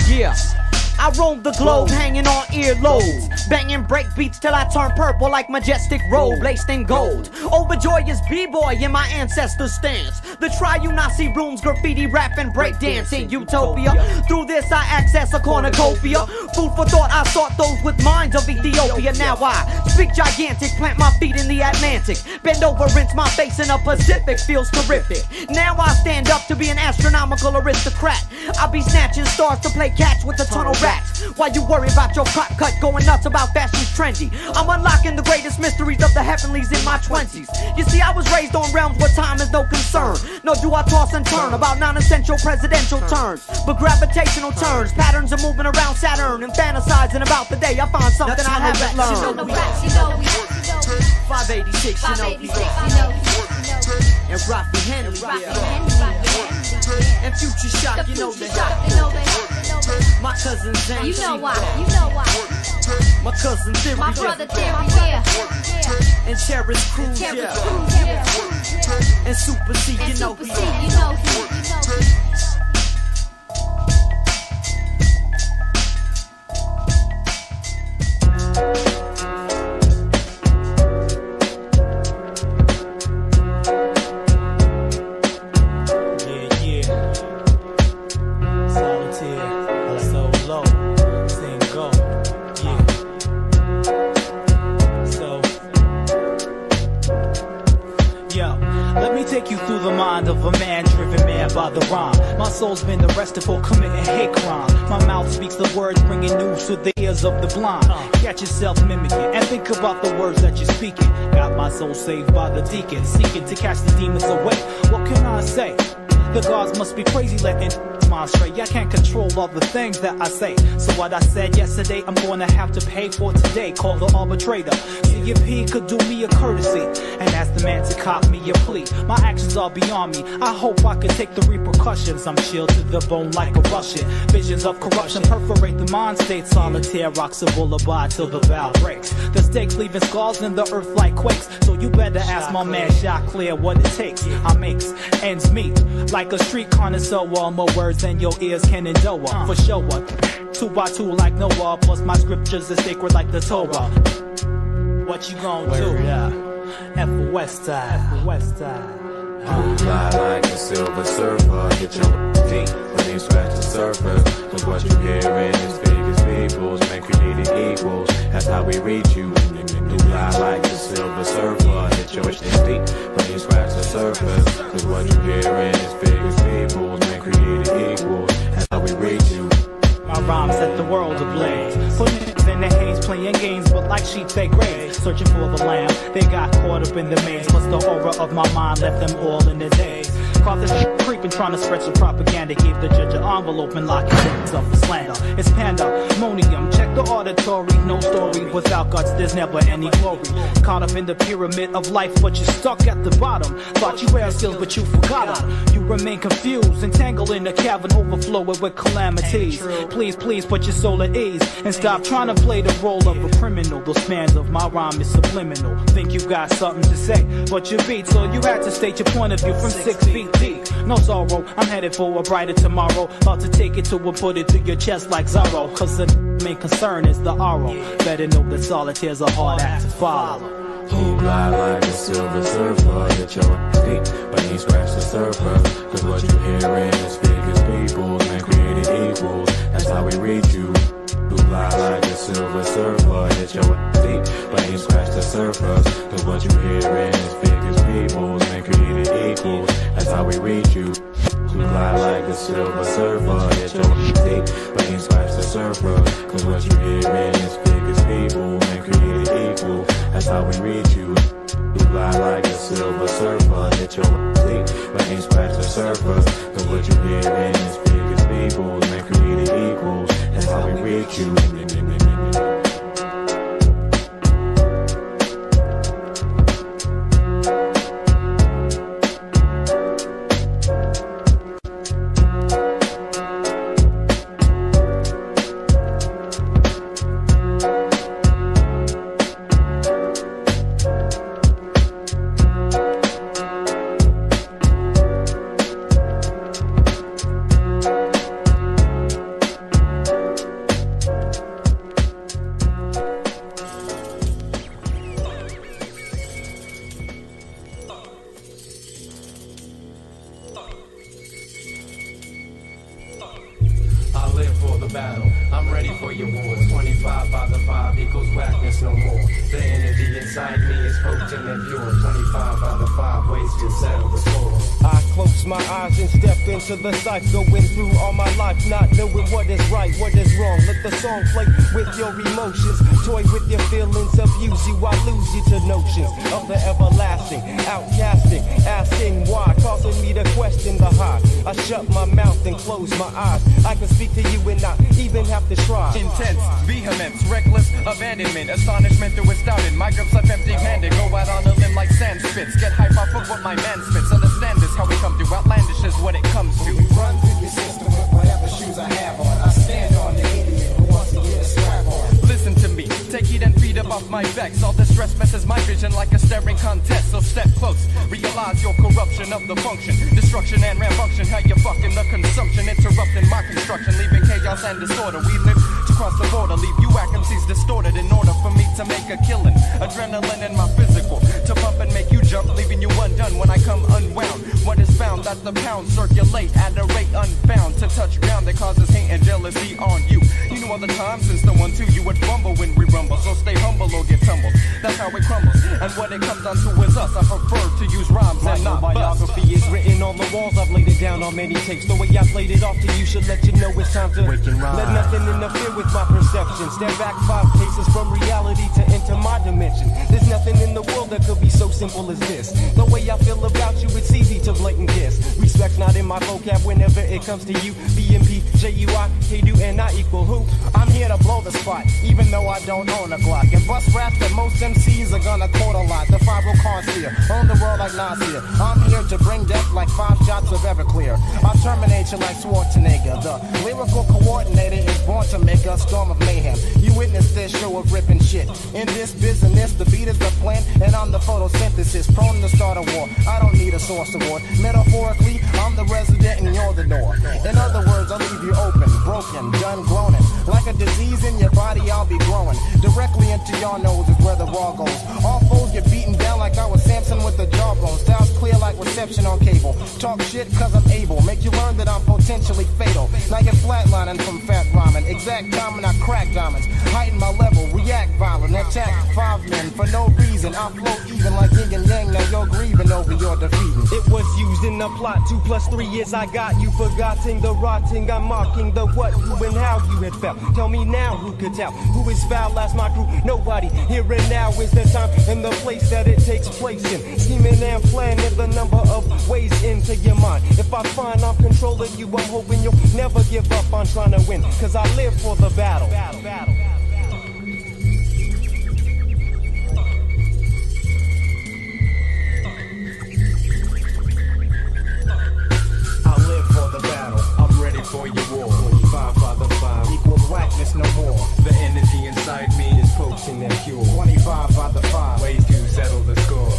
Yeah. I roam the globe, hanging on earlobes, banging break beats till I turn purple like majestic robe laced in gold. Overjoyous b-boy in my ancestors' stance. The tri-Nazi rooms, graffiti, rap, and breakdance in utopia. Through this I access a cornucopia. Food for thought, I sought those with minds of Ethiopia. Now I speak gigantic, plant my feet in the Atlantic, bend over, rinse my face in a Pacific, feels terrific. Now I stand up to be an astronomical aristocrat. I be snatching stars to play catch with the tunnel rats. While you worry about your crop cut, going nuts about fashion's trendy. I'm unlocking the greatest mysteries of the heavenlies in my 20s. You see, I was raised on realms where time is no concern. No do I toss and turn about non-essential presidential turns, but gravitational turns. Patterns are moving around Saturn and fantasizing about the day I find something I haven't learned. 586, you know he. And Rafi Henry, and Future Shock, you know that. My cousin Zane, you know why. My cousin Theory, my brother Theory, yeah. And Cherish Cruz, yeah. And Super C, you know he. Of a man driven mad by the rhyme. My soul's been arrested for committing hate crime. My mouth speaks the words, bringing news to the ears of the blind. Catch yourself mimicking and think about the words that you're speaking. Got my soul saved by the deacon, seeking to catch the demons away. What can I say? The gods must be crazy letting mind stray. I can't control all the things that I say. So what I said yesterday, I'm gonna have to pay for today. Call the arbitrator, see if he could do me a courtesy and ask the man to cop me a plea. My actions are beyond me. I hope I can take the repercussions. I'm chilled to the bone like a Russian. Visions of corruption perforate the mind state. Solitaire rocks a lullaby till the valve breaks. The stakes leaving scars in the earth like quakes. So you better ask my man Shot Clear what it takes. I makes ends meet like a street connoisseur. More words than your ears can endure. For sure, 2 by 2 like Noah. Plus my scriptures are sacred like the Torah. What you gonna do? F for West Side. You fly like a silver surfer. Hit your feet when you scratch the surface. Cause what you hearing is biggest peoples. Man created equals. That's how we reach you. You fly like a silver surfer. Hit your feet when you scratch the surface. Cause what you hearing is biggest peoples. Man created equals. That's how we reach you. My rhymes set the world ablaze. Put niggas in the haze, playing games, but like sheep they graze. Searching for the lamb, they got caught up in the maze. Plus the aura of my mind left them all in the daze. Caught this creeping, trying to spread some propaganda. Gave the judge an envelope and locked his up for slander. It's pandemonium, check the auditory. No story without guts, there's never any glory. Caught up in the pyramid of life, but you're stuck at the bottom. Thought you had skills, but you forgot them. You remain confused, entangled in a cavern, overflowing with calamities. Please put your soul at ease and stop trying to play the role of a criminal. Those spans of my rhyme is subliminal. Think you got something to say, but you beat, so you had to state your point of view from 6 feet deep. No sorrow, I'm headed for a brighter tomorrow. About to take it to and put it through your chest like Zorro. Cause the main concern is the RO. Better know that solitaire's a hard act to follow. You fly like a silver surfer. Hit your feet when you scratch the surface. Cause what you hearing is biggest peoples. Man created equals. That's how we reach you. You fly like a silver surfer. Hit your feet when you scratch the surface. Cause what you hearing is biggest peoples. Man created equals. That's how we reach you. You fly like a silver surfer. Hit your feet when you scratch the surface. Cause what you hearing is biggest people. Man created equal. That's how we reach you. You fly like a silver surfer. Hit your feet when you scratch the surface. Cause what you hearing is biggest people. Man created equals. That's how we reach you. no more. The energy inside me is potent and pure. 25 out of 5 ways to settle the score. I close my eyes and step into the cycle, going through all my life, not knowing what is right, what is wrong. Let the song play with your emotions, toy with your feelings, abuse you, I lose you to notions of the everlasting, outcasting, asking why, causing me to question the high. I shut my mouth and close my eyes. I can speak to you and not even have to try. Intense, vehemence, reckless abandonment, astonishment through astounded. My grips left empty-handed, go out on a limb like sand spits. Get hype off of what my man spits. Understand this, how we come through. Outlandish is what it comes to. We run through your system with whatever shoes I have on. I stand on the idiot who wants to get a scrap on. Listen to me, take heed and feed up off my vex. All distress messes my vision like a staring contest. So step close, realize your corruption of the function, destruction and rambunctious. How you fucking the consumption, interrupting my construction, leaving chaos and disorder. We live to cross the border, leave you MCs distorted in order for me to make a killing. Adrenaline in my physical to pump and make you jump, leaving you undone when I come unwound. What is found that the pounds circulate at a rate unfound to touch ground that causes hate and jealousy on you. You know all the time since the 1-2 you would fumble when we rumble, so stay humble or get tumbled. That's how it crumbles, and what it comes down to is us. I prefer to use rhymes and not biography is written on the walls. I've laid it down on many tapes. The way I played it off to you should let you know it's time to let nothing interfere with my perception. Stand back 5 paces from reality to enter my dimension. There's nothing in the world that could be so simple as this. The way I feel about you, it's easy to blatant guess. Respect's not in my vocab whenever it comes to you. BMP, JUI, KDU, and I equal who? I'm here to blow the spot, even though I don't own a Glock. And bust raps that most MCs are gonna quote a lot. The 5 consphere, own the world like Nasir. I'm here to bring death like 5 shots of Everclear. I'll terminate you like Schwarzenegger. The lyrical coordinator is born to make a storm of mayhem. You witness this show of ripping shit. In this business, the beat is the plan, and I'm the photosynthesis, prone to start a war. I don't need a source award. Metaphorically, I'm the resident and you're the door. In other words, I'll leave you open, broken, done groaning. Like a disease in your body, I'll be growing. Directly into your nose is where the raw goes. All foes get beaten down like I was Samson with the jawbone. Styles clear like reception on cable. Talk shit cause I'm able. Make you learn that I'm potentially fatal. Now you're flatlining from fat rhyming. Exact time and I crack diamonds. Heighten my level, react violent. Attack 5 men for no reason. I flow even like yin and yang. Now you're grieving over your defeating. It was used in the plot. 2 + 3 years I got you forgetting the rotting. I'm mocking the what, who, and how you had felt. Tell me now who could tell who is foul as my crew. Nobody. Here and now is the time and the place that it takes place in. Scheming and planning the number of ways into your mind. If I find I'm controlling you, I'm hoping you'll never give up on trying to win. Cause I live for the battle. I live for the battle. I'm ready for your war. 25 by the 5 equals whackness no more. The energy inside me is potent and pure. 25 by the 5 ways to settle the score.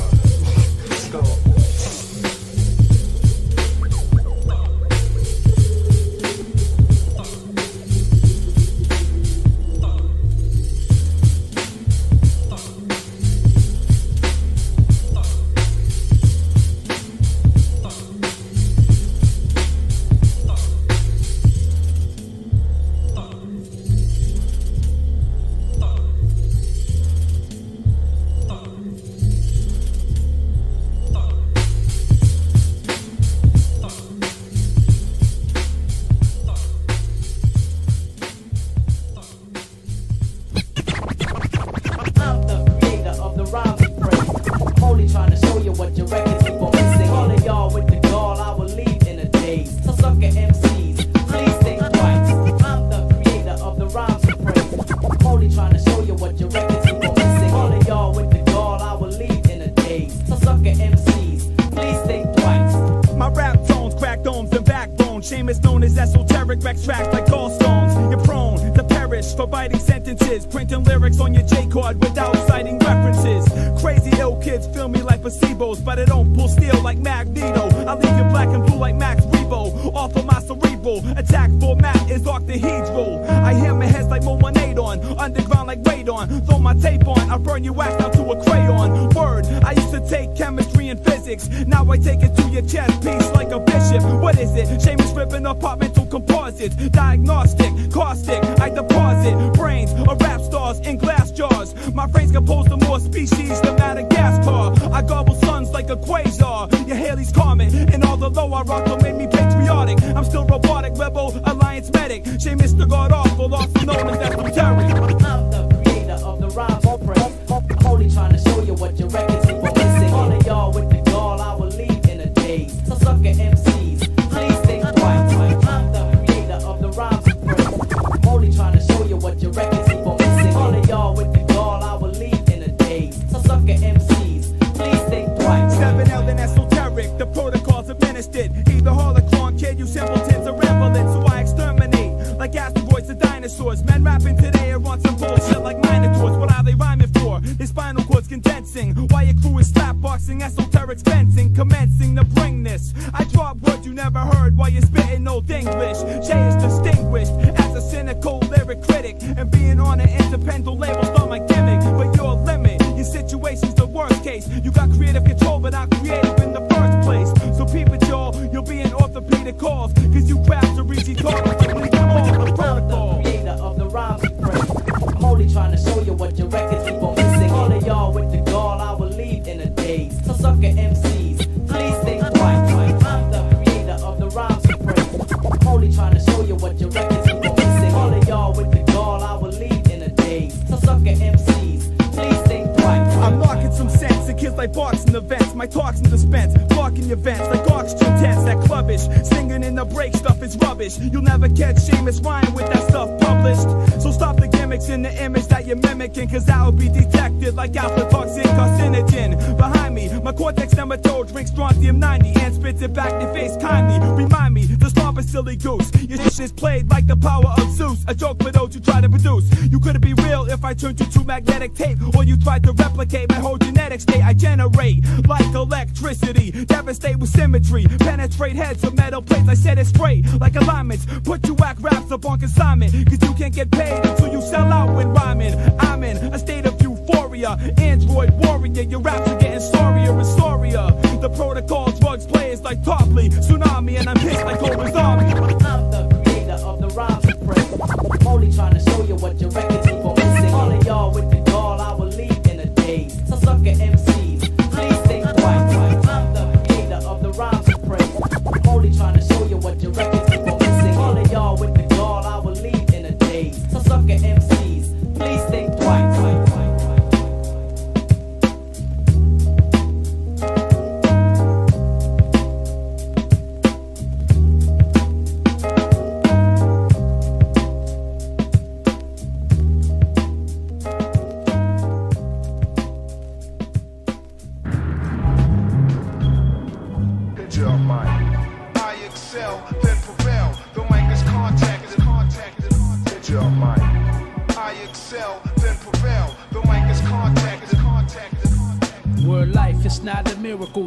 Now I take it to your chest piece like a bishop. What is it? Seamus ripping apart mental composites. Diagnostic, caustic, I deposit brains of rap stars in glass jars. stars. My frame's composed of more species than Madagascar. I gobble suns like a quasar. Your Haley's Comet, and all the low I rock don't make me patriotic. I'm still robotic, rebel, alliance medic. Seamus the God awful, also known as esoteric. I'm the creator of the rhymes on praise. I'm only trying to show you what your records keep on missing. All of y'all with the gall, I will leave in a daze. So sucker MCs, please think twice. I'm the creator of the rhymes on praise. I'm only trying to show you what your records keep on missing. All of y'all with the gall, I will leave in a daze. So sucker MCs, please think twice. 7L and esoteric, the protocols administered. Either holocron, kid, you simpletons are relevant, so I exterminate like asteroids or dinosaurs. Men rapping today are on some bullshit like minotaurs. What are they rhyming for? His spinal cord's condensing. Why your crew is slapboxing, esoteric fencing, commencing to bring this. I drop words you never heard while you're spitting old English. Jay is distinguished as a cynical lyric critic, and being on an independent label's not my gimmick, but your limit. Your situation's the worst case. You got creative control, but not creative in the first place. So peep it, y'all. You'll be in orthopedic calls, cause you craft are easy targets. I'm the creator of the rhymes we praise. I'm only trying to show you what your records keep on missing. All of y'all with the gall, I will leave in a daze. So sucker MCs, please think twice. I'm the creator of the rhymes we praise. I'm only trying to show you what your records keep on missing. All of y'all with the gall, I will leave in a daze. So sucker MCs, please think twice. I'm knocking some sense in kids like boxing events. My talks in dispense, blocking your vents like oxygen tents. That clubbish, singing in the break stuff is rubbish. You'll never catch Seamus rhyme with that stuff published. So stop the gimmicks in the image that you're mimicking, cause that will be detected like aflatoxin carcinogen. Behind me, my cortex nematode drinks strontium 90 and spits it back in your face kindly. Remind me to stop a silly goose. Your shit is played like the power of Zeus, a joke for those who try to produce. You couldn't be real if I turned you to magnetic tape, or you tried to replicate my whole genetic state. I generate like electricity, devastate with symmetry, penetrate heads of metal plates. I set it straight like alignments, put you whack raps up on consignment, cause you can't get paid until you sell out when rhyming. I'm in a state of euphoria, android warrior. Your raps are getting sorrier and sorrier. The protocol drugs players like Topley, Tsunami, and I'm pissed like Cobra's Army. I'm the creator of the rhymes we praise. I'm only trying to show you what your records keep on missing. All of y'all with the gall, I will leave in a daze. So sucker MCs, please think twice. I'm the creator of the rhymes we praise. I'm only trying to show you what your records keep on missing. All of y'all with the gall, I will leave in a daze. So sucker MCs, please think twice.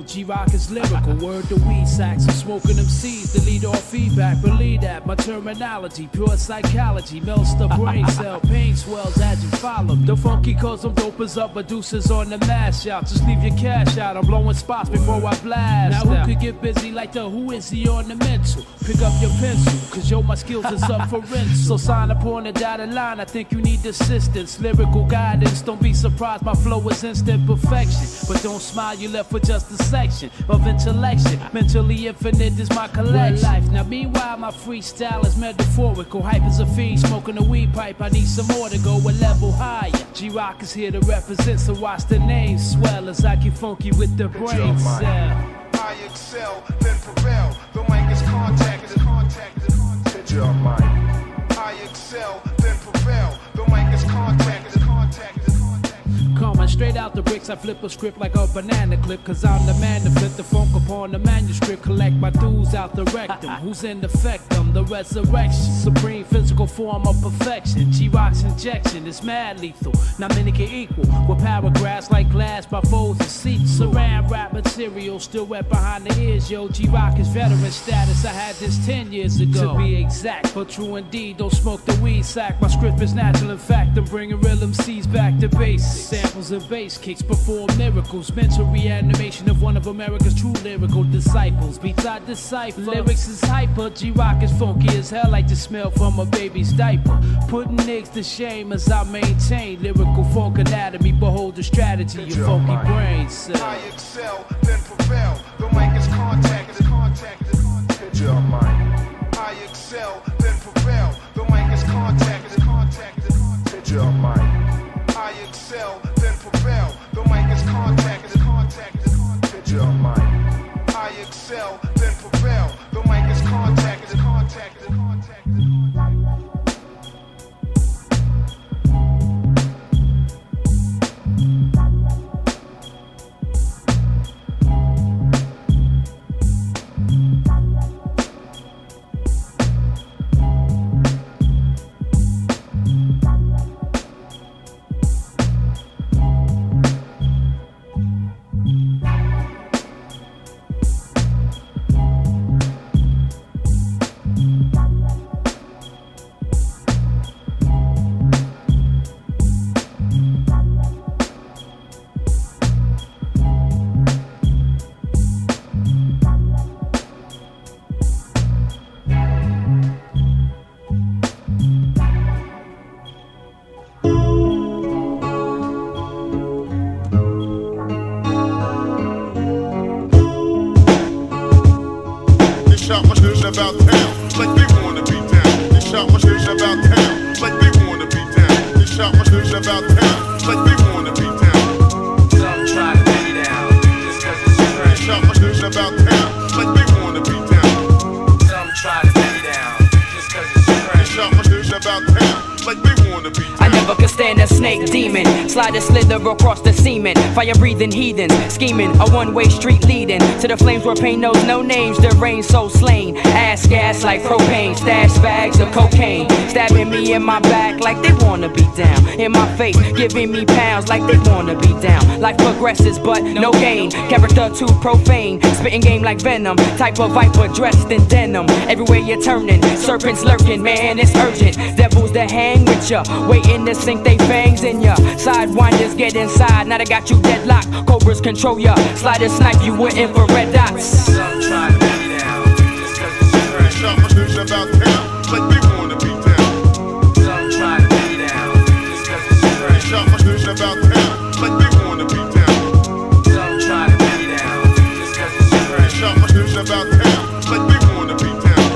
G-Rock is lyrical, word to weed sacks. I'm smoking them seeds to lead off feedback. Believe that, my terminology, pure psychology, melts the brain cell, pain swells as you follow. The funky cause I'm dopers up, producers on the mash out. Just leave your cash out, I'm blowing spots before I blast. Now who could get busy like the who is he on the mental? Pick up your pencil, cause yo, my skills is up for rental. So sign up on the dotted line, I think you need assistance. Lyrical guidance, don't be surprised, my flow is instant perfection. But don't smile, you left with just a section of intellection. Mentally infinite is my collection. Life. Now meanwhile, my freestyle is metaphorical. Hype as a fiend, smoking a weed pipe. I need some more to go a level higher. G-Rock is here to represent, so watch the name swell as I get funky with the brain cell. I excel, then prevail. The mic is contact. Hit your mic. I excel, then prevail. The mic is contact. Coming straight out the bricks, I flip a script like a banana clip. Cause I'm the man to flip the funk upon the manuscript. Collect my dues out the rectum. Who's in effect? I'm the resurrection. Supreme physical form of perfection. G-Rock's injection is mad lethal. Now many can equal. With paragraphs like glass by foes and seats. Saran wrap material still wet behind the ears. Yo, G-Rock is veteran status. I had this 10 years ago. To be exact, but true indeed. Don't smoke the weed sack. My script is natural. In fact, I'm bringing real MCs back to basics. Samples and bass Ice kicks perform miracles, mental reanimation of one of America's true lyrical disciples. Beats I decipher, lyrics is hyper. G-Rock is funky as hell, like the smell from a baby's diaper. Putting niggas to shame as I maintain lyrical funk anatomy. Behold the strategy, your funky brain cells. I excel, then prevail. The mic is contacted. Hit your mic. I excel, then prevail. The mic is contacted. Hit your mic. I excel, then prevail. The mic is contacted. Hit your mic. I excel, then prevail. The mic is contacted. About town, like they wanna be down. They shot my shit about town, like they wanna be down. They shot my shit about town, like they wanna be down. Some try to be down, just cause it's trend. They shot my shit about town, like they wanna be down. Some try to be down, just cause it's trend. They shot my shit about town, like they wanna be down. I never could stand a snake demon. Slide a slither across the cement. Fire breathing heathens. Scheming a one-way street leading to the flames where pain knows no names. The rain so slain. Ass gas like propane. Stash bags of cocaine. Stabbing me in my back like they wanna be down. In my face, giving me pounds like they wanna be down. Life progresses but no gain. Character too profane. Spitting game like venom. Type of viper dressed in denim. Everywhere you're turning. Serpents lurking, man, it's urgent. Devils that hang with ya. Waiting to sink they fangs in ya. Sidewinders get inside, now they got you deadlocked. Cobras control ya, sliders snipe you with infrared dots. Some try to be down, just cause it's trend. They shot my shit about town, like they wanna be down. Some try to be down, just cause it's trend. They shot my shit about town, like they wanna be down. Some try to be down, just cause it's trend. They shot my shit about town, like they wanna be down.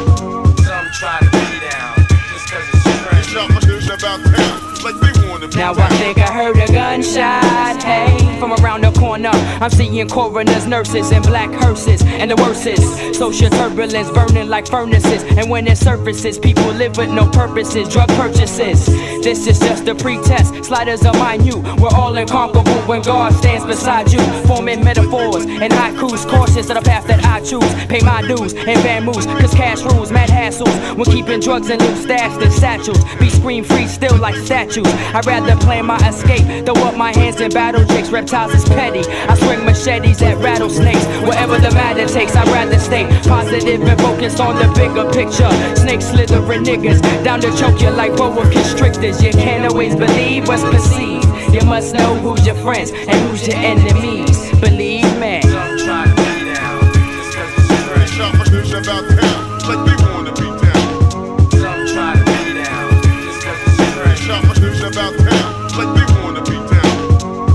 Some try to be down, just cause it's trend. They shot my shit about town, like they wanna be Now down. I think I heard a gunshot, hey, from around the corner. I'm seeing coroners, nurses, and black hearses. And the worst is social turbulence burning like furnaces. And when it surfaces, people live with no purposes, drug purchases. This is just a pretest, sliders are minute. We're all inconquerable when God stands beside you. Forming metaphors and haikus, cautious of the path that I choose. Pay my dues and van moves, cause cash rules, mad hassles. When keeping drugs and loose stashed in satchels. Be scream free still like statues. I'd rather plan my escape, throw up my hands in battle jakes. Reptiles is petty, I swing machetes at rattlesnakes. Whatever the matter takes, I'd rather stay positive and focused on the bigger picture. Snakes slithering niggas, down to choke you like boa constrictors. You can't always believe what's perceived. You must know who's your friends and who's your enemies. Believe me. Some try to be down, just cause it's trend. They shot my shit about town, like they wanna be down. Some try to be down, just cause it's They trend. shot my shit about town, like they wanna be down.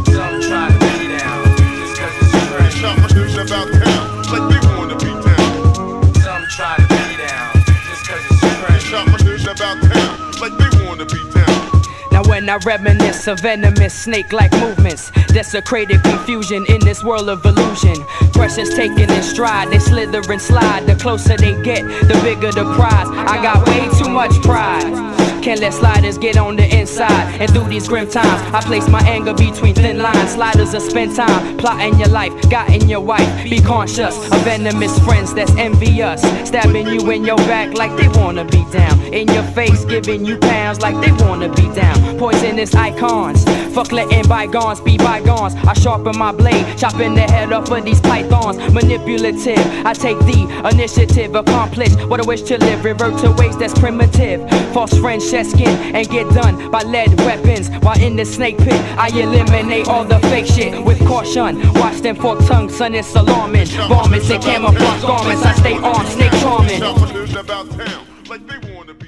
Some try to be down, just cause it's They trend. shot my shit about town, like they wanna be down. Some try to be down, just cause it's They trend. shot my shit about town, like they wanna be down. Now when I reminisce of venomous snake-like movements, desecrated confusion in this world of illusion. Pressures taken in stride, they slither and slide. The closer they get, the bigger the prize. I got way too much pride. Can't let sliders get on the inside. And through these grim times, I place my anger between thin lines. Sliders will spend time plotting your life, guiding your wife. Be conscious of venomous friends that's envious, stabbing you in your back like they wanna be down. In your face, giving you pounds like they wanna be down. Poisonous icons, Fuck letting bygones be bygones. I sharpen my blade, chopping the head off of these pythons. Manipulative, I take the initiative, accomplish what I wish to live. Revert to ways that's primitive. False friends shed skin and get done by lead weapons. While in the snake pit, I eliminate all the fake shit with caution. Watch them fork tongues, son, it's alarming. Varmints and camouflage garments, I stay on, snake charming. About town, like they wanna be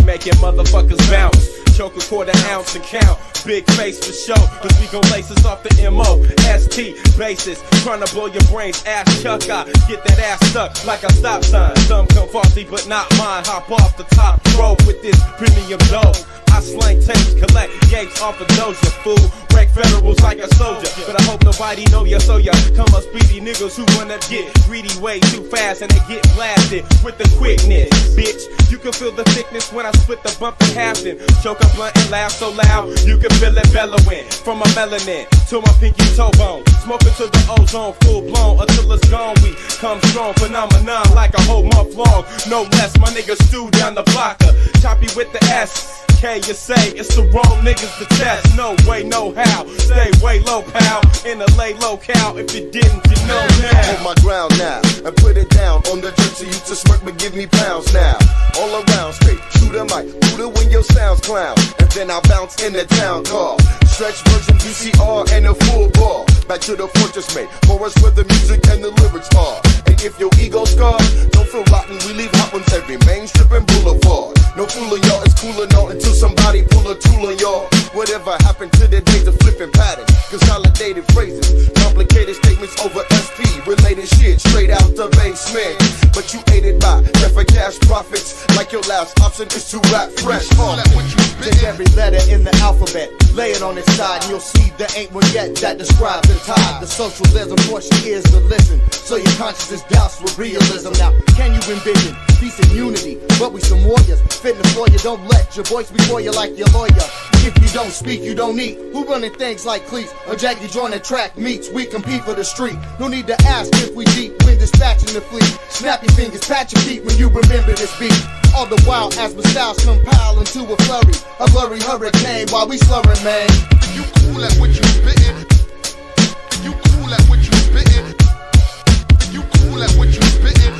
making motherfuckers bounce. Choke a quarter ounce and count. Big face for show, cause we gon' lace us off the M.O.S.T. basis. Tryna blow your brains, ass chuck. I get that ass stuck like a stop sign. Some come faulty, but not mine. Hop off the top rope with this premium dough. I slang tapes, collect yanks off of Doja, fool. Break federals like a soldier. But I hope nobody know ya, so ya come up speedy niggas who wanna get greedy way too fast and they get blasted with the quickness. Bitch, you can feel the thickness when I split the bump in half and choke a blunt and laugh so loud you can feel it bellowing from my melanin to my pinky toe bone. Smoking to the ozone, full blown until it's gone. We come strong, phenomenon like a whole month long. No less, my nigga stew down the blocker. Choppy with the S. K, you say it's the wrong niggas to test. No way, no how. Stay way low, pal. In a lay locale. If you didn't, you know now. Hold my ground now and put it down on the drip so you to smirk but give me pounds now. All around straight, shoot a mic, Buddha when your sounds clown. And then I bounce in the town car. Stretch version VCR and a full ball. Back to the fortress, mate. For us where the music and the lyrics are. And if your ego scarred, don't feel rotten. We leave hot ones every main strip and boulevard. No fooling y'all, it's cooler no until somebody pull a tool on y'all. Whatever happened to the days of flipping patterns, consolidated phrases, complicated statements over SP, related shit straight out the basement. But you aided by for cash profits, like your last option is to rap fresh. Take every letter in the alphabet, lay it on its side, and you'll see there ain't one yet that describes the tide. The socialism portion is the listen, so your conscience is doused with realism. Now, can you envision peace and unity? But we some warriors, fitness for you. Don't let your voice before you like your lawyer. If you don't speak, you don't eat. Who running things like cleats or Jackie joining track meets? We compete for the street. No need to ask if we deep when dispatching the fleet. Snap your fingers, pat your feet when you remember this beat. All the while as my styles compile into a flurry, a blurry hurricane while we slurring, man. You cool at what you spittin'. You cool at what you spittin'. You cool at what you spittin'.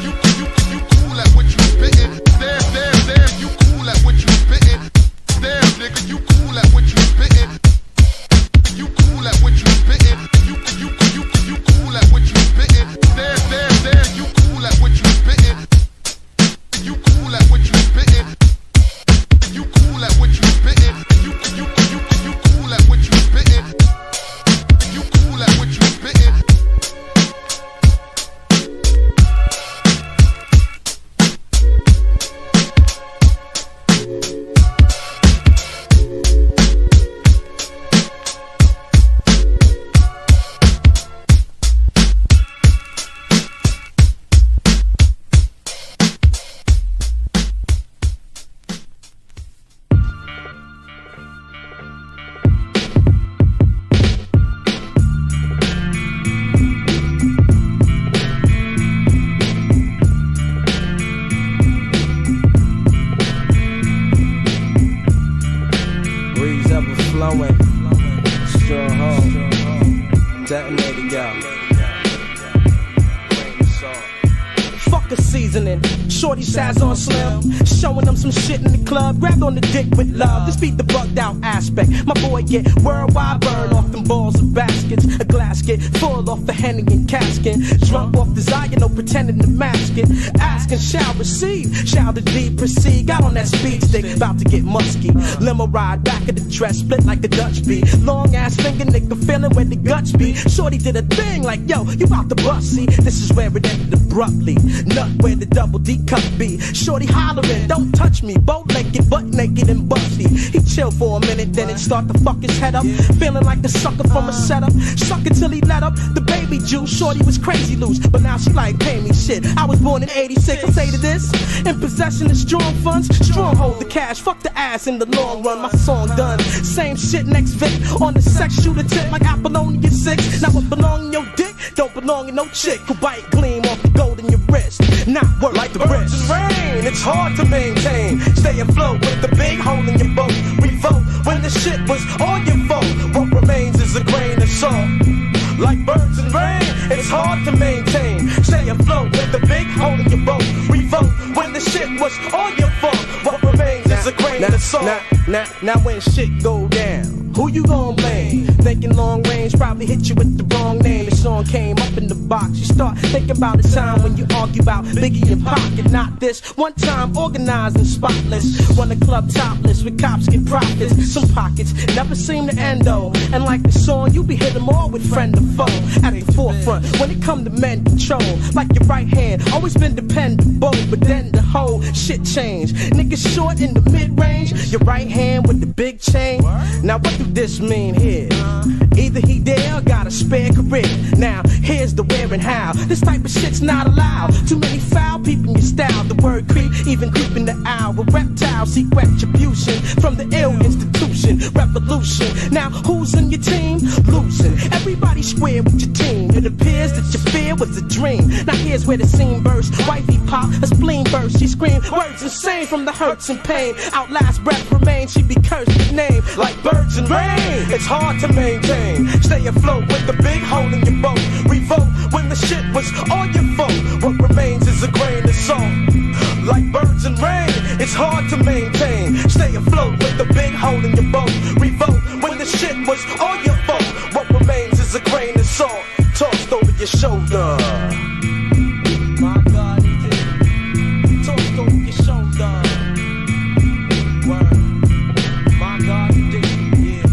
You cool at what you spittin'. There, you cool at what you spittin'. There, nigga, you cool at what you spittin'. You cool at what you spittin'. You cool at what you spittin'. There, you cool at what you spittin'. You cool at what you spittin'. You cool at what you spittin'. You cool at what you spittin'. You cool at what you spittin'. Shorty Saz on slim, showing them some shit in the club. Grabbed on the dick with love. This beat the bugged out aspect. My boy get worldwide burn off them balls of baskets. A glass get full off the Henny and casket. Drunk off desire, no pretending to mask it. Asking shall receive, shall the deed proceed. Got on that speed stick, about to get musky. Limo ride back of the dress, split like a Dutch bee. Long ass finger nigga feeling where the guts be. Shorty did a thing like yo, you about to bust. See, this is where it ended abruptly. Nut where the double D cup be. Shorty hollering, don't touch me. Both naked, butt naked and busty. He chill for a minute, then it start to fuck his head up. Feeling like the sucker from a setup. Sucker till he let up the baby juice. Shorty was crazy loose, but now she like pay me shit. I was born in 86. I say to this, in possession of strong funds, strong hold the cash. Fuck the ass in the long run. My song done. Same shit next Vic on the sex shooter tip like Apollonia 6. Now what belong in your dick? don't belong in no chick who bite gleam off the gold in your wrist. Not worth like the risk. Rain, it's hard to maintain. Stay afloat with the big hole in your boat. Revolt when the shit was all your fault. What remains is a grain of salt. Like birds and rain, it's hard to maintain. Stay afloat with the big hole in your boat. Revolt when the shit was all your fault. What remains is a grain of salt. Now when shit go down, who you gon' blame? Thinking long range probably hit you with the wrong name. The song came up in the box. You start thinking about the time when you argue about Biggie and Pac. And not this one time organized and spotless. Run the club topless with cops get profits. Some pockets never seem to end though. And like the song, you be hitting them all with friend or foe. At the forefront when it come to men control. Like your right hand, always been dependable. But then the whole shit changed. Niggas short in the mid-range. Your right hand with the big chain. Now what do this mean here? Either he there or got a spare career. Now here's the where and how. This type of shit's not allowed. Too many foul people in your style. The word creep, even creeping the owl. With reptiles seek retribution from the ill institution. Revolution. Now who's in your team? Losing. Everybody square with your team. It appears that your fear was a dream. Now here's where the scene burst. Wifey pop, a spleen burst. She screamed words insane from the hurts and pain. Outlast breath remain. She be cursed with name like birds and rain. It's hard to maintain. Stay afloat with the big hole in your boat. Revolt when the shit was all your fault. What remains is a grain of salt. Like birds and rain, it's hard to maintain. Stay afloat with the big hole in your boat. Revolt when the shit was all your fault. What remains is a grain of salt. Tossed over your shoulder. My God, he did. Tossed over your shoulder. Word. My God, he did. Yeah.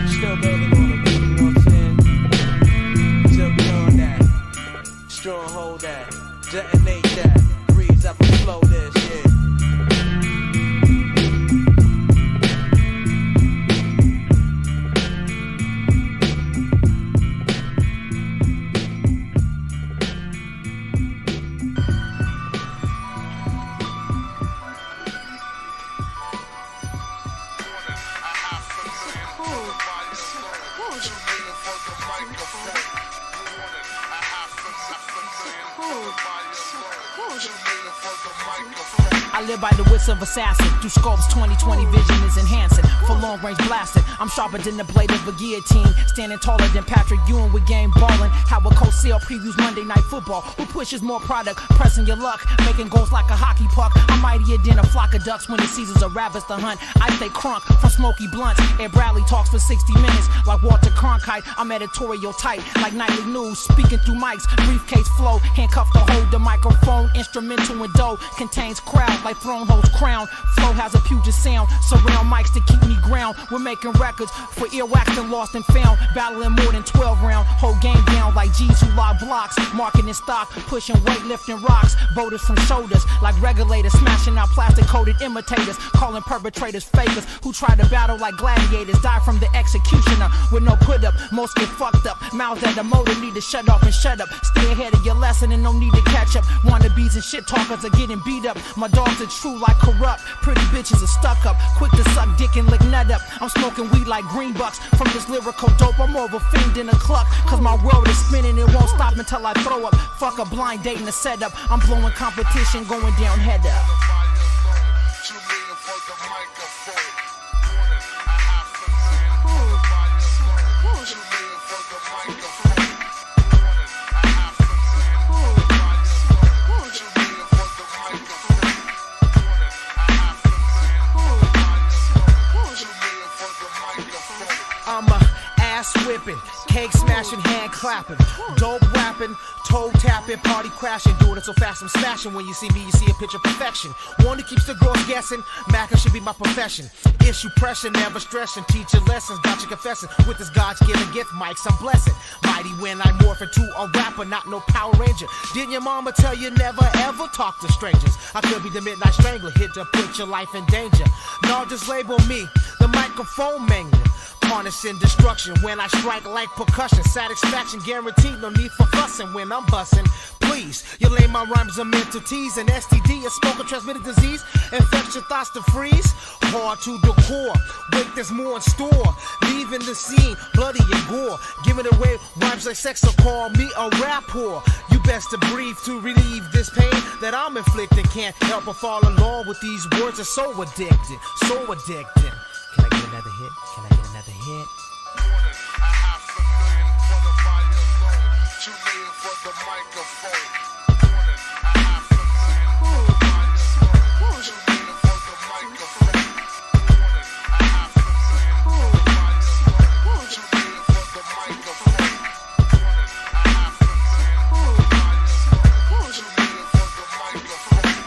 Still building on it, you know what I'm saying? Still beyond that. Strong hold that. Detonate that. Breeze up and flow this, yeah. I live by the wits of assassin. Through scopes, 20/20 vision is enhancing. For long range blasting, I'm sharper than the blade of a guillotine. Standing taller than Patrick Ewing with game ballin'. How a Cosell previews Monday Night Football. Who pushes more product, pressing your luck, making goals like a hockey puck. I'm mightier than a flock of ducks when the seasons of rabbits to hunt. I stay crunk from smoky blunts. Ed Bradley talks for 60 minutes like Walter Cronkite. I'm editorial tight like nightly news. Speaking through mics, briefcase flow, handcuffed to hold the microphone. Instrumental and dough contains crowd like throne holds crown. Flow has a Puget sound. Surround mics to keep me ground. We're making records for earwax and lost and found. Battling more than 12 round. Whole game down like G's who lob blocks. Marking in stock, pushing weight, lifting rocks. Boulders from shoulders like regulators. Smashing out plastic coated imitators. Calling perpetrators fakers who try to battle like gladiators. Die from the executioner with no put up. Most get fucked up. Mouths at the motor need to shut off and shut up. Stay ahead of your lesson and no need to catch up. Wannabes and shit talkers are getting beat up. My dogs are true like corrupt. Pretty bitches are stuck up. Quick to suck dick and lick nut up. I'm smoking weed like green bucks. From this lyrical dope, I'm more of a fiend than a cluck. Cause my world is spinning, it won't stop until I throw up. Fuck a blind date and a setup. I'm blowing competition, going down head up. I'm a ass whipping, cake smashing, hand clapping, dope rapping, toe tapping, party crashing, doing it so fast I'm smashing. When you see me, you see a picture of perfection. One that keeps the girls guessing, Mackin' should be my profession. Issue pressure, never stressing, teach your lessons, got you confessing. With this God's given gift, mics I'm blessing. Mighty when I morph into a rapper, not no Power Ranger. Didn't your mama tell you never ever talk to strangers? I could be the midnight strangler, hit to put your life in danger. No, just label me the microphone mangler. Harnessing destruction when I strike like percussion. Satisfaction guaranteed, no need for fussing when I'm bussin'. please. You lay my rhymes are meant to tease. An STD, a smoker transmitted disease. Infect your thoughts to freeze. Hard to the core. Wait, there's more in store. Leaving the scene, bloody and gore. Giving away rhymes like sex, so call me a rap whore. You best to breathe to relieve this pain that I'm inflicting. Can't help but fall along with these words. Are so addicted, so addicted. Can I get another hit? Can I get another hit?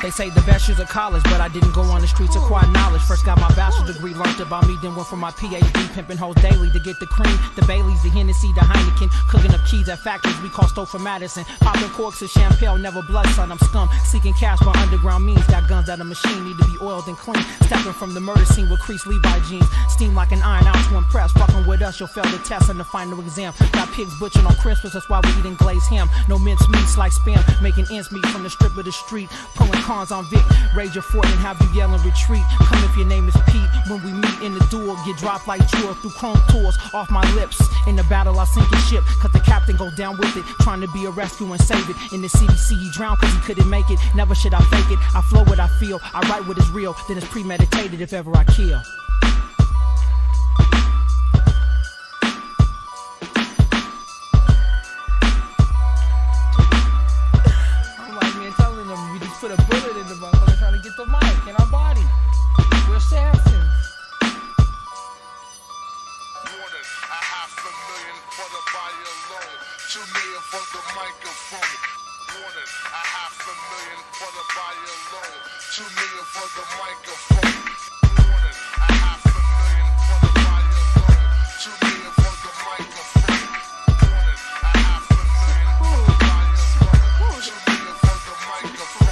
They say the best years of college, but I didn't go on the streets, acquire knowledge. First got my bachelor's degree, learned about me, then went for my PhD, pimping hoes daily to get the cream, the Baileys, the Hennessy, the Heineken, cooking up keys at factories we call Stowe for Madison, popping corks of champagne, never blood, son, I'm scum, seeking cash by underground means, got guns out of machine, need to be oiled and clean, stepping from the murder scene with creased Levi jeans, steam like an iron out to impress, fucking with us, you'll fail the test on the final exam, got pigs butchered on Christmas, that's why we eating glazed ham, no mince meats like spam, making ends meet from the strip of the street, pulling cons on Vic, raise your fort and have you yell and retreat. Come if your name is Pete. When we meet in the duel, get dropped like jewel through chrome tours off my lips. In the battle, I sink his ship, cause the captain go down with it. Trying to be a rescue and save it. In the CDC, he drowned cause he couldn't make it. Never should I fake it. I flow what I feel. I write what is real. Then it's premeditated if ever I kill. Put a bullet in the motherfucker trying to get the mic in our body. We're assassins. Warning, $500,000 for the buy alone. $2 million for the microphone. Warning, $500,000 for the buy alone. $2 million for the microphone. Warning, $500,000 for the buy alone. $2 million for the microphone. Warning, $500,000 for the buy alone. $2 million for the microphone.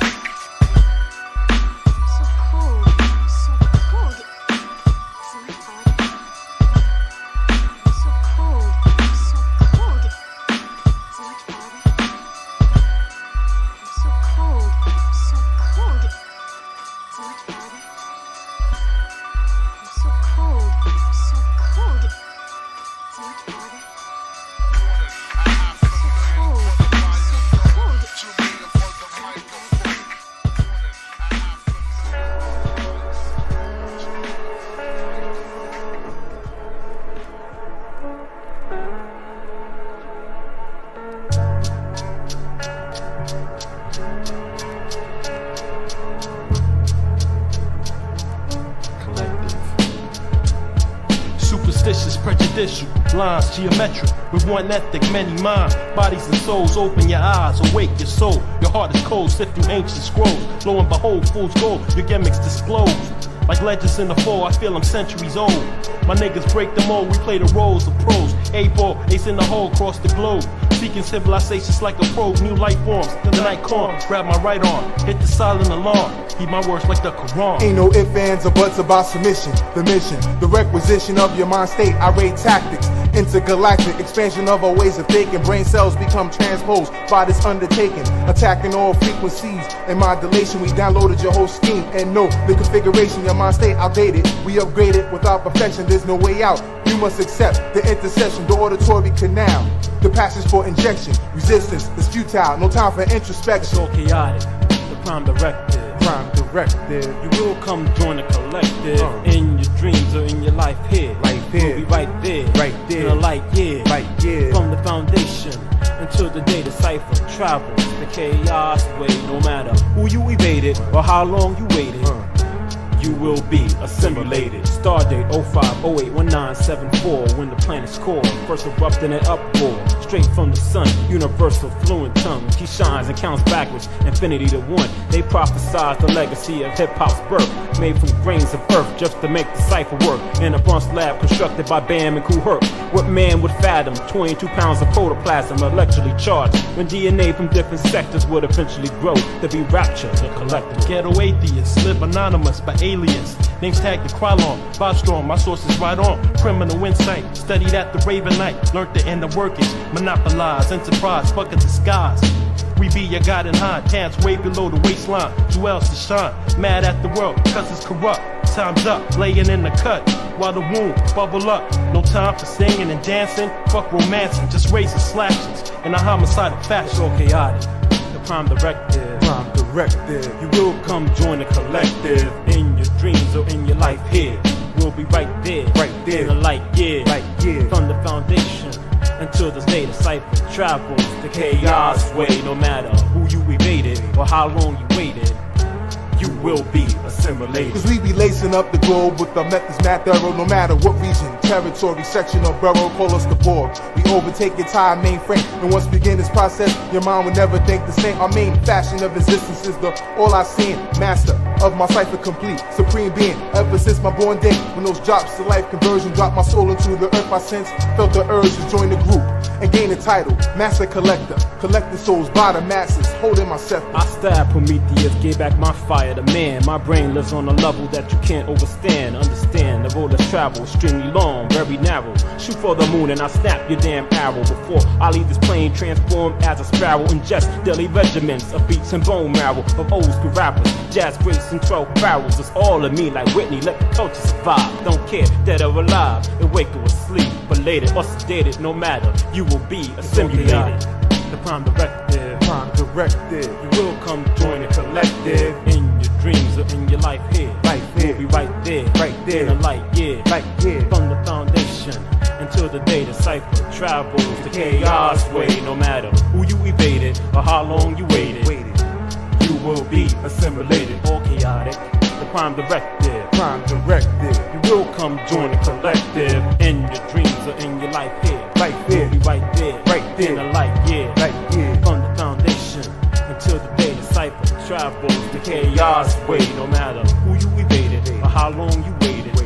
Prejudicial, lines geometric, with one ethic, many minds, bodies and souls. Open your eyes, awake your soul. Your heart is cold, sift through ancient scrolls. Lo and behold, fool's gold, your gimmicks disclose. Like legends in the fall, I feel I'm centuries old. My niggas break the mold, we play the roles of pros. A-ball, ace in the hole across the globe. Seeking civilizations like a probe, new life forms. The night comes, grab my right arm, hit the silent alarm. Keep my words like the Quran. Ain't no ifs, ands, or buts about submission. The mission, the requisition of your mind state, irate tactics. Intergalactic expansion of our ways of thinking. Brain cells become transposed by this undertaking. Attacking all frequencies and modulation. We downloaded your whole scheme and know the configuration. Your mind state outdated. We upgraded without perfection. There's no way out. You must accept the intercession, the auditory canal. The passage for injection. Resistance is futile. No time for introspection. It's all chaotic. The prime directive. Prime directive. You will come join the collective. In your dreams or in your life here. Life here. We'll be right there. Right there. In a light year. Right year. From the foundation until the day the cipher travels the chaos way. No matter who you evaded or how long you waited. You will be assimilated. Stardate 05081974 when the planet's core first erupting in uproar. Straight from the sun, universal fluent tongue. He shines and counts backwards, infinity to one. They prophesize the legacy of hip-hop's birth, made from grains of earth just to make the cipher work. In a bronze lab constructed by Bam and Kool Herc. What man would fathom 22 pounds of protoplasm electrically charged when DNA from different sectors would eventually grow to be raptured and collected. Ghetto atheists live anonymous by aliens. Names tagged to Krylon, Bob Strong, my source is right on. Criminal insight, studied at the Raven Knight. Learned the inner workings, monopolize, enterprise, fucking disguise. We be your guiding hand, hands way below the waistline. Who else to shine? Mad at the world, cause it's corrupt. Time's up, laying in the cut while the wound bubble up. No time for singing and dancing, fuck romancing, just razor slashes in a homicidal fashion. It's all chaotic, the prime directive. Prime directive. You will come join the collective in your dreams or in your life here. We'll be right there, in the light year, from the foundation until this day the cipher travels the chaos way. No matter who you evaded or how long you waited, you will be assimilated. Cause we be lacing up the globe with the methods mad thorough. No matter what region, territory, section or borough, call us the Borg. We overtake your entire mainframe, and once we begin this process, your mind would never think the same. Our main fashion of existence is the all I seen, master of my cipher complete, supreme being. Ever since my born day, when those drops to life conversion dropped my soul into the earth, I since felt the urge to join the group and gain the title, master collector, collecting souls by the masses, holding my scepter. I stab Prometheus, gave back my fire to man. My brain lives on a level that you can't overstand. Understand the road of travel, extremely long, very narrow. Shoot for the moon and I snap your damn arrow. Before I leave this plane, transform as a sparrow. Ingest daily regiments of beats and bone marrow of old school rappers, jazz greats and 12 barrels. It's all of me like Whitney, let the culture survive. Don't care, dead or alive, awake or asleep, belated or sedated, no matter, you will be assimilated. The prime directive, you will come join the collective in your dreams or in your life here. We'll be right there, in the light, from the foundation until the day the cipher travels the chaos way. No matter who you evaded or how long you waited, you will be assimilated or chaotic. The prime directive, you will come join the collective in your dreams or in your life here. We'll be right there, in the light, from the foundation until the day the cipher travels the chaos way. No matter who you evaded or how long you waited,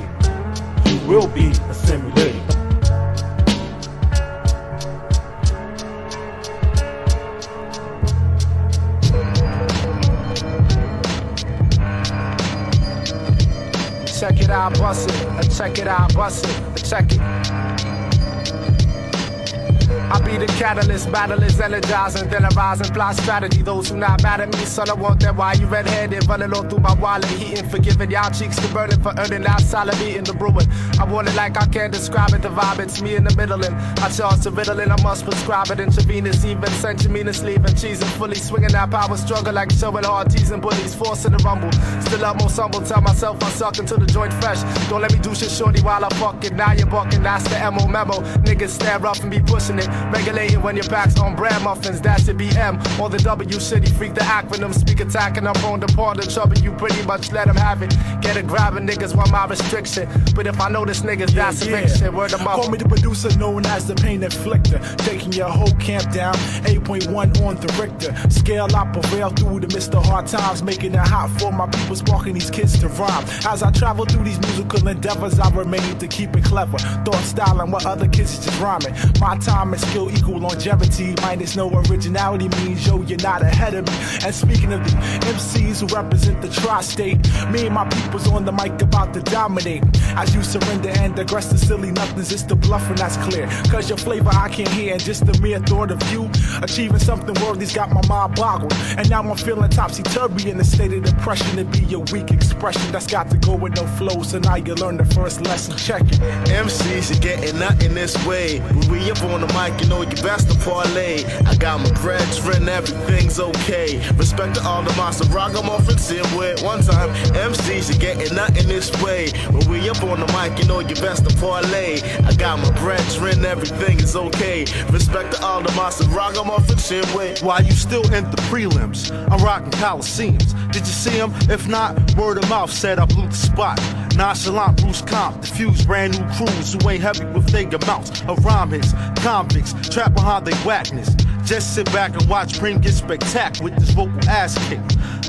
you will be assimilated. Check it out, bust it. Check it out, bust it. Check it. I be the catalyst, battlers, energizing, then arise and fly strategy. Those who not mad at me, son, I want that. Why you red-headed, running all through my wallet, heating, forgiving y'all cheeks to burning for earning that solid meat in the brewing. I want it like I can't describe it. The vibe, it's me in the middle, and I charge the Ritalin. I must prescribe it intravenous, even centuminous, leaving cheese and fully swinging that power struggle like showing hard teasing bullies, forcing the rumble. Still up most humble, tell myself I suck until the joint fresh. Don't let me do shit shorty while I fuck it. Now you're bucking, that's the MO memo. Niggas stare up and be pushing it. Regulating when your back's on brand muffins, that's the BM. Or the W shitty freak, the acronym. Speak attacking, I'm prone to pawn the trouble. You pretty much let them have it. Get it grabbing niggas want my restriction. But if I know this niggas, that's a fiction. Word of mouth. Call me the producer known as the pain inflictor. Taking your whole camp down, 8.1 on the Richter. Scale I prevail through the midst of hard times, making it hot for my people, sparking these kids to rhyme. As I travel through these musical endeavors, I remain to keep it clever. Thought styling what other kids is just rhyming. My time and skill equal longevity, minus no originality means yo, you're not ahead of me. And speaking of the MCs who represent the tri-state, me and my people's on the mic about to dominate. As you surrender and aggress the silly nothings, it's the bluffing that's clear. Cause your flavor I can't hear, and just the mere thought of you achieving something worthy's got my mind boggled. And now I'm feeling topsy-turvy in a state of depression. To be your weak expression that's got to go with no flow. So now you learn the first lesson, check it. MCs, you're getting nothing this way. When we up on the mic, you know you best to parlay. I got my brethren, everything's okay. Respect to all the monster ragamuffins in with one time. MCs, you're getting nothing this way. When we up on the mic, you know you best to parlay. I got my brethren, everything is okay. Respect to all the monster ragamuffins in with. While you still in the prelims, I'm rocking Coliseums. Did you see him? If not, word of mouth said I blew the spot. Nonchalant Bruce Comp, diffuse brand new crews who ain't heavy with their amounts of rhyme hits. Convicts, trapped behind they whackness. Just sit back and watch Preem get spectacular with this vocal ass kick.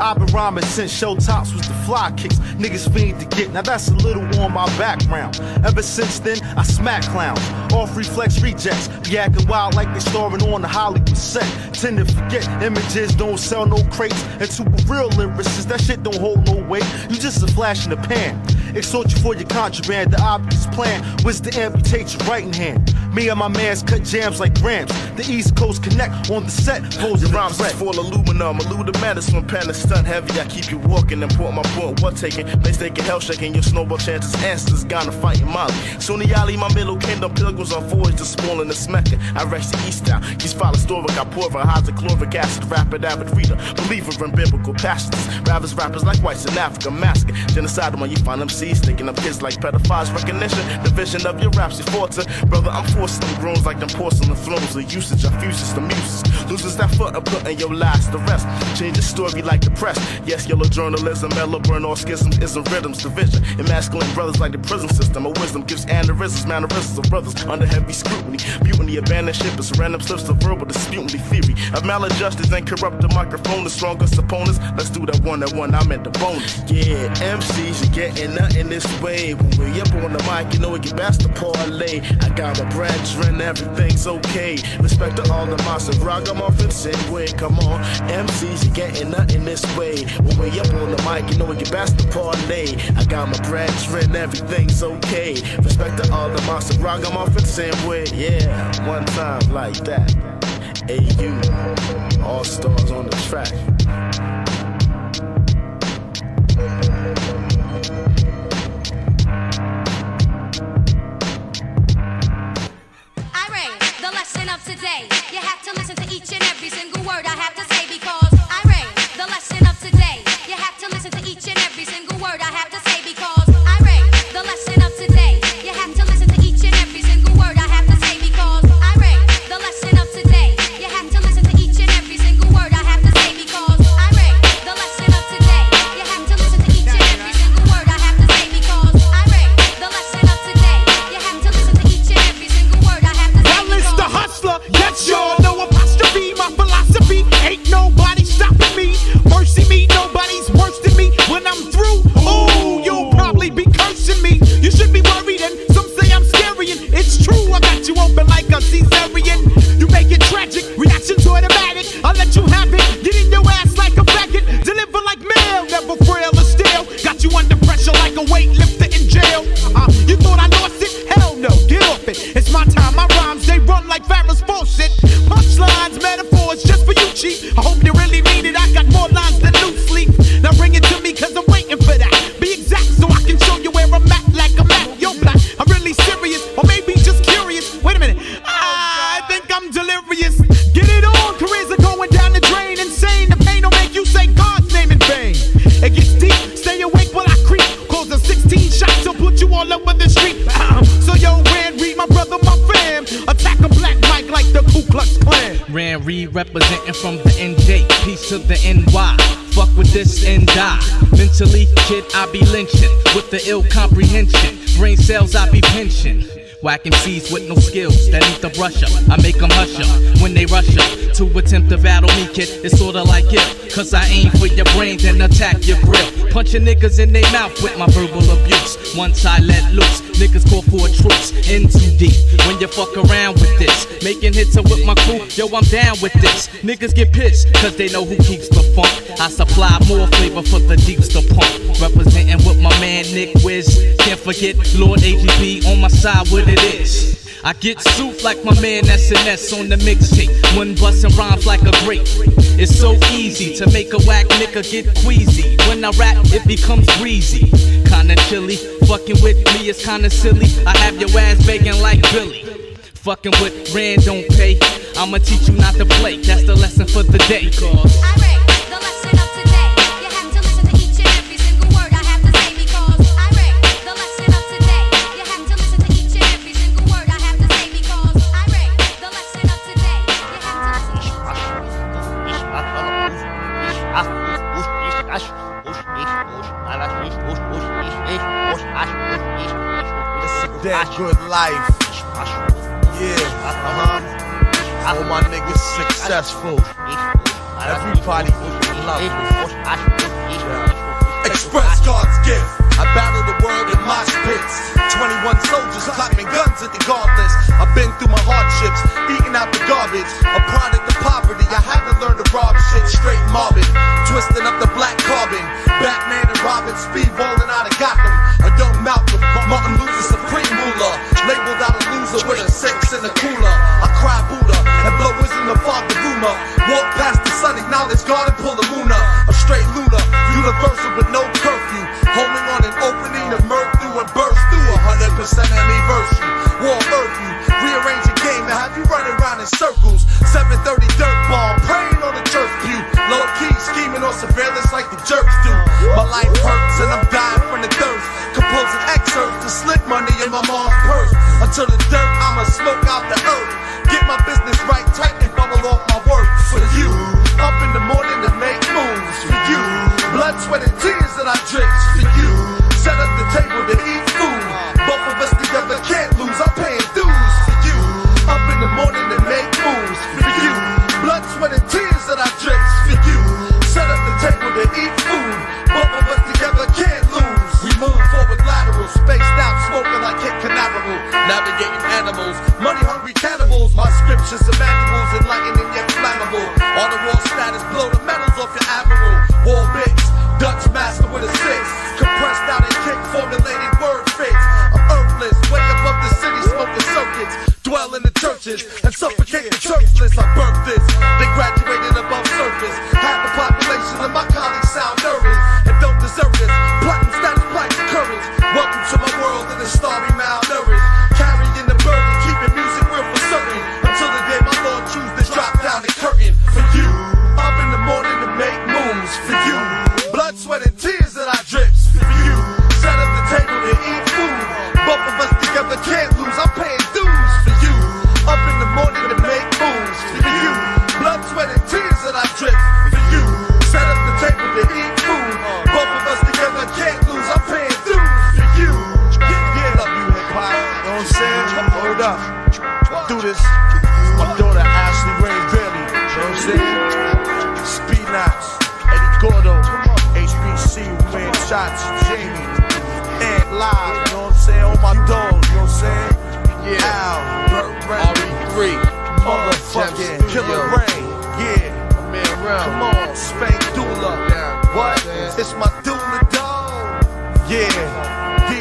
I've been rhyming since show tops was the fly kicks. Niggas fiend to get, now that's a little on my background. Ever since then, I smack clowns. Off reflex rejects, be acting wild like they starring on the Hollywood set. Tend to forget images don't sell no crates. And to a real lyricist, that shit don't hold no weight. You just a flash in the pan. Extort you for your contraband, the obvious plan was to amputate your right hand. Me and my mans cut jams like grams. The East Coast connect on the set. Pose your rhymes is full aluminum. Aluminum from pen to stunt heavy. I keep you walking. Import my point. What taking? Place taking, hell shaking. Your snowball chances. Answers gonna fight in Mali. Sunni Ali, my middle kingdom. Pilgrims on voyage to small in the Mecca. I rest the East out. He's follow I pour for hydrochloric acid. Rapid avid reader. Believer in biblical passions. Rappers like whites in Africa. Masking. Genocide when you find them seeds. Sticking up kids like pedophiles. Recognition. Division of your raps. You fortune. Brother, I'm forcing them groans like them porcelain thrones. The usage of fuses the muses. Loses that foot I put in your last. The rest. Change the story like the press. Yes, yellow journalism. Mellow burn all schisms. Isn't rhythms. Division. Emasculating brothers like the prison system. A wisdom gives aneurysms. Mannerisms of brothers under heavy scrutiny. Mutiny. Abandoned ship is random slips of verbal disputing theory of maladjusters and corrupt the microphone. The strongest opponents. Let's do that one-on-one. I'm at the bonus. Yeah, MCs, you're getting nothing this way. When we up on the mic, you know we get best to parlay. I got my brethren, everything's okay. Respect to all the monsters, ragamuffin, same way. Come on, MCs, you're getting nothing this way. When we up on the mic, you know we get best to parlay. I got my brethren, everything's okay. Respect to all the monsters, ragamuffin, same way. Yeah, one time like that. AU, all stars on the track. Of today, you have to listen to each and every single word I have to say because I reign. The lesson of today, you have to listen to each and every single word I have to say because I reign. The lesson of today, you have to listen to each and every single word I have to say because I reign. The lesson of today, you have to listen to each and every single word I have to say because I reign. The lesson of today, you have to listen to each and every single word I have to say because I reign. The lesson of today, you have to listen to each and every single word I have to say because the hustler, yes, y'all know apostrophe. My philosophy ain't nobody stopping me. Mercy me, nobody's worse than me. When I'm through, ooh, you'll probably be cursing me. You should be worried, and some say I'm scary. And it's true, I got you open like a cesarean. You make it tragic, reactions automatic. I'll let you have it, get in your ass like a faggot. Deliver like mail, never frail or stale. Got you under pressure like a weightlifter in jail. You thought I lost it? Hell no, get off it. It's my time, my rhymes, they run like Pharaoh's bullshit. Punchlines, metaphors, just for you, cheap. I hope you really mean it. I got more lines than loose leaf. Now bring it to me, cause I'm waiting for that. Be exact so I can show you where I'm at like a map. Yo, black, I'm really serious, or maybe just curious. Wait a minute, I think I'm delirious. Get it on, careers are going down the drain. Insane, the pain don't make you say God's name in vain. It gets deep, stay awake while I creep. Cause a 16 shots will put you all over the street. So yo, Ran Reed, my brother, my fam. Attack a black mic like the Ku Klux Klan. Ran Reed representing from the NJ, peace to the NY. Fuck with this and die. Mentally, kid, I be lynching with the ill comprehension. Brain cells, I be pinching. Whacking C's with no skills that need to brush up. I make them hush up when they rush up to attempt to battle me, kid. It's sorta like it, cause I aim for your brain then attack your grill. Punching niggas in their mouth with my verbal abuse. Once I let loose, niggas call for a truce. In too deep when you fuck around with this. Making hits up with my crew, yo, I'm down with this. Niggas get pissed, cause they know who keeps the funk. I supply more flavor for the deeps to pump. Representing with my man Nick Wiz. Can't forget Lord AGB on my side with it is. I get soup like my man SNS on the mixtape. One bustin' rhymes like a grape. It's so easy to make a whack nigga get queasy. When I rap, it becomes breezy. Kinda chilly, fucking with me is kinda silly. I have your ass begging like Billy. Fucking with Rand don't pay. I'ma teach you not to play. That's the lesson for the day. Cause that good life. Yeah, all my niggas successful. Everybody love it. Express God's gift. I battle the world in mosh pits. 21 soldiers clapping guns at the godless. I've been through my hardships, eating out the garbage. A product of poverty, I had to learn to rob shit straight mobbing. Twisting up the black carbon. Batman and Robin, speed rolling out of Gotham. A young Malcolm, Martin Luther, supreme ruler. Labeled out a loser with a 6 and a is God and pull the moon up. I'm straight lunar, universal with no curfew. Homing on an opening to murk through and burst through. 100% anniversary, war earth you. Rearrange the game and have you running around in circles. 730 dirt bomb, praying on the church pew. Low key, scheming on surveillance like the jerks do. My life hurts and I'm dying from the thirst. Composing excerpts to slip money in my mom's purse. Until the dirt, I'ma smoke out the earth. Get my business right tight and bubble off my work. For you, up in the morning to make moves. For you, blood, sweat, and tears that I drip. For you, set up the table to eat food. Both of us together can't lose, I'm paying dues. For you, up in the morning to make moves. For you, blood, sweat, and tears that I drip. For you, set up the table to eat food. Both of us together can't lose. We move forward lateral, spaced out, smoking like Hit Canaveral. Navigating animals, money-hungry cannibals. My scriptures and manuals, enlightening yet flammable. On the wall status, blow the medals off your admiral. War bits, Dutch master with a six. Compressed out and kick, formulated word fits. I'm earthless, way above the city, smoking circuits. Dwell in the churches and suffocate the churchless. I birthed this, they graduated above surface. Half the population of my colleagues sound nourished and don't deserve this. Platinum status, platinum courage. Welcome to my world in the starry malnourished. Carrying the burden, keeping music real for certain. Until the day my Lord choose to drop down the curtain. For you, up in the morning to make moves. For you, blood, sweat, and tears that I drip. For you, set up the table to eat food. Both of us together can't lose, I'm paying dues. For you, up in the morning to make moves. For you, blood, sweat, and tears that I drip. For you, set up the table to eat food. Both of us together can't lose, I'm paying dues. For you, yeah, love you hip-hop. You know what I'm saying? Hold up, do this. My daughter Ashley Ray Bailey. You know what I'm saying? Speed Knots, Eddie Gordo, HBC, man, shots, Jamie, Ant Live. You know what I'm saying? All my dogs. You know what I'm saying? Yeah. Al, Burt Ray, RE3, motherfucking Killer Ray. Yeah. Man, come on, Spank Dula. What? It's my Dula dog. Yeah. D,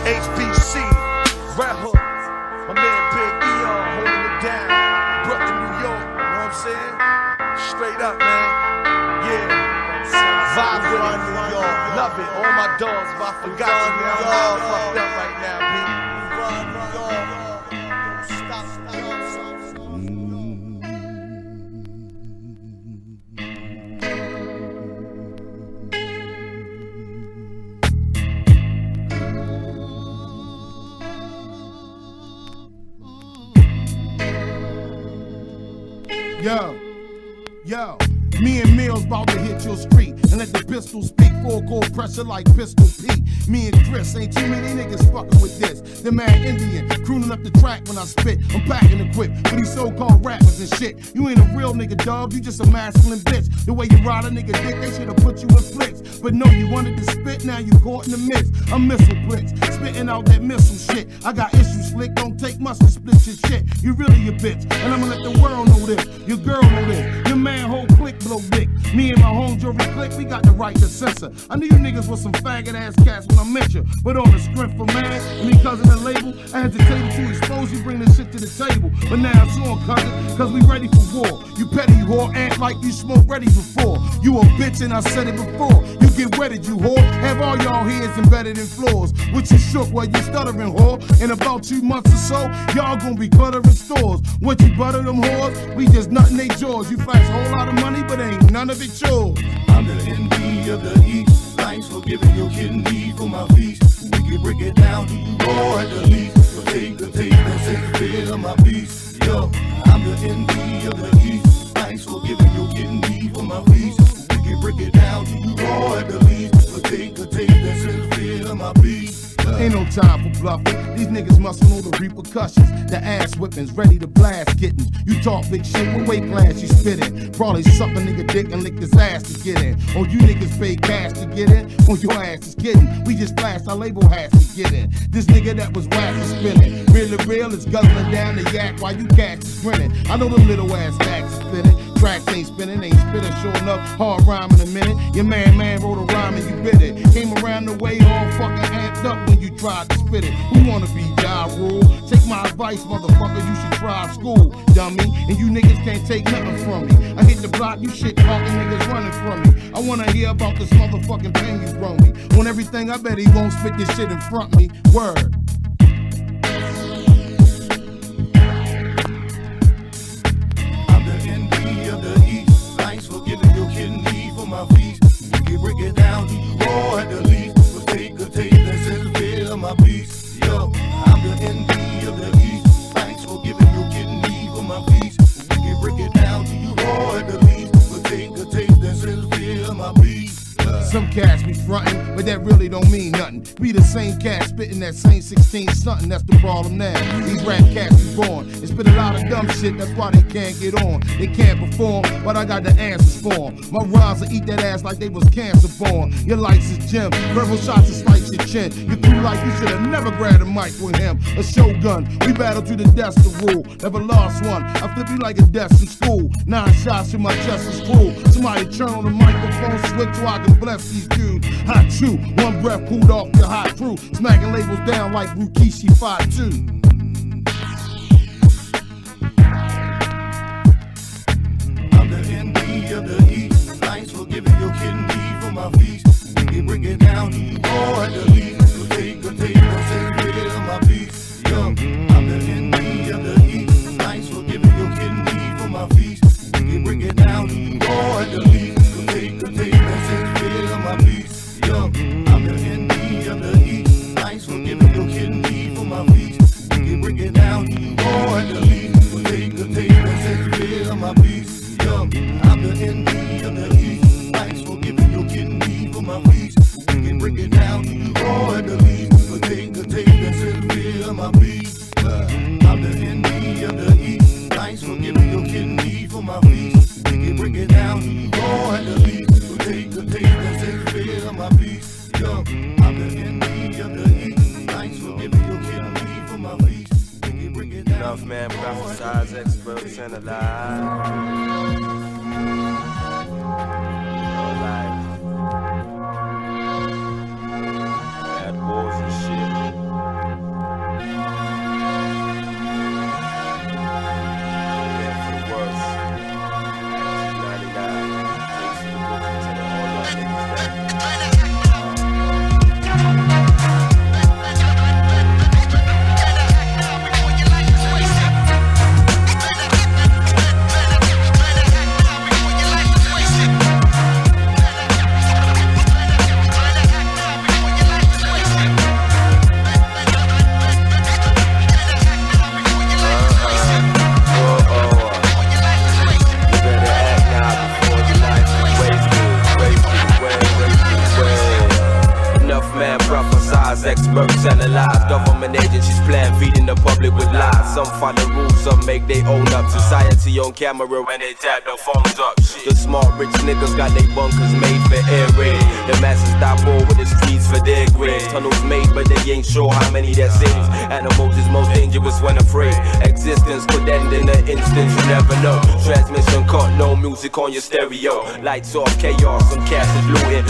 HBC, Red Hook. My man Big Eon holding it down. Brooklyn, New York. You know what I'm saying? Straight up, man. Yeah. Vibe with New York. Love it. All my dogs. If I forgot you, man, I'm all fucked up right now, B. Yo, me and Mills about to hit your street and let the pistol speak. Full cold pressure like Pistol Pete. Me and Chris, ain't too many niggas fucking with this. The man Indian, crooning up the track when I spit. I'm packing the whip for these so-called rappers and shit. You ain't a real nigga, dog, you just a masculine bitch. The way you ride a nigga dick, they should've put you in flicks. But no, you wanted to spit, now you caught in the mix. I'm missile bricks, spitting out that missile shit. I got issues slick, don't take much to split your shit. You really a bitch, and I'ma let the world know this. Your girl know this, your man whole clique blow dick. Me and my home jewelry clique, we got the right to censor. I knew you niggas was some faggot ass cats when I met you. But on the strength for man, and because of the label, I hesitated to expose you, bring this shit to the table. But now it's on, cousin, cause we ready for war. You petty whore, act like you smoked ready before. You a bitch and I said it before. You get wetted, you whore. Have all y'all heads embedded in floors. What you shook while you stuttering, whore. In about 2 months or so, y'all gonna be cluttering stores. What you butter them whores, we just nuttin' they jaws. You flash a whole lot of money, but ain't none of it yours. I'm the ND of the East. Thanks for giving your kidney for my feast. We can break it down to you all at the least. So take the tape and take a bit of my piece. Yo, I'm the ND of the East. Thanks for giving your kidney for my feast. We can break it down to you all at the least. So take the tape and take a bit of my piece. Ain't no time for bluffing. These niggas must know the repercussions. The ass whippings, ready to blast kittens. You talk big shit, what weight class you spit in? Probably suck a nigga dick and lick his ass to get in. Or you niggas pay cash to get in? Or your ass is getting. We just flashed our label has to get in. This nigga that was whack is spinning. Really real is guzzling down the yak while you cats is grinning. I know the little ass stacks is spinning. tracks ain't spinning, ain't spitting, sure enough, hard rhyme in a minute. Your man wrote a rhyme and you bit it. Came around the way all fucking amped up when you tried to spit it. Who wanna be Ja Rule? Take my advice, motherfucker, you should try school, dummy. And you niggas can't take nothing from me. I hit the block, you shit talking niggas running from me. I wanna hear about this motherfucking pain you brought me. On everything, I bet he won't spit this shit in front of me. Word. I'm the ND of the East. Thanks for giving your kidney for my feast. You can break it down to you all at the least. But take a taste and set the feel of my piece. Yo, I'm the ND of the East. Thanks for giving your kidney for my feast. You can break it down to you all at the least. But take a taste and set the feel of my piece. Some cats be frontin', but that really don't mean nothing. Be the same cat spittin' that same 16 something, that's the problem now. These rap cats be born and spit a lot of dumb shit, that's why they can't get on. They can't perform, but I got the answers for 'em. My rhymes will eat that ass like they was cancer born. Your lights is Jim, verbal shots to slice your chin. You crew like you should've never grabbed a mic with him. A shogun, we battle to the death to rule. Never lost one, I flip you like a desk in school. 9 shots in my chest is cool. Somebody turn on the microphone switch so I can bless these dudes. Hot chew, one breath cooled off the hot crew. Smacking labels down like Rukishi 5-2. I'm the ND of the East. Thanks for giving your kidney for my feast. You can break it down to you all at the least. So take a taste and say the feel of my piece. Yo, I'm the ND of the East. Thanks for giving your kidney for my feast. You can break it down to you all at the least. So take a taste and say the feel of my piece. Yo, I'm the ND of the East. Thanks for giving your kidney for my feast. You can break it down to you all at the least. So take a taste and say the feel of my piece. Yo, I'm the ND of the East. Thanks for giving your kidney for my feast. You can break it down to you all at the least. So take a taste and say the feel of my piece. I'm the ND of the East. Thanks for giving your kidney for my feast. You can break it down to you all at the least. So take a taste and say the feel of my piece. Yo, I'm the ND of the East. Thanks for giving your kidney for my feast. You can break it down. Enough man, prophesize, experts, and alive. Alive. Bad wars and shit. Yeah, for the worst. 1999. Takes the book and tell all y'all niggas that. Experts analyze government agencies plan, feeding the public with lies. Some find the rules, some make they own up. Society on camera when they tap their phones up. The smart rich niggas got they bunkers made for air raid. The masses die poor with the streets for their grades. Tunnels made but they ain't sure how many that saves. Animals is most dangerous when afraid. Existence could end in an instant, you never know. Transmission cut, no music on your stereo. Lights off, chaos, some cash is looting.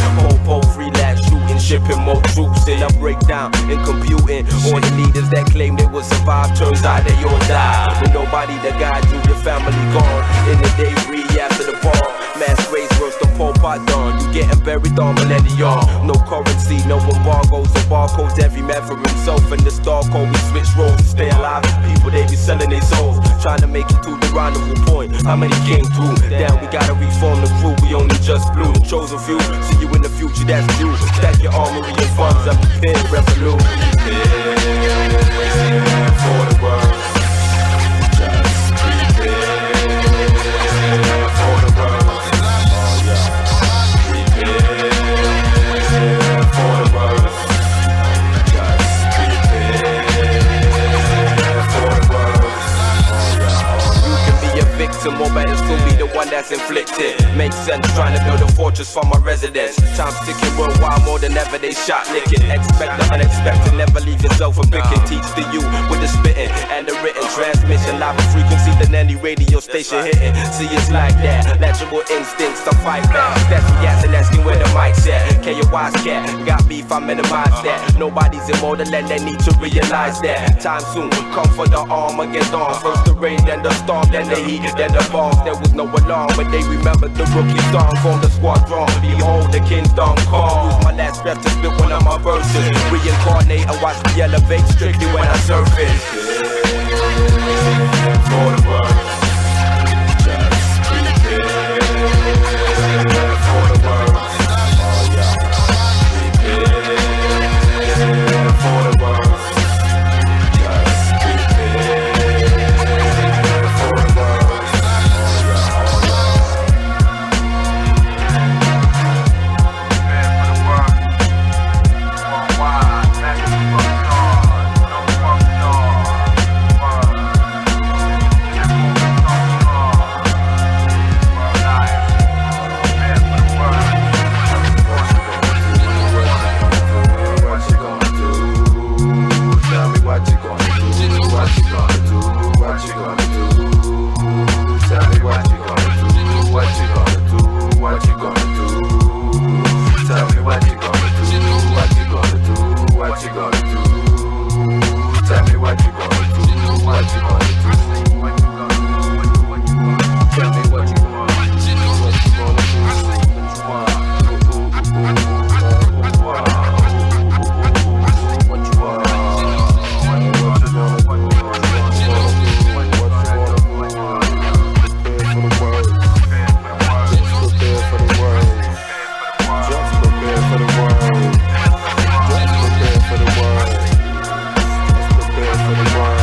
Pole, free lab shooting, shipping more troops in a breakdown in computing. All the leaders that claim they will survive, turns out they all die. With nobody to guide you, your family gone. In the day, read after the bomb. Mass graves worse than Pol Pot done. You getting buried on millennium. No currency, no embargoes or barcodes. Every man for himself in the star code. We switch roles to stay alive. People they be selling their souls, trying to make it to the rendezvous point. How many came through? Damn, we gotta reform the crew. We only just blew. Chosen few, see you in the future. That's due. Stack your armory and funds up. Prepare, resolute. Prepare for the world. Just prepare for the world. For the world, just prepare for the world. You can be a victim or better still be the one that's inflicted. Makes sense, trying to build a fortress for my residence. Time's ticking worldwide, more than ever they shot licking. Expect the unexpected, never leave yourself a picking. Teach the you with the spitting and the written transmission. Live a frequency than any radio station hitting. See it's like that, natural instincts to fight back. That's the gas and asking where the mic's at. KOY's cat, got beef, I minimize that. Nobody's immortal and they need to realize that. Time soon, come for the Armageddon. First the rain, then the storm, then the heat, then the bombs. There was no alarm, but they remembered the rookie song from the squadron. Behold, the kingdom come. Use my last breath to spit one of my verses. Reincarnate and watch me elevate strictly when I surface. For the world, just prepare for the world. Prepare for the world.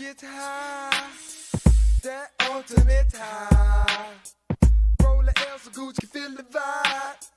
get high, that ultimate high. Roll the L so Gucci can feel the vibe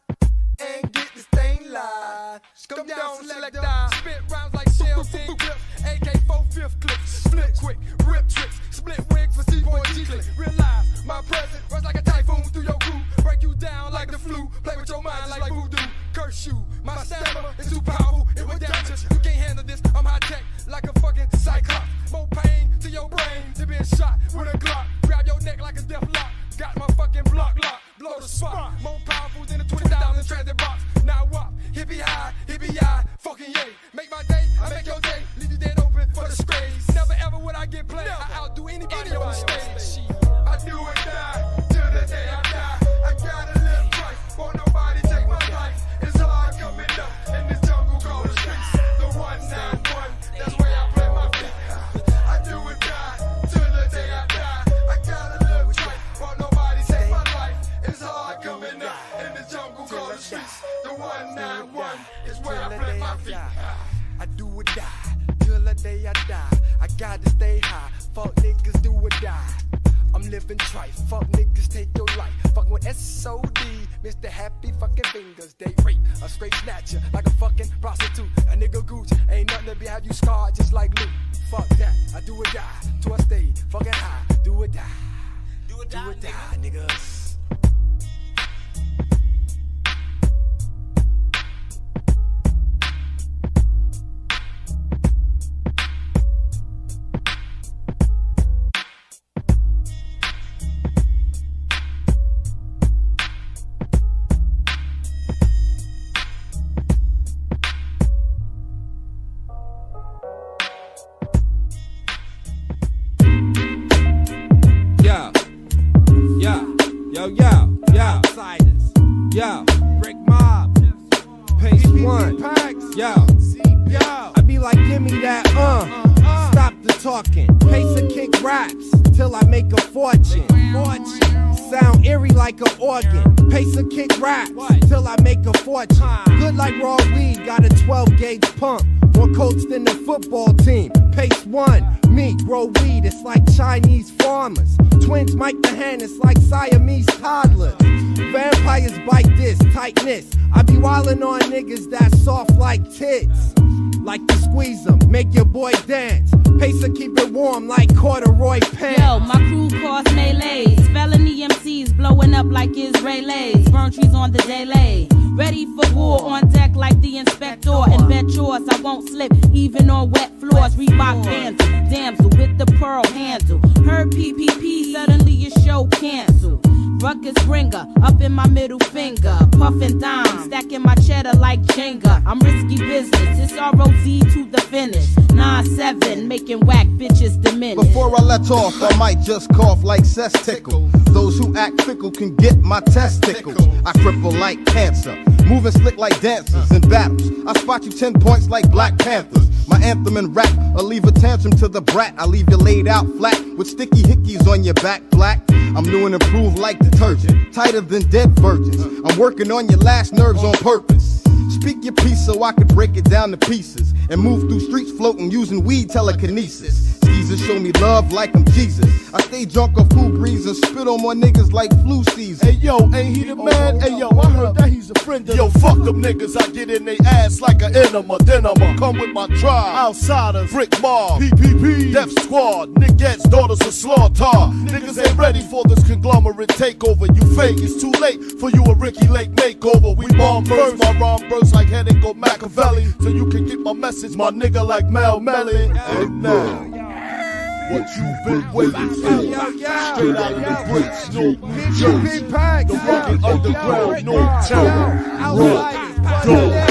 and get this thing live. Come down, select die. Spit rounds like shells, 10 clips, AK-4 fifth clips. Split quick, rip tricks, split wig for C-Boy G-Click. Realize my presence runs like a typhoon through your crew. Break you down like the flu, play with your mind just like voodoo. Curse you, my stamina is too powerful, it will damage you. You can't handle this, I'm high tech like a fucking cyclops. More pain to your brain to being shot with a Glock. Grab your neck like a death lock. Got my fucking block lock, blow the spot. More powerful than a 20,000 transit box. Now what? Hippie high, fucking yay. Make my day, I make your day. Leave you dead open for the sprays. Never ever would I get played. I outdo anybody on the stage. I do or die till the day I die. I gotta live twice, won't nobody take my life. It's hard coming up in this jungle called the streets. The 191, that's where I play my feet. I do or die till the day I die. I gotta live twice, won't nobody take my life. It's hard coming up in this jungle called the streets. The 191 is where I play my feet. I do or die till the day I die. I gotta stay high. Fuck niggas do or die. I'm living trite. Fuck niggas take your life. Fucking with SOD, Mr. Happy fucking Fingers. They rape a straight snatcher like a fucking prostitute. A nigga gooch ain't nothing to be have you scarred just like Luke. Fuck that. I do or die till I stay fucking high. Do or die. Do or die, niggas. Yo, Brick Mob, Pace One, yo, I be like, give me that, stop the talking, pace and kick raps, till I make a fortune, sound eerie like an organ, pace and kick raps, till I make a fortune, good like raw weed, got a 12 gauge pump, more coats than the football team, Pace One, me, grow weed, it's like Chinese farmers, twins Mike the hand, it's like Siamese toddlers. Vampires bite this, tightness. I be wildin' on niggas that soft like tits. Like to squeeze them, make your boy dance. Pacer keep it warm like corduroy pants. Yo, my crew cause melees. Felony MCs blowing up like Israelis. Burn trees on the daily. Ready for war on deck like the inspector. And bet yours I won't slip even on wet floors. Reebok Vandal, damsel with the pearl handle. Heard PPP, suddenly your show canceled. Ruckus ringer, up in my middle finger. Puffin' dime, stacking my cheddar like Jenga. I'm risky business, it's R-O-Z to the finish. 9-7, making whack bitches diminish. Before I let off, I might just cough like cess tickle. Those who act fickle can get my testicles. I cripple like cancer, moving slick like dancers in battles. I spot you 10 points like Black Panthers. My anthem and rap, I'll leave a tantrum to the brat. I leave you laid out flat with sticky hickeys on your back black. I'm new and improved like detergent, tighter than dead virgins. I'm working on your last nerves on purpose. Speak your piece so I could break it down to pieces and move through streets floating using weed telekinesis. Skeezers show me love like I'm Jesus. I stay drunk off cool breeze and spit on more niggas like flu season. Hey yo, ain't he the man? Hey yo, I heard that he's a friend of. Yo, fuck them niggas, I get in they ass like an enema. Then I'ma come with my tribe. Outsiders, Brick Mob, PPP, Def Squad, niggas, daughters of slaughter. Niggas ain't ready for this conglomerate takeover. You fake, it's too late for you a Ricky Lake makeover. We bomb first, my rhyme burst like headache or Machiavelli. So you can get my message, my nigga like Mel Melly. And now, what you've been waiting for. Straight out of the bricks, no Jersey. The rugged underground, no terror.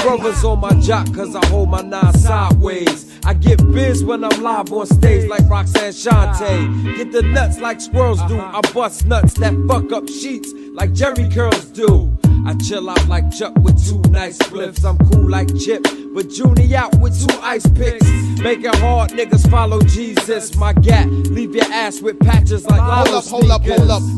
Brothers on my jock cause I hold my nine sideways. I get biz when I'm live on stage like Roxanne Shante. Get the nuts like squirrels do. I bust nuts that fuck up sheets like Jerry curls do. I chill out like Chuck with 2 nice spliffs. I'm cool like Chip, but Junie out with 2 ice picks. Make it hard, niggas follow Jesus. My gat, leave your ass with patches like Lalo Hold up.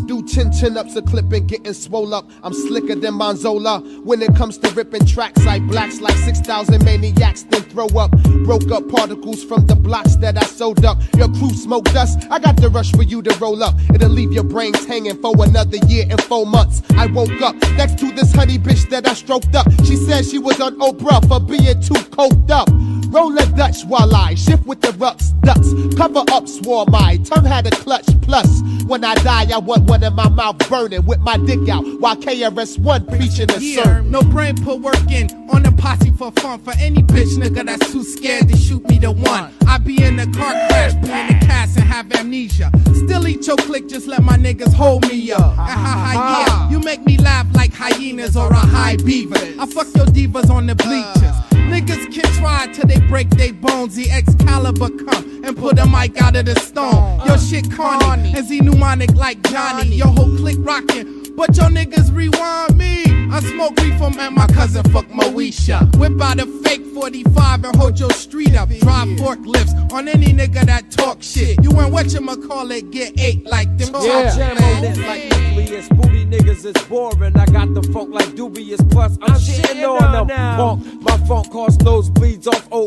Do chin-ups, a clip and getting swole up. I'm slicker than Manzola. When it comes to ripping tracks, I blacks like 6,000 maniacs, then throw up. Broke up particles from the blocks that I sewed up. Your crew smoked dust, I got the rush for you to roll up. It'll leave your brains hanging for another year and 4 months. I woke up next to this honey bitch that I stroked up. She said she was on Oprah for being too coked up. Roll a Dutch while I shift with the rucks, ducks. Cover up, swore my tongue had a clutch. Plus, when I die, I want one in my mouth burning with my dick out while KRS-One preaching a sermon. No brain put work in on the posse for fun. For any bitch nigga that's too scared to shoot me the one. I be in a car crash, playing the cast and have amnesia. Still eat your click, just let my niggas hold me up. Yeah, you make me laugh like hyenas or a high beaver. I fuck your divas on the bleachers. Niggas can try till they break their bones. The Excalibur come and pull the mic out of the stone. Your shit corny and Z-pneumonic like Johnny. Your whole clique rockin', but your niggas rewind me. I smoke weed from and my cousin fuck Moesha. Whip out a fake 45 and hold your street up. Drive forklifts on any nigga that talk shit. You ain't whatchamacallit get ate like them. Jam on it like nucleus. Booty niggas is boring. I got the funk like dubious. Plus, I'm shitting on them punk. My funk costs nosebleeds off OE.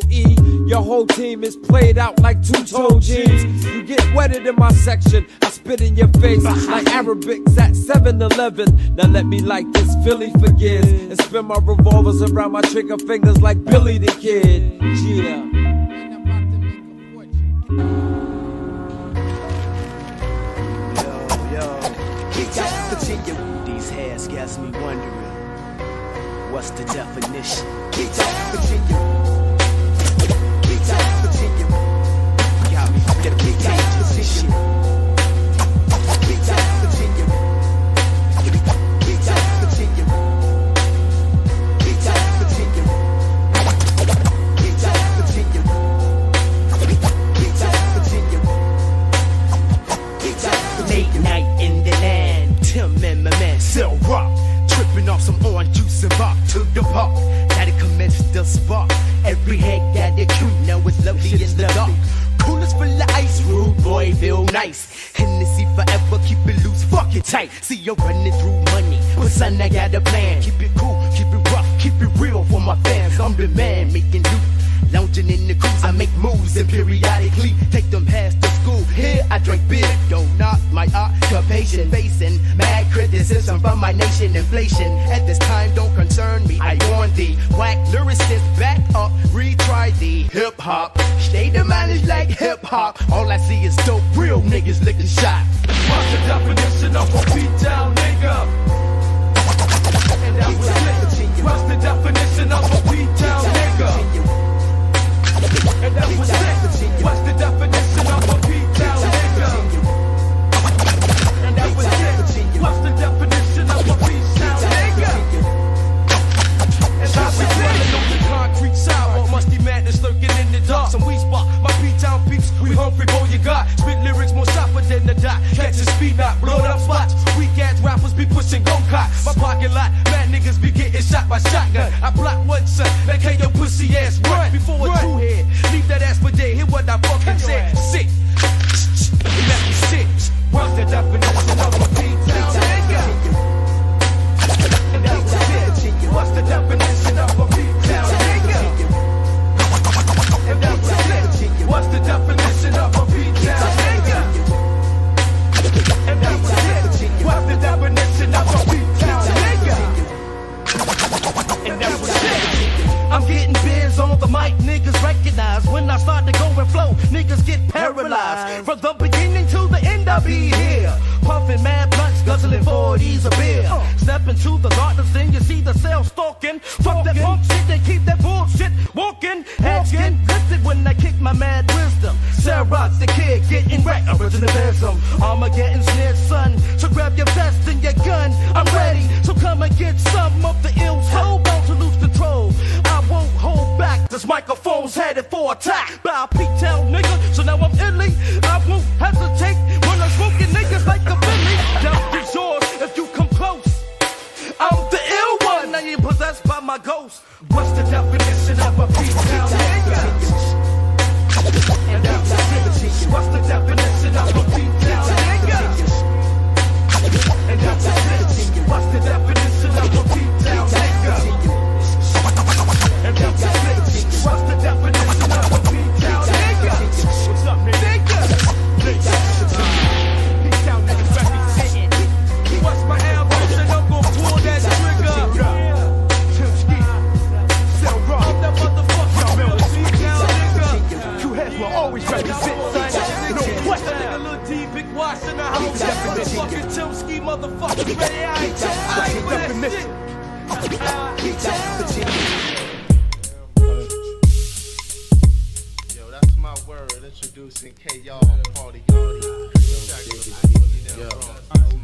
Your whole team is played out like 2-tone jeans. You get wetted in my section. I spit in your face like Arabics at 7-Eleven. Now let me light this Philly forgives and spin my revolvers around my trigger fingers like Billy the Kid. Yeah. Virginia, these hairs got me wondering, what's the definition? Virginia, Virginia, got me get a big position. Virginia, Virginia, Virginia, Virginia, late night in the land, Tim and my man Sell Rock, tripping off some orange juice and rock to the park. Gotta commence the spark. Every head got their crew, now it's lovely in the dark. Coolest full of ice, rude boy, feel nice. Hennessy forever, keep it loose, fuck it tight. See you running through money, but son, I got a plan. Keep it cool, keep it rough, keep it real for my fans. I'm the man making loot. Lounging in the cruise, I make moves and periodically take them past the school. Here I drink beer, don't knock my occupation. Facing mad criticism from my nation. Inflation at this time don't concern me. I warn thee, whack lyricist, back up, retry the hip hop. State of mind is like hip hop. All I see is dope, real niggas licking shot. What's the definition of a beat-down nigga? And that was it. What's the definition of a beat-down nigga? And that was it. What's the definition of a beat-down nigga? And that was it. What's the definition of a beat-down nigga? And that was it. On the concrete sidewalk, musty madness lurking in the dark. Some weed spot, my beat-down peeps, we hungry for you got. Spit lyrics more sharper than the dot. Catch a speed knot, blow up spots. Weak ass rappers be pushing go-karts. My parking lot, mad niggas be getting shot by shotgun. I block one son, that can your pussy ass run before a two-head. Leave that ass for dead, hear what I fucking said. Sit, let me sit. What's the definition of a beat-down nigga? And that was it. What's the definition of a beat-down nigga? And that was it. What's the definition of a beat-down nigga? And that was it. What's the definition of a beat-down nigga? And that was it. I'm getting biz on the mic, niggas recognize. When I start to go and flow, niggas get paralyzed. From the beginning to the end, I'll be here. Puffing mad blunts, guzzling 40s of beer. Step into the darkness, then you see the cell stalking. Fuck that punk shit, they keep that bullshit walking. Heads get lifted when I kick my mad wisdom. Sarah, the kid, getting wrecked, originalism. Armageddon snared, son. So grab your vest and your gun, I'm ready. So come and get some of the ills. Hold on to lose control. I won't hold back. This microphone's headed for attack by a P-Town nigga. So now I'm illy. I won't hesitate when I'm smoking niggas like a Billy. Now it's yours if you come close. I'm the ill What's the definition of a beat-down nigga? And that's it. What's the definition of a beat-down nigga? And that's it. What's the definition of a beat-down nigga? And that's it. What's the definition of a beat-down nigga? What's up, nigga? Beat-down niggas representing. What's my ambition? I'm gon' pull that trigger. I'm that motherfucker. Beat-down nigga. Two heads will always represent, son. No question. Nigga, Lil D, Big Wash in the house. Motherfucking Chomsky, motherfucking ready. I ain't with that shit. Yo, that's my word. Introducing K-Y'all Party Yardy. Yo, that's my word.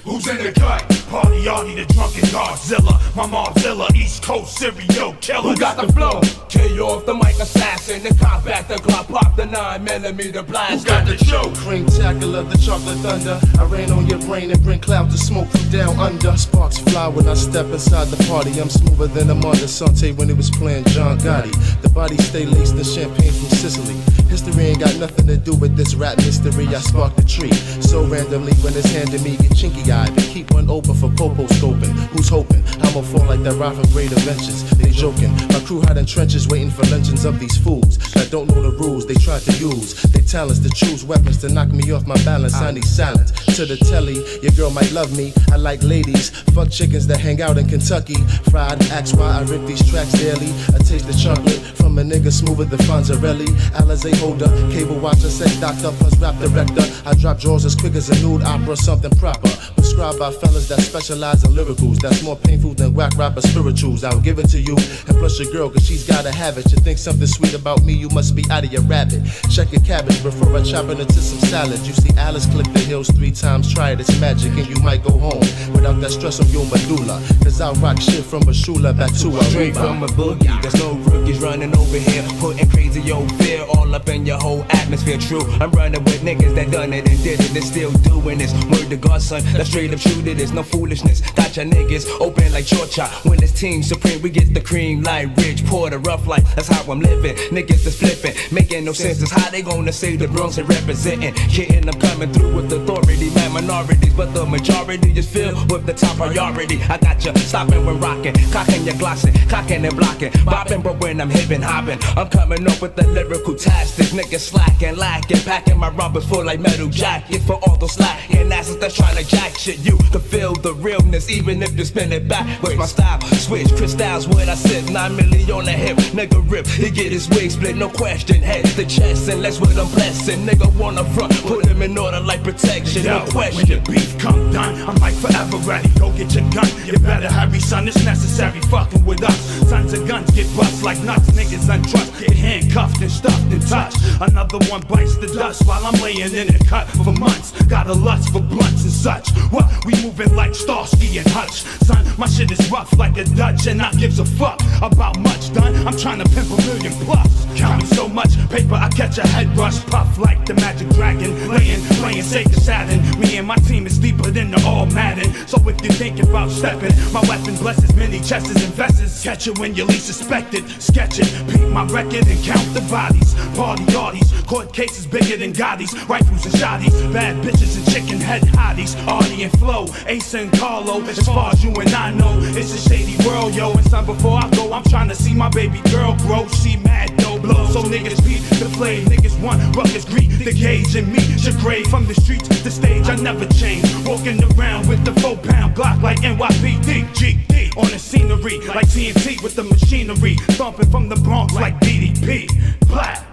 Who's in the cut? Party Yardy, the drunken Godzilla. My Mobzilla, East Coast serial killer. Who got the flow? K off the mic assassin, the cop back, the Glock pop, the 9mm blast. Who got the show? Cream tackle of the chocolate thunder. I rain on your brain and bring clouds of smoke from down under. Sparks fly when I step inside the party. I'm smoother than Amanda Sante when he was playing John Gotti. The body stay laced in champagne from Sicily. History ain't got nothing to do with this rap mystery. I spark the tree so randomly when it's handed me, get chinky eyed. They keep one open for popo scoping. Who's hoping I'ma fall like that rock from Great Adventures? They joking. My crew hide in trenches waiting for legends of these fools that don't know the rules. They try to use their talents to choose weapons to knock me off my balance. I need silence to the telly. Your girl might love me. I like ladies. Fuck chickens that hang out in Kentucky. Fried, ask why I rip these tracks daily. I taste the chocolate from a nigga smoother than Fonzarelli. Alizé holder, cable watcher, sex doctor, plus rap director. I drop drawers as quick as a nude opera, something proper. Prescribed by fellas that specialize in lyricals. That's more painful than whack rapper spirituals. I'll give it to you, and plus your girl, cause she's gotta have it. You think something sweet about me, you must be out of your rabbit. Check your cabbage before I chop it into some salad. You see Alice click the hills 3 times, try it, it's magic, and you might go home without that stress of your medulla. Cause I'll rock shit from Bashula back to a straight from a boogie. There's no rookies running over here, putting crazy old fear all up in your whole atmosphere. True, I'm running with niggas that done it and did it and still doing this. Word to God, son, that's straight up true to this. No foolishness, got your niggas open like Georgia. When it's Team Supreme, we get the cream like Rich Porter, rough life. That's how I'm living. Niggas that's flipping, making no sense. That's how they gonna say the Bronx ain't representing. Kidding, I'm coming through with authority, man, minorities, but the majority is filled with the top priority. I got you stopping when rocking, cocking your glossing, cocking and blocking, bopping, but when I'm hipping, hopping, I'm coming up with the lyrical tastic. Niggas slacking, lacking, packing my rubbers full like metal jackets for all those slacking asses that's trying to jack shit. You can feel the realness even if you spin it back. With my style, switch crystals when I sit 9 million on the hip. Nigga rip, he get his wig split, no question. Head to chest, and that's what I'm blessing. Nigga wanna front, put him in order like protection, Yo, no question. when the beef come done, I'm like forever ready. Go get your gun, you better hurry, son. It's necessary, fucking with us. Sons of guns get bust like nuts. Niggas untrust, get handcuffed and stuffed and touched. Another one bites the dust while I'm laying in a cut for months. Got a lust for blunts and such. What? We moving like Starsky and Hutch. Son, my shit is rough like a Dutch, and I gives a fuck about much done. I'm trying to pimp 1 million plus. Count me so much paper, I catch a head rush. Puff like the Magic Dragon, playing Sega Saturn. Me and my team is deeper than the all Madden. So if you think about stepping, my weapon blesses many chests and vessels. Catch it when you least suspect it. Sketch it, peep my record and count the bodies. Party yardies, court cases bigger than Gotti's. Rifles and shotties, bad bitches and chicken head hotties. Artie and Flo, Ace and Carlo. As far as you and I know, it's a shady world, yo. And son, before I go, I'm trying to see my baby girl grow. She mad, no blow. So niggas beat the flame, niggas want ruckus, greet the gauge and me. Your grave from the streets to the stage, I never change. Walking around with the 4-pound Glock like NYPD, GD. On the scenery like TNT with the machinery. Thumping from the Bronx like DDP. Black.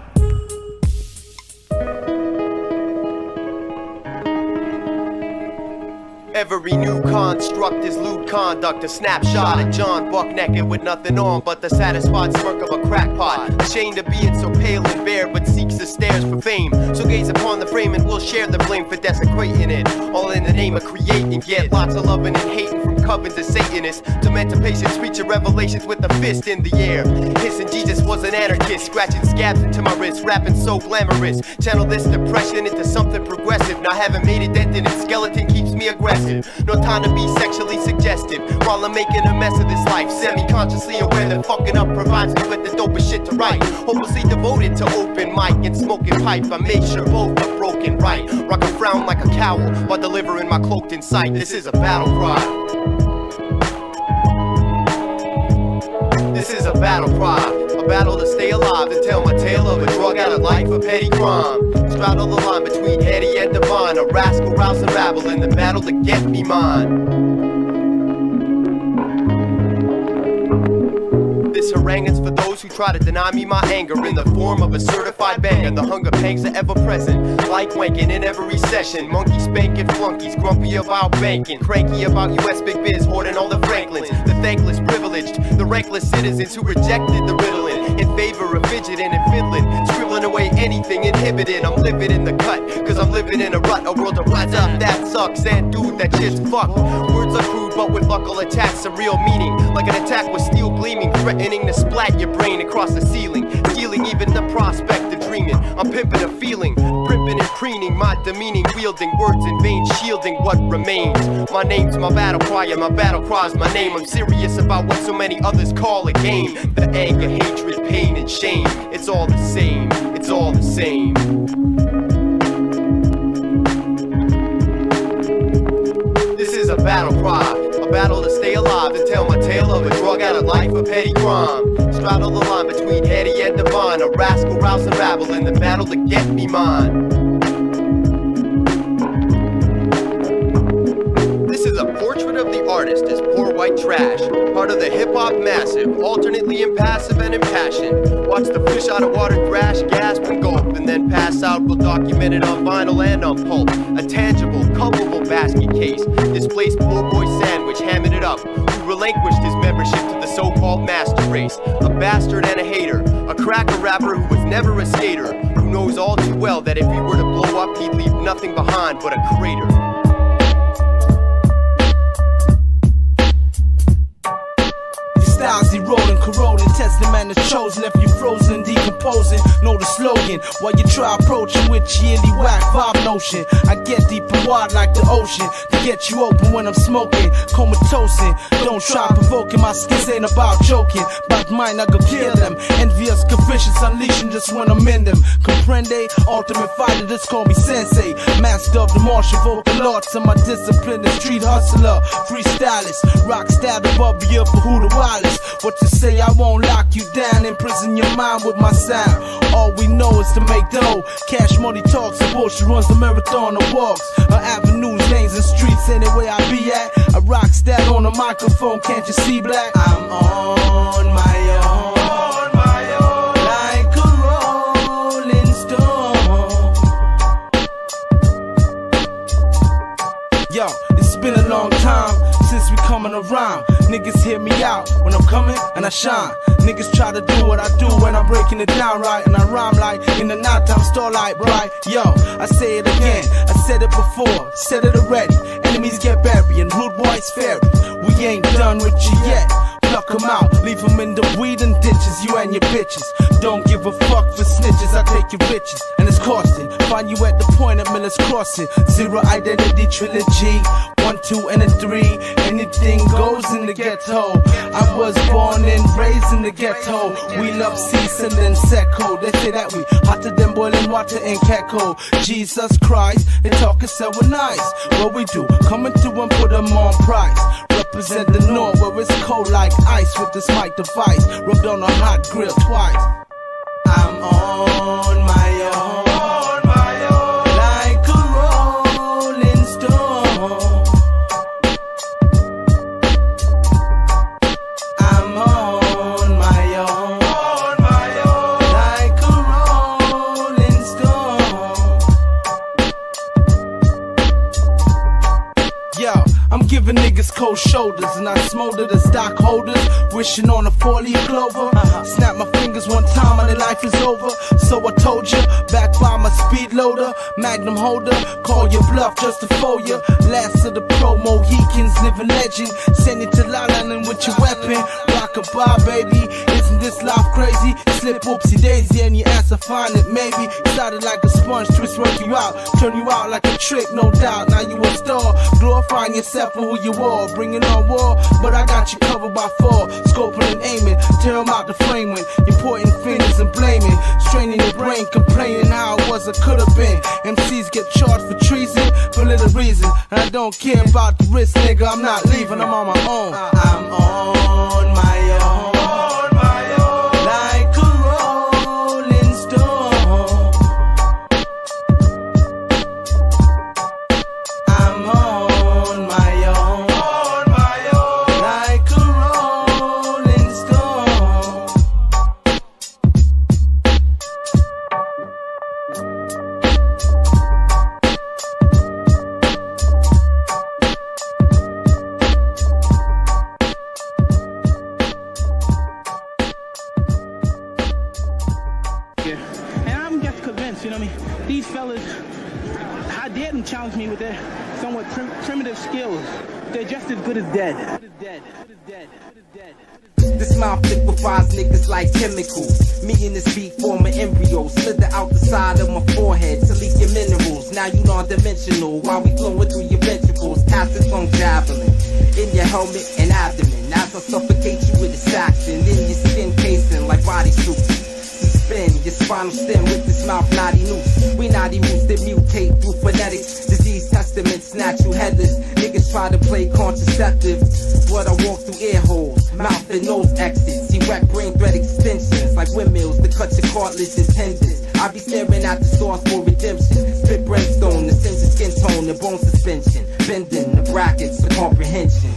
Every new construct is lewd conduct. A snapshot of John buck naked with nothing on but the satisfied smirk of a crackpot. Ashamed to be it so pale and bare, but seeks the stairs for fame. So gaze upon the frame and look will share the blame for desecrating it. All in the name of creating, yet lots of loving and hating from covens of Satanists. Demented patients reach your revelations with a fist in the air. Hissing Jesus was an anarchist, scratching scabs into my wrist, rapping so glamorous. Channel this depression into something progressive. Now haven't made a dent in it, skeleton keeps me aggressive. No time to be sexually suggestive while I'm making a mess of this life. Semi-consciously aware that fucking up provides me with the dopest shit to write. Hopelessly devoted to open mic and smoking pipe. I make sure both are broken right. Rock a frown like a cowl while delivering my cloaked insight. This is a battle cry. This is a battle cry, a battle to stay alive and tell my tale of a drug out of life, a petty crime. Straddle the line between heady and divine, a rascal rouse and rabble in the battle to get me mine. This harangue's for those who try to deny me my anger in the form of a certified banger. The hunger pangs are ever present, like wanking in every session. Monkey spanking flunkies, grumpy about banking, cranky about US big biz, hoarding all the Franklins. The thankless privileged, the rankless citizens who rejected the riddling in favor of fidgeting and fiddling, scribbling away anything inhibited. I'm living in the cut, cause I'm living in a rut, a world of rise up, that sucks, and dude, that shit's fucked. Words are crude, but with luck I'll attach some real meaning, like an attack with steel gleaming, threatening to splat your brain across the ceiling, stealing even the prospect of dreaming. I'm pimping a feeling, primping and preening, my demeaning, wielding words in vain, shielding what remains. My name's my battle cry, and my battle cry's my name. I'm serious about what so many others call a game. The anger, hatred, pain, and shame, it's all the same, it's all the same. This is a battle cry, a battle to stay alive and tell my tale of a drug out of life, a petty crime. Straddle the line between heady and divine, a rascal rouse and rabble in the battle to get me mine. This is a portrait of the artist as poor white trash, part of the hip-hop massive, alternately impassive and impassioned. Watch the fish out of water thrash, gasp and gulp, and then pass out. We'll document it on vinyl and on pulp. A tangible, culpable basket case displaced poor boy Sandwich, hamming it up, who relinquished his membership to the so-called master race. A bastard and a hater, a cracker rapper who was never a skater, who knows all too well that if he were to blow up, he'd leave nothing behind but a crater. Styles eroding, corroding, testing man is chosen. Left you frozen, decomposing. Know the slogan while you try approaching with yearly whack vibe notion. I get deep and wide like the ocean to get you open when I'm smoking, comatosing. Don't try provoking, my skins ain't about joking. But mine, I go kill them. Envious, vicious, unleashing just when I'm in them. Comprende, ultimate fighter, just call me sensei. Master of the martial vocal arts, and my discipline is street hustler, freestylist, rock stab above you for who the wildest. What you say, I won't lock you down, imprison your mind with my sound. All we know is to make dough. Cash money talks, and bullshit runs the marathon of walks. Avenues, lanes, and streets, anywhere I be at. I rock that on the microphone, can't you see black? I'm on my own. Like a rolling stone. Yo, it's been a long time since we coming around. Niggas hear me out when I'm coming and I shine. Niggas try to do what I do when I'm breaking it down right. And I rhyme like in the nighttime starlight, right? Yo, I say it again, I said it before, said it already. Enemies get buried and rude boys fairy. We ain't done with you yet. Pluck 'em out, leave 'em in the weed and ditches, you and your bitches. Don't give a fuck for snitches, I take your riches, and it's costing. Find you at the point of Miller's Crossing. Zero identity trilogy, 1, 2, and a 3. Anything goes in the ghetto. I was born and raised in the ghetto. We love cease and then Seco. They say that we hotter than boiling water in Keko. Jesus Christ, they talking so nice. What we do, coming through and put 'em on price. Represent the north where it's cold like ice with this mic device. Rubbed on a hot grill twice. I'm on my own. Like a rolling stone. I'm on my own. Like a rolling stone. Yo, I'm giving niggas West Coast shoulders, and I smolder the stockholders, wishing on a 4-leaf clover. Snap my fingers one time and their life is over. So I told you, back by my speed loader, magnum holder, call your bluff just to fold you. Last of the pro Mohicans, living legend. Send it to La La Land with your weapon. Rock-a-bye, baby. Isn't this life crazy? Slip whoopsie daisy and your ass, I find it maybe. Started like a sponge, twist work you out, turn you out like a trick, no doubt. Now you a star, glorifying yourself for who you are, bringing on war. But I got you covered by 4, scoping and aiming, tear 'em out the frame when you're pointing fingers and blaming, straining your brain, complaining how it was or could have been. MCs get charged for treason for little reason, and I don't care about the risk, nigga. I'm not leaving, I'm on my own. I'm on my own. Like a rolling stone, I'm on my own. Like a rolling stone. And I'm just convinced, you know what I mean? These fellas, I dare them challenge me with their somewhat primitive skills. They're just as good as dead. This mouth liquefies niggas like chemicals. Me and this beat form an embryo. Slither out the side of my forehead to leak your minerals. Now you non-dimensional while we flowing through your ventricles. Acid tongue javelin in your helmet and abdomen. As I suffocate you with assassin in your skin casing like body suits. Spin your spinal stem with this mouth naughty noose. We naughty moves that mutate through phonetics. Disease testaments, snatch you headless. Niggas try to play contraceptive, but I walk through ear holes, mouth and nose exits. Erect brain thread extensions like windmills to cut your cartilage and tendons. I be staring at the source for redemption. Spit brimstone, the sense of skin tone and bone suspension. Bending the brackets for comprehension.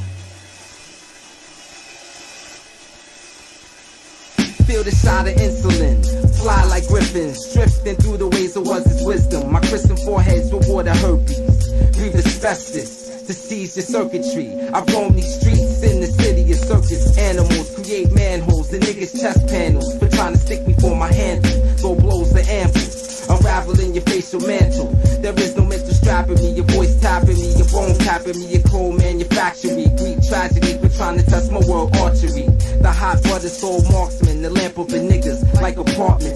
Feel the shot of insulin, fly like griffins, drifting through the ways of was his wisdom. My christened foreheads reward a herpes, breathe asbestos to seize your circuitry. I roam these streets in the city of circus animals, create manholes in niggas' chest panels for trying to stick me for my handle. Throw blows the ambles, unraveling your facial mantle. There is no mental strapping me, your voice tapping me, your bones tapping me, your cold manufacturing. Greek tragedy for trying to test my world archery. The hot butter soul marksman, the lamp of the niggas like apartments.